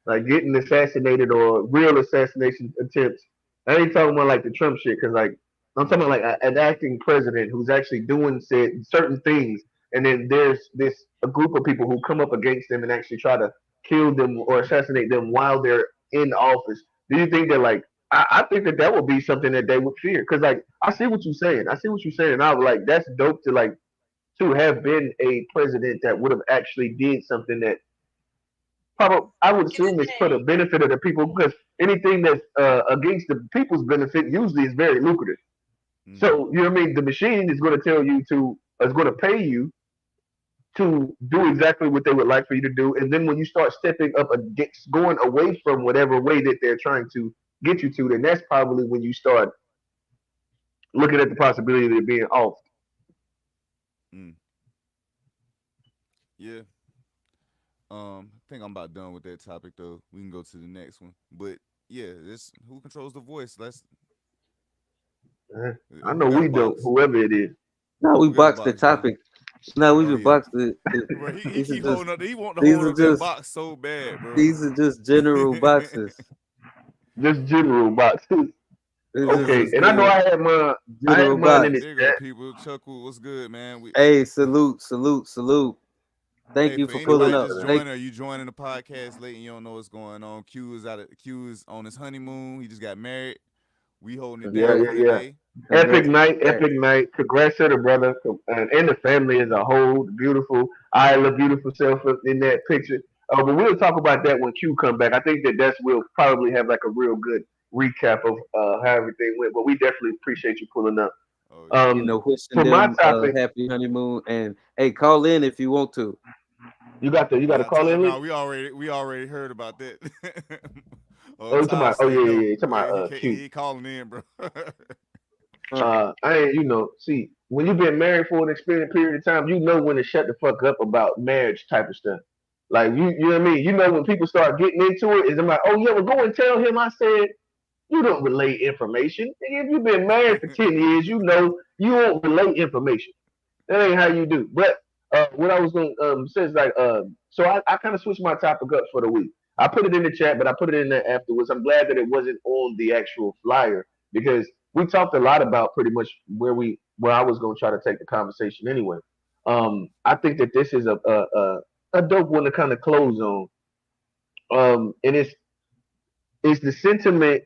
like getting assassinated or real assassination attempts? I ain't talking about like the Trump shit, because like I'm talking about like an acting president who's actually doing certain things, and then there's a group of people who come up against them and actually try to kill them or assassinate them while they're in office. Do you think that like I think that would be something that they would fear? Because like I see what you're saying, and I was like, that's dope to like to have been a president that would have actually did something that probably I would assume is for the benefit of the people, because anything that's against the people's benefit usually is very lucrative. Mm-hmm. So you know what I mean? The machine is going to is going to pay you to do exactly what they would like for you to do, and then when you start stepping up against going away from whatever way that they're trying to get you to, then that's probably when you start looking at the possibility of it being off. Mm. Yeah. I think I'm about done with that topic though. We can go to the next one. But yeah, this who controls the voice? I know we don't, whoever it is. No, we boxed the topic. No, we just boxed it. Bro, he keep holding up. He want to hold up that box so bad, bro. These are just general boxes. Just general boxes. Okay, and I know I had mine in the chat. People, Chuckle, what's good, man? Hey, salute. Thank you for pulling up. Are you joining the podcast late and you don't know what's going on? Q is on his honeymoon. He just got married. We holding it down for the day. Epic night. Congrats to the brother and the family as a whole. Beautiful. I love beautiful self in that picture. But we'll talk about that when Q come back. I think we'll probably have like a real good recap of how everything went. But we definitely appreciate you pulling up. Wishing them happy honeymoon. And hey, call in if you want to. You got to call in. No, we already heard about that. He calling in, bro. See, when you've been married for an extended period of time, you know when to shut the fuck up about marriage type of stuff. Like you know what I mean? You know when people start getting into it, I'm like, oh yeah, well go and tell him I said you don't relay information. If you've been married for 10 years, you know you won't relay information. That ain't how you do. But what I was going to say is like, so I kind of switched my topic up for the week. I put it in the chat, but I put it in there afterwards. I'm glad that it wasn't on the actual flyer because we talked a lot about pretty much where I was going to try to take the conversation anyway. I think that this is a dope one to kind of close on. And it's the sentiment,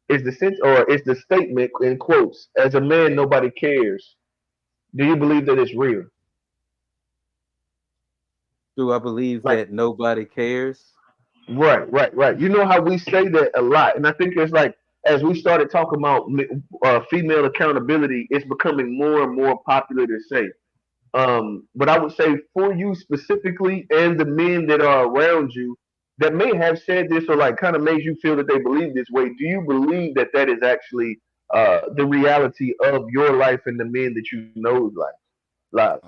it's the statement in quotes, as a man, nobody cares. Do you believe that it's real? Do I believe that nobody cares? Right. You know how we say that a lot. And I think it's like, as we started talking about female accountability, it's becoming more and more popular to say. But I would say for you specifically and the men that are around you that may have said this or like kind of made you feel that they believe this way, do you believe that is actually the reality of your life and the men that you know's life? Like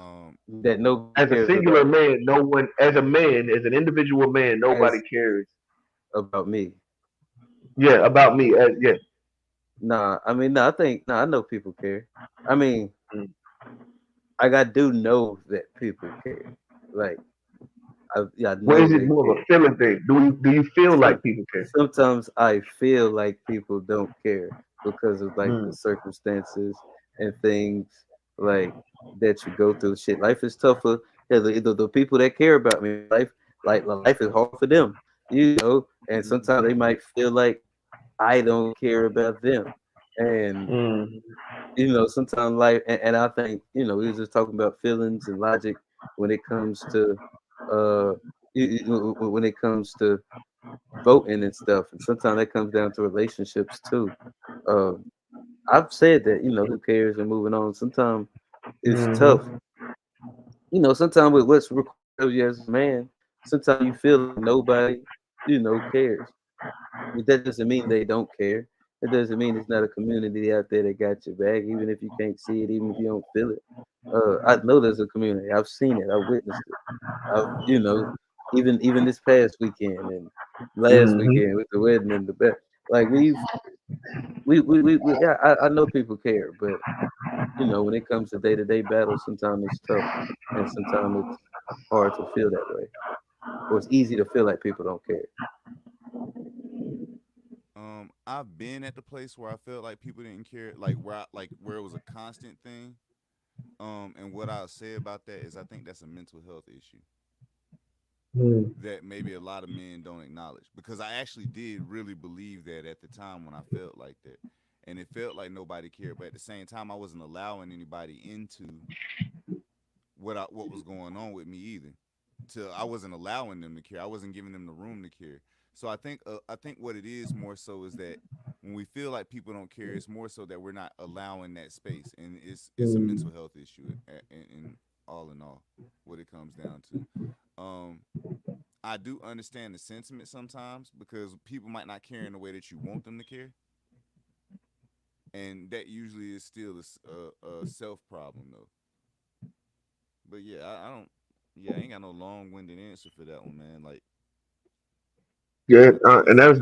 that no as a cares singular about man, no one as a man, as an individual man, nobody as cares. about me. Yeah, about me. Yeah. Nah, I mean, nah, I think, nah, I know people care. I mean, Mm. I do know that people care. Like, yeah, I Well, know is it they more of care. a feeling thing? Do you feel Some like people care? sometimes I feel like people don't care because of like the Mm. circumstances and things like that you go through. Shit, life is tougher. Yeah, the people that care about me, life is hard for them, and sometimes they might feel like I don't care about them, and Mm. sometimes life, and I think, we was just talking about feelings and logic when it comes to uh when it comes to voting and stuff, and sometimes that comes down to relationships too. um I've said that, who cares, and moving on. Sometimes it's Hmm. tough, sometimes with what's required of you as a man. Sometimes you feel like nobody cares, but that doesn't mean they don't care. It doesn't mean it's not a community out there that got your back, even if you can't see it, even if you don't feel it. I know there's a community. I've seen it. I've witnessed it. I've, even this past weekend and last Hmm. weekend with the wedding and the bed. Like yeah, I know people care, but when it comes to day-to-day battles, sometimes it's tough, and sometimes it's hard to feel that way, or it's easy to feel like people don't care. I've been at the place where I felt like people didn't care, like where it was a constant thing. And what I'll say about that is I think that's a mental health issue Mm. that maybe a lot of men don't acknowledge, because I actually did really believe that at the time when I felt like that. And it felt like nobody cared, but at the same time I wasn't allowing anybody into what was going on with me either. I wasn't allowing them to care. I wasn't giving them the room to care. So I think what it is more so is that when we feel like people don't care, it's more so that we're not allowing that space, and it's a mental health issue in all, what it comes down to. I do understand the sentiment sometimes, because people might not care in the way that you want them to care, and that usually is still a self problem though. But yeah, I don't. Yeah, I ain't got no long-winded answer for that one, man. Like, Yeah, I think and it's just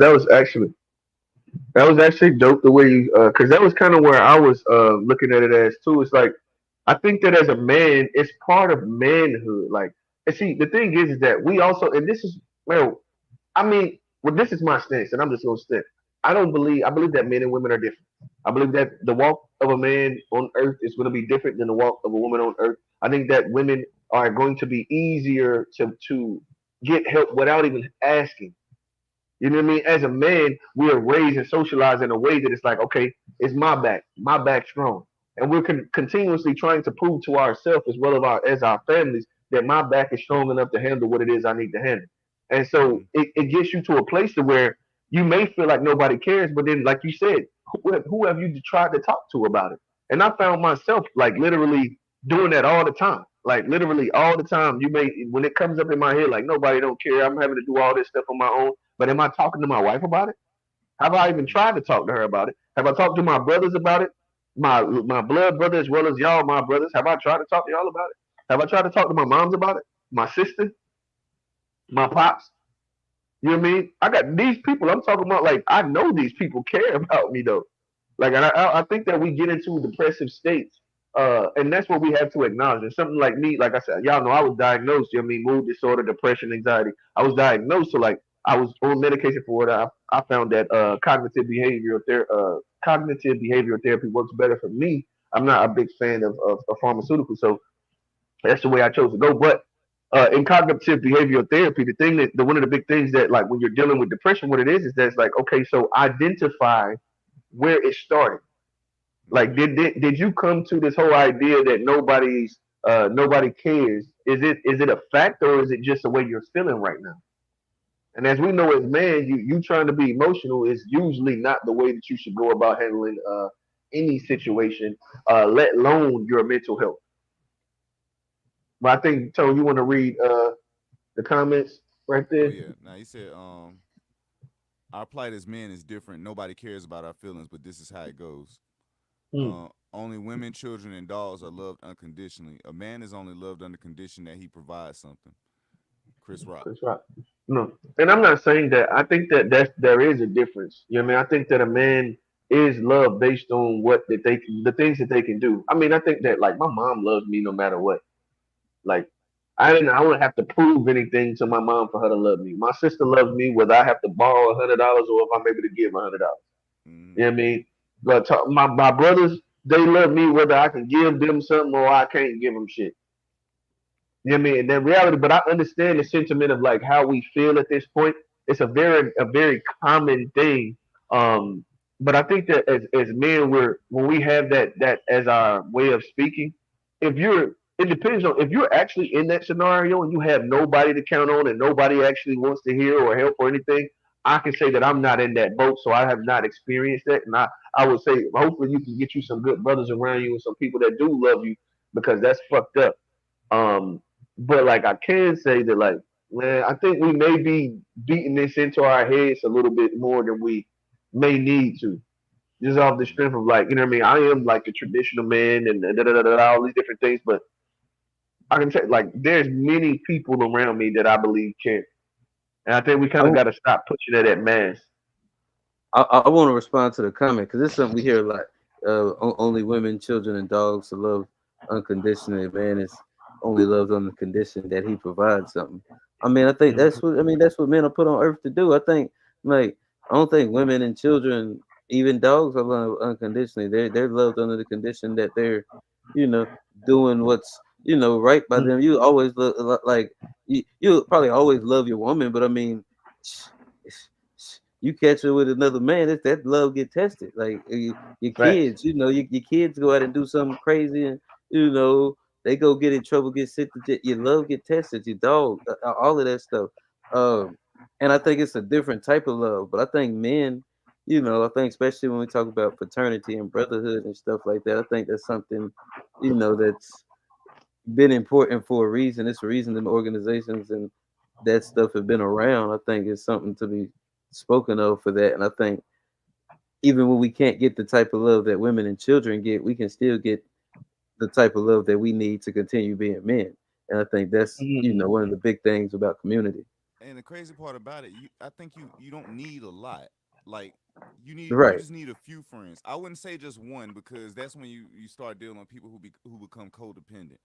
that was actually dope the way you, because that was kind of where I was looking at it as too. It's like I think that as a man, it's part of manhood. Like, and see, the thing is that we also, and this is, well, I mean, well, this is my stance, and I'm just gonna stick. I believe that men and women are different. I believe that the walk of a man on earth is going to be different than the walk of a woman on earth. I think that women are going to be easier to get help without even asking. You know what I mean? As a man, we are raised and socialized in a way that it's like, okay, it's my back strong, and we're continuously trying to prove to ourselves as well as our families that my back is strong enough to handle what it is I need to handle. And so mm, it gets you to a place to where you may feel like nobody cares, but then, like you said, who have you tried to talk to about it? And I found myself like literally doing that all the time. Like literally all the time. When it comes up in my head, like nobody don't care. I'm having to do all this stuff on my own. But am I talking to my wife about it? Have I even tried to talk to her about it? Have I talked to my brothers about it? My blood brother as well as y'all, my brothers. Have I tried to talk to y'all about it? Have I tried to talk to my moms about it? My sister, my pops. You know what I mean? I got these people. I'm talking about like I know these people care about me though. Like, and I think that we get into depressive states, and that's what we have to acknowledge. And something like me, like I said, y'all know I was diagnosed. You know what I mean? Mood disorder, depression, anxiety. I was diagnosed, so like I was on medication for it. I found that cognitive behavioral therapy works better for me. I'm not a big fan of pharmaceuticals, so that's the way I chose to go. But in cognitive behavioral therapy, one of the big things that like when you're dealing with depression, what it is that it's like, okay, so identify where it started. Like, mm, did you come to this whole idea that nobody cares? Is it a fact, or is it just the way you're feeling right now? And as we know as men, you trying to be emotional is usually not the way that you should go about handling any situation, let alone your mental health. But I think Tone, you want to read the comments right oh there? yeah. Now he said, our plight as men is different. Nobody cares about our feelings, but this is how it goes. Hmm. Only women, children, and dogs are loved unconditionally. A man is only loved under condition that he provides something. Chris Rock. That's right. No, and I'm not saying that. I think that there is a difference. You know what I mean? I think that a man is loved based on what that they can, the things that they can do. I mean, I think that like my mom loves me no matter what. Like I don't have to prove anything to my mom for her to love me. My sister loves me whether I have to borrow $100 or if I'm able to give $100. Mm-hmm. You know what I mean? But my brothers, they love me whether I can give them something or I can't give them shit. You know what I mean? And then reality, but I understand the sentiment of like how we feel at this point. It's a very common thing. But I think that as men, when we have that as our way of speaking, if you're it depends on if you're actually in that scenario and you have nobody to count on and nobody actually wants to hear or help or anything. I can say that I'm not in that boat, so I have not experienced that. And I would say hopefully you can get you some good brothers around you and some people that do love you because that's fucked up. Um, but like I can say that like man, I think we may be beating this into our heads a little bit more than we may need to. Just off the strength of like, you know what I mean? I am like a traditional man and da, da, da, da, da, all these different things, but I can say like there's many people around me that I believe can. And I think we kind of got to stop pushing it at mass. I want to respond to the comment because it's something we hear a lot. Only women, children, and dogs are loved unconditionally. Man is only loved on the condition that he provides something. I mean, I think that's what men are put on earth to do. I think like I don't think women and children, even dogs, are loved unconditionally. They're loved under the condition that they're, you know, doing what's right by them. You always like you probably always love your woman, but I mean you catch her with another man, that love get tested. Like your Right. kids, your kids go out and do something crazy, and you know they go get in trouble, get sick. Your love get tested. Your dog, all of that stuff. Um, and I think it's a different type of love. But I think men, I think especially when we talk about fraternity and brotherhood and stuff like that, I think that's something, that's been important for a reason. It's a reason in organizations and that stuff have been around. I think it's something to be spoken of for that. And I think even when we can't get the type of love that women and children get, we can still get the type of love that we need to continue being men. And I think that's one of the big things about community. And the crazy part about it, I think you don't need a lot. Like you Right. just need a few friends. I wouldn't say just one because that's when you start dealing with people who become codependent.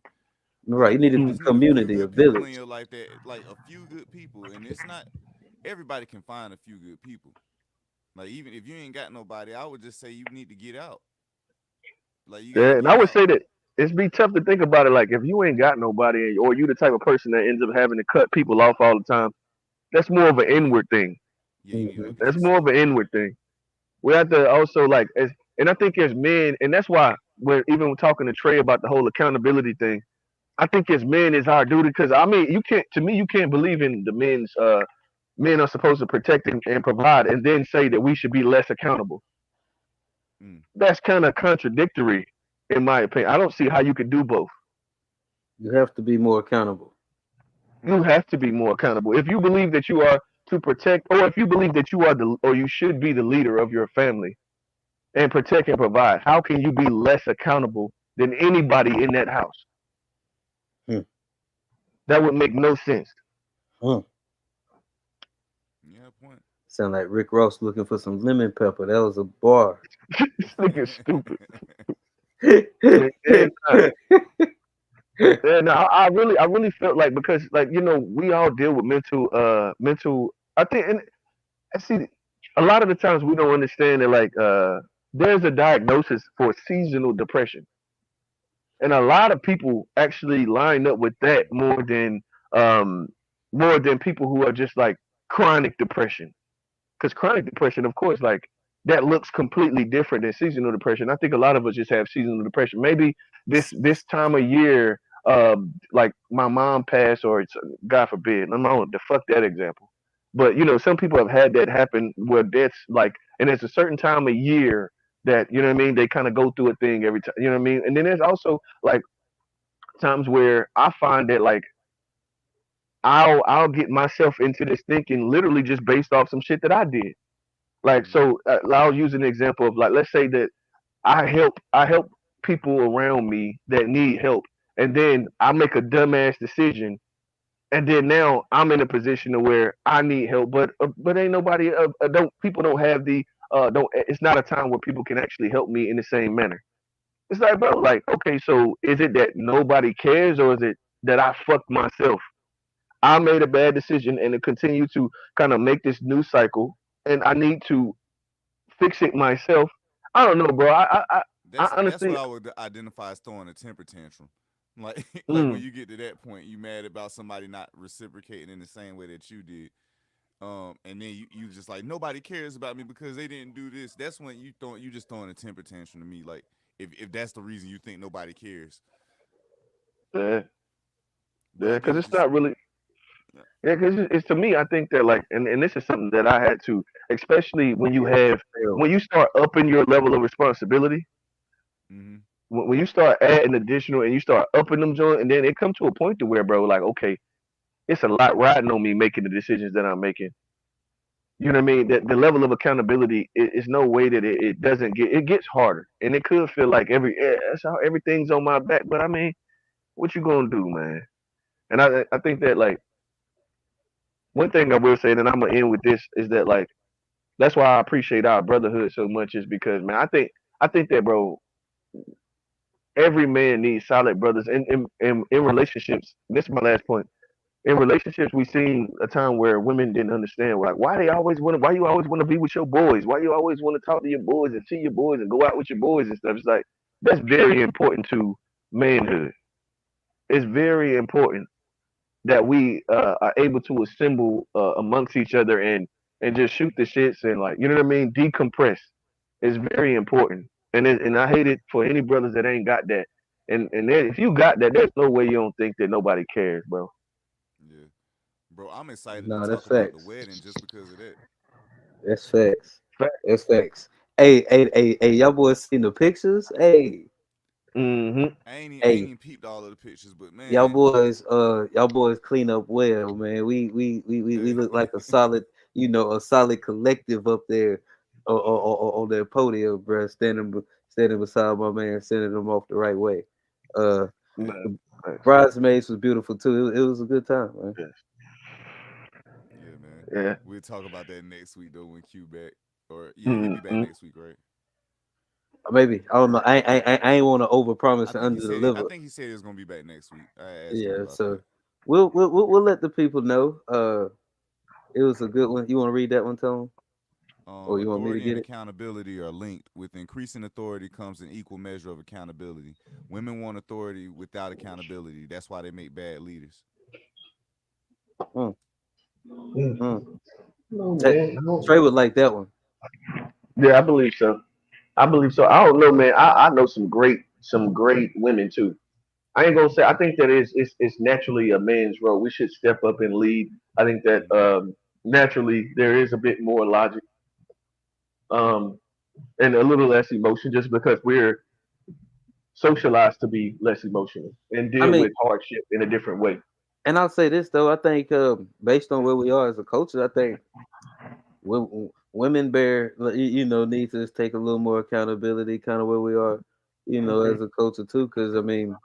Right. You Like need you a just need a few community, a good people in village. your life that like a few good people, and it's not everybody can find a few good people. Like even if you ain't got nobody, I would just say you need to get out. Like you got to Yeah, and I get would out. say that it's be tough to think about it. Like if you ain't got nobody, or you the type of person that ends up having to cut people off all the time, that's more of an inward thing. Yeah, you need to look at That's more of yourself. an inward thing. We have to also like and I think as men, and that's why when even when talking to Trey about the whole accountability thing, I think as men is our duty because I mean you can't to me you can't believe in the men's men are supposed to protect and provide and then say that we should be less accountable. Mm. That's kind of contradictory in my opinion. I don't see how you could do both. You have to be more accountable. You have to be more accountable. If you believe that you are to protect, or if you believe that you are or you should be the leader of your family and protect and provide, how can you be less accountable than anybody in that house? Hmm. That would make no sense. Hmm. Yeah, point. Sound like Rick Ross looking for some lemon pepper. That was a bar. This nigga's stupid. Yeah, nah. Yeah, no, I really felt like because like we all deal with mental. I think and I see a lot of the times we don't understand that like there's a diagnosis for seasonal depression. And a lot of people actually line up with that um more than people who are just like chronic depression. Because chronic depression, of course, like that looks completely different than seasonal depression. I think a lot of us just have seasonal depression. Maybe this time of year, like my mom passed, or it's God forbid, I'm not to fuck that example. But some people have had that happen where deaths like, and it's a certain time of year that you know what I mean. They kind of go through a thing every time, you know what I mean. And then there's also like times where I find that like I'll get myself into this thinking literally just based off some shit that I did. Like Mm. so, I'll use an example of like let's say that I help people around me that need help, and then I make a dumbass decision, and then now I'm in a position to where I need help, but ain't nobody don't people don't have the don't it's not a time where people can actually help me in the same manner. It's like, bro, like, okay, so is it that nobody cares, or is it that I fucked myself? I made a bad decision, and to continue to kind of make this new cycle, and I need to fix it myself. I don't know, bro. I That's what honestly, I would identify as throwing a temper tantrum. Like like when mm, you get to that point, you mad about somebody not reciprocating in the same way that you did. And then you just like nobody cares about me because they didn't do this. That's when you just throwing a temper tantrum to me. Like if that's the reason you think nobody cares. yeah, But yeah, I get because what it's you're saying. not really. Yeah, because it's to me, I think that like, and this is something that I had to, especially when you have, when you start upping your level of responsibility, Mm-hmm. when you start adding additional and you start upping them joint, and then it come to a point to where, bro, like, okay, it's a lot riding on me making the decisions that I'm making. You know what I mean? That the level of accountability is no way that it doesn't get, it gets harder, and it could feel like that's how everything's on my back. But I mean, what you gonna do, man? And I think that like one thing I will say, and I'm gonna end with this, is that like that's why I appreciate our brotherhood so much, is because, man, I think that, bro, every man needs solid brothers in relationships. This is my last point. In relationships, we seen a time where women didn't understand, like, why you always want to be with your boys, why you always want to talk to your boys and see your boys and go out with your boys and stuff. It's like that's very important to manhood. It's very important that we are able to assemble amongst each other and just shoot the shits and, like, you know what I mean, decompress. Is very important, and I hate it for any brothers that ain't got that. And then if you got that, there's no way you don't think that nobody cares, bro. Yeah, bro, I'm excited to No, that's talk about the facts. wedding just because of that. That's facts. Fact. That's facts. Hey, y'all boys seen the pictures? Hey, Mm-hmm. I ain't hey, even peeped all of the pictures, but y'all man, boys, y'all boys clean up well, man. We hey, look like a solid, a solid collective up there, on that podium, bruh, standing beside my man, sending him off the right way. Uh, hey, Man, bridesmaids was beautiful too. It was a good time, man. yes. yeah, man. Yeah. We'll talk about that next week though when Q back, or yeah, he'll be back Mm-hmm. next week, right? Maybe I don't know. I ain't want to overpromise and I underdeliver. think he said he was gonna be back next week. I asked him Yeah, about so that. we'll let the people know. It was a good one. You want to read that one, Tone, or you want me to Authority and get it? accountability are linked. With increasing authority comes an equal measure of accountability. Women want authority without accountability. That's why they make bad leaders. Mm, Mm. mm. No, That, man. I don't, Trey would like that one. yeah, I believe so. I believe so. I don't know, man. I know some great women too. I ain't gonna say. I think that it's naturally a man's role. We should step up and lead. I think that Hmm. naturally there is a bit more logic, um, and a little less emotion, just because we're socialized to be less emotional and I deal mean, with hardship in a different way. and I'll say this though. I think based on where we are as a culture, I think women need to just take a little more accountability, kind of where we are, Okay. as a culture too. Because I mean,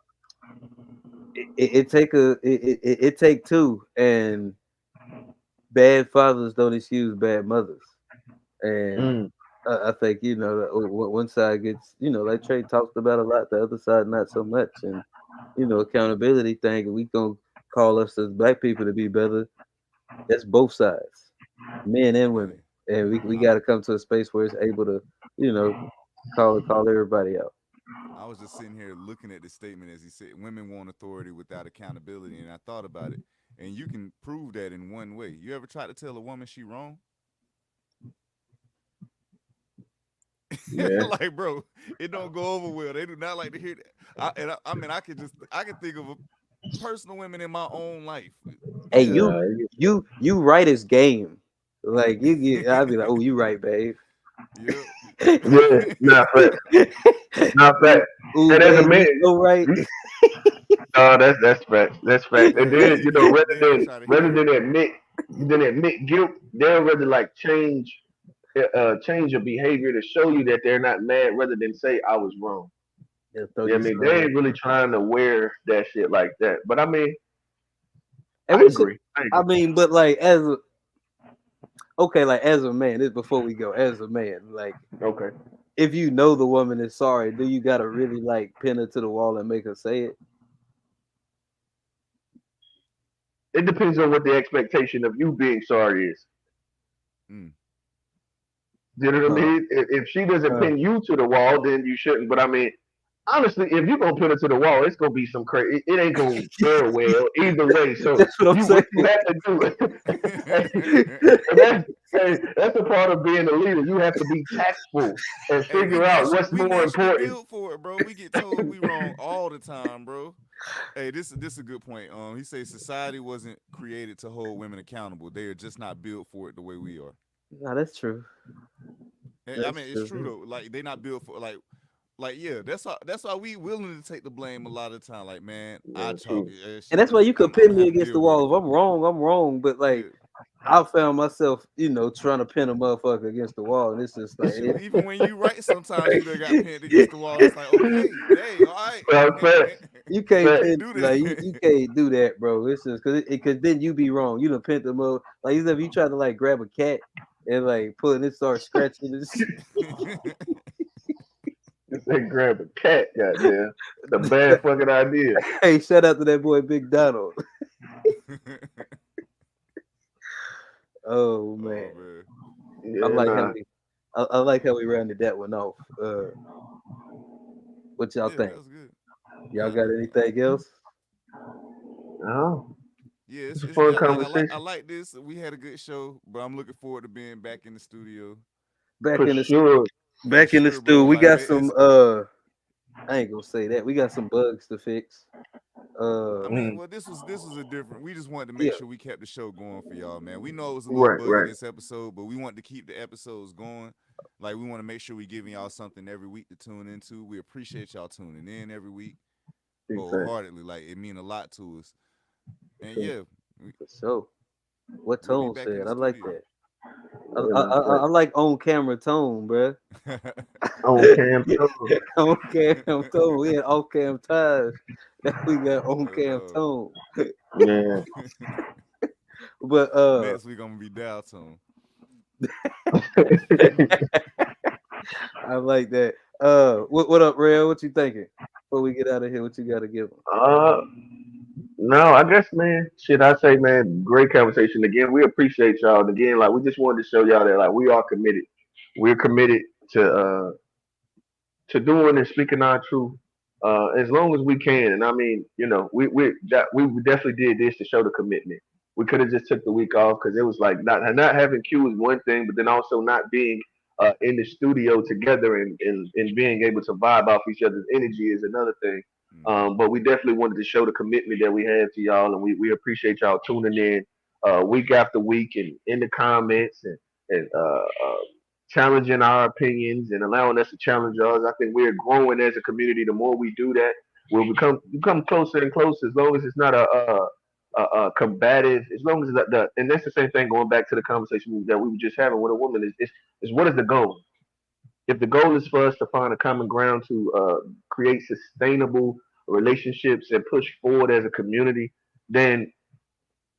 it take it take two, and bad fathers don't excuse bad mothers. And Mm. I think one side gets, like Trey talked about a lot, the other side not so much. And accountability thing, and we gonna call us as black people to be better. That's both sides, men and women, Hey, and we I, got to come to a space where it's able to, you know, call everybody out. I was just sitting here looking at the statement as he said, "Women want authority without accountability," and I thought about it, and you can prove that in one way. You ever try to tell a woman she wrong? Yeah. Like, bro, it don't go over well. They do not like to hear that. I mean, I can think of personal women in my own life. Hey, Yeah. you Yeah. you right as game. Like I'd be like, oh, you right, babe. Yep. Yeah. Not fact. Not fact. Ooh, ooh, And as a babe, man, you so right. that's fact. That's fact. And then, rather They ain't than try to rather hear it. than admit guilt, they'll rather like change your behavior to show you that they're not mad, rather than say I was wrong. They'll throw Yeah, I you mean, some. they ain't really trying to wear that shit like that. But I mean, And I we should. agree. I mean, but like as a, okay, like as a man, this before we go, as a man, like Okay. if you know the woman is sorry, do you gotta really like pin her to the wall and make her say it? It depends on what the expectation of you being sorry is. Mm. You know what I Uh, mean? If she doesn't uh, pin you to the wall, then you shouldn't. But I mean, honestly, if you're gonna pin her to the wall, it's gonna be some crazy. It ain't gonna fare well either way. So That's what I'm what you saying. have to do, and that's a part of being a leader. You have to be tactful and Hey, figure out what's we more naturally important. built for it, bro. We get told we wrong all the time, bro. Hey, this is a good point. He says society wasn't created to hold women accountable. They are just not built for it the way we are. No, that's true. I That's mean, it's true true. though. Like they not built for like yeah. That's why we willing to take the blame a lot of the time. Like man, I Yeah, talk true. that And shit. that's why you could I'm pin gonna me have to against the deal with it. wall. If I'm wrong, I'm wrong. But like Yeah. I found myself, trying to pin a motherfucker against the wall, and it's just like Shoot, even when you right, sometimes you done got pinned against the wall. It's like, okay, dang, all right. Fact. you can't Can't pin do like you that. can't do that, bro. It's just because then you be wrong. You done pinned them up. Like if you try to like grab a cat and like pull it and it start scratching and shit. They grab a cat, goddamn. It's a bad fucking idea. Hey, shout out to that boy Big Donald. Oh Oh man, man. I Yeah, like how nah. I like how we rounded that one off. What y'all Yeah, think? that was good. Y'all got anything else? Oh, Yeah, it's a it's fun good. I conversation like this. We had a good show, but I'm looking forward to being back in the studio Back for in the sure. for back in the sure, stew. bro. We Like got man, some. it's. I ain't gonna say that. We got some bugs to fix. I Uh, mean, Mm. well, this was a different. We just wanted to make yeah, sure we kept the show going for y'all, man. We know it was a little Right, buggy right. this episode, but we wanted to keep the episodes going. Like we want to make sure we giving y'all something every week to tune into. We appreciate y'all tuning in every week Big fact. wholeheartedly. Like it mean a lot to us. And yeah, for sure. What we'll be Tone back in said, the I like studio. that. Yeah, man. I like on camera tone, bruh. On cam too. On cam tone. We had off cam ties. Now we got on cam Uh, tone. Yeah. But Next week I'm gonna be down tone. I like that. What up, Rail? What you thinking? Before we get out of here, what you got to give them? No, I guess, man. Shit, I say, man. Great conversation again. We appreciate y'all. And again, like we just wanted to show y'all that, like we are committed. We're committed to doing and speaking our truth, as long as we can. And I mean, we definitely did this to show the commitment. We could have just took the week off because it was like not having Q is one thing, but then also not being in the studio together and being able to vibe off each other's energy is another thing. But we definitely wanted to show the commitment that we have to y'all, and we appreciate y'all tuning in week after week and in the comments and challenging our opinions and allowing us to challenge ours. I think we're growing as a community. The more we do that, we'll become closer and closer. As long as it's not a combative, as long as and that's the same thing. Going back to the conversation that we were just having with a woman is what is the goal? If the goal is for us to find a common ground to create sustainable relationships and push forward as a community, then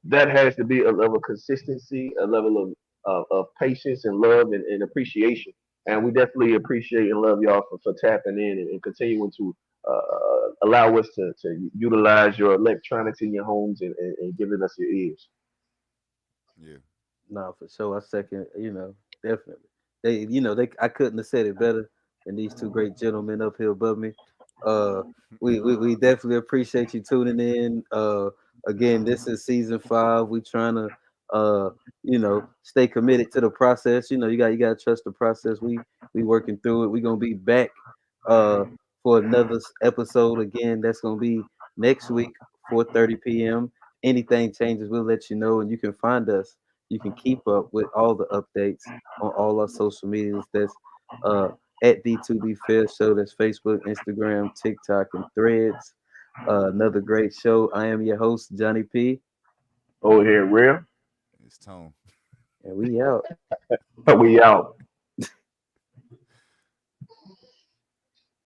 that has to be a level of consistency, a level of patience and love and appreciation. And we definitely appreciate and love y'all for tapping in and continuing to allow us to utilize your electronics in your homes and giving us your ears. Yeah. No, for sure. I second. Definitely. They. I couldn't have said it better than these two great gentlemen up here above me. Uh, we definitely appreciate you tuning in. Again, this is season 5. We trying to stay committed to the process. You got to trust the process. We working through it. We gonna be back for another episode again. That's gonna be next week, 4:30 p.m. Anything changes, we'll let you know, and you can find us. You can keep up with all the updates on all our social medias. That's uh, at D2B Fair Show. That's Facebook, Instagram, TikTok, and Threads. Another great show. I am your host, Johnny P. Over here, real. It's Tone. And we out. We out.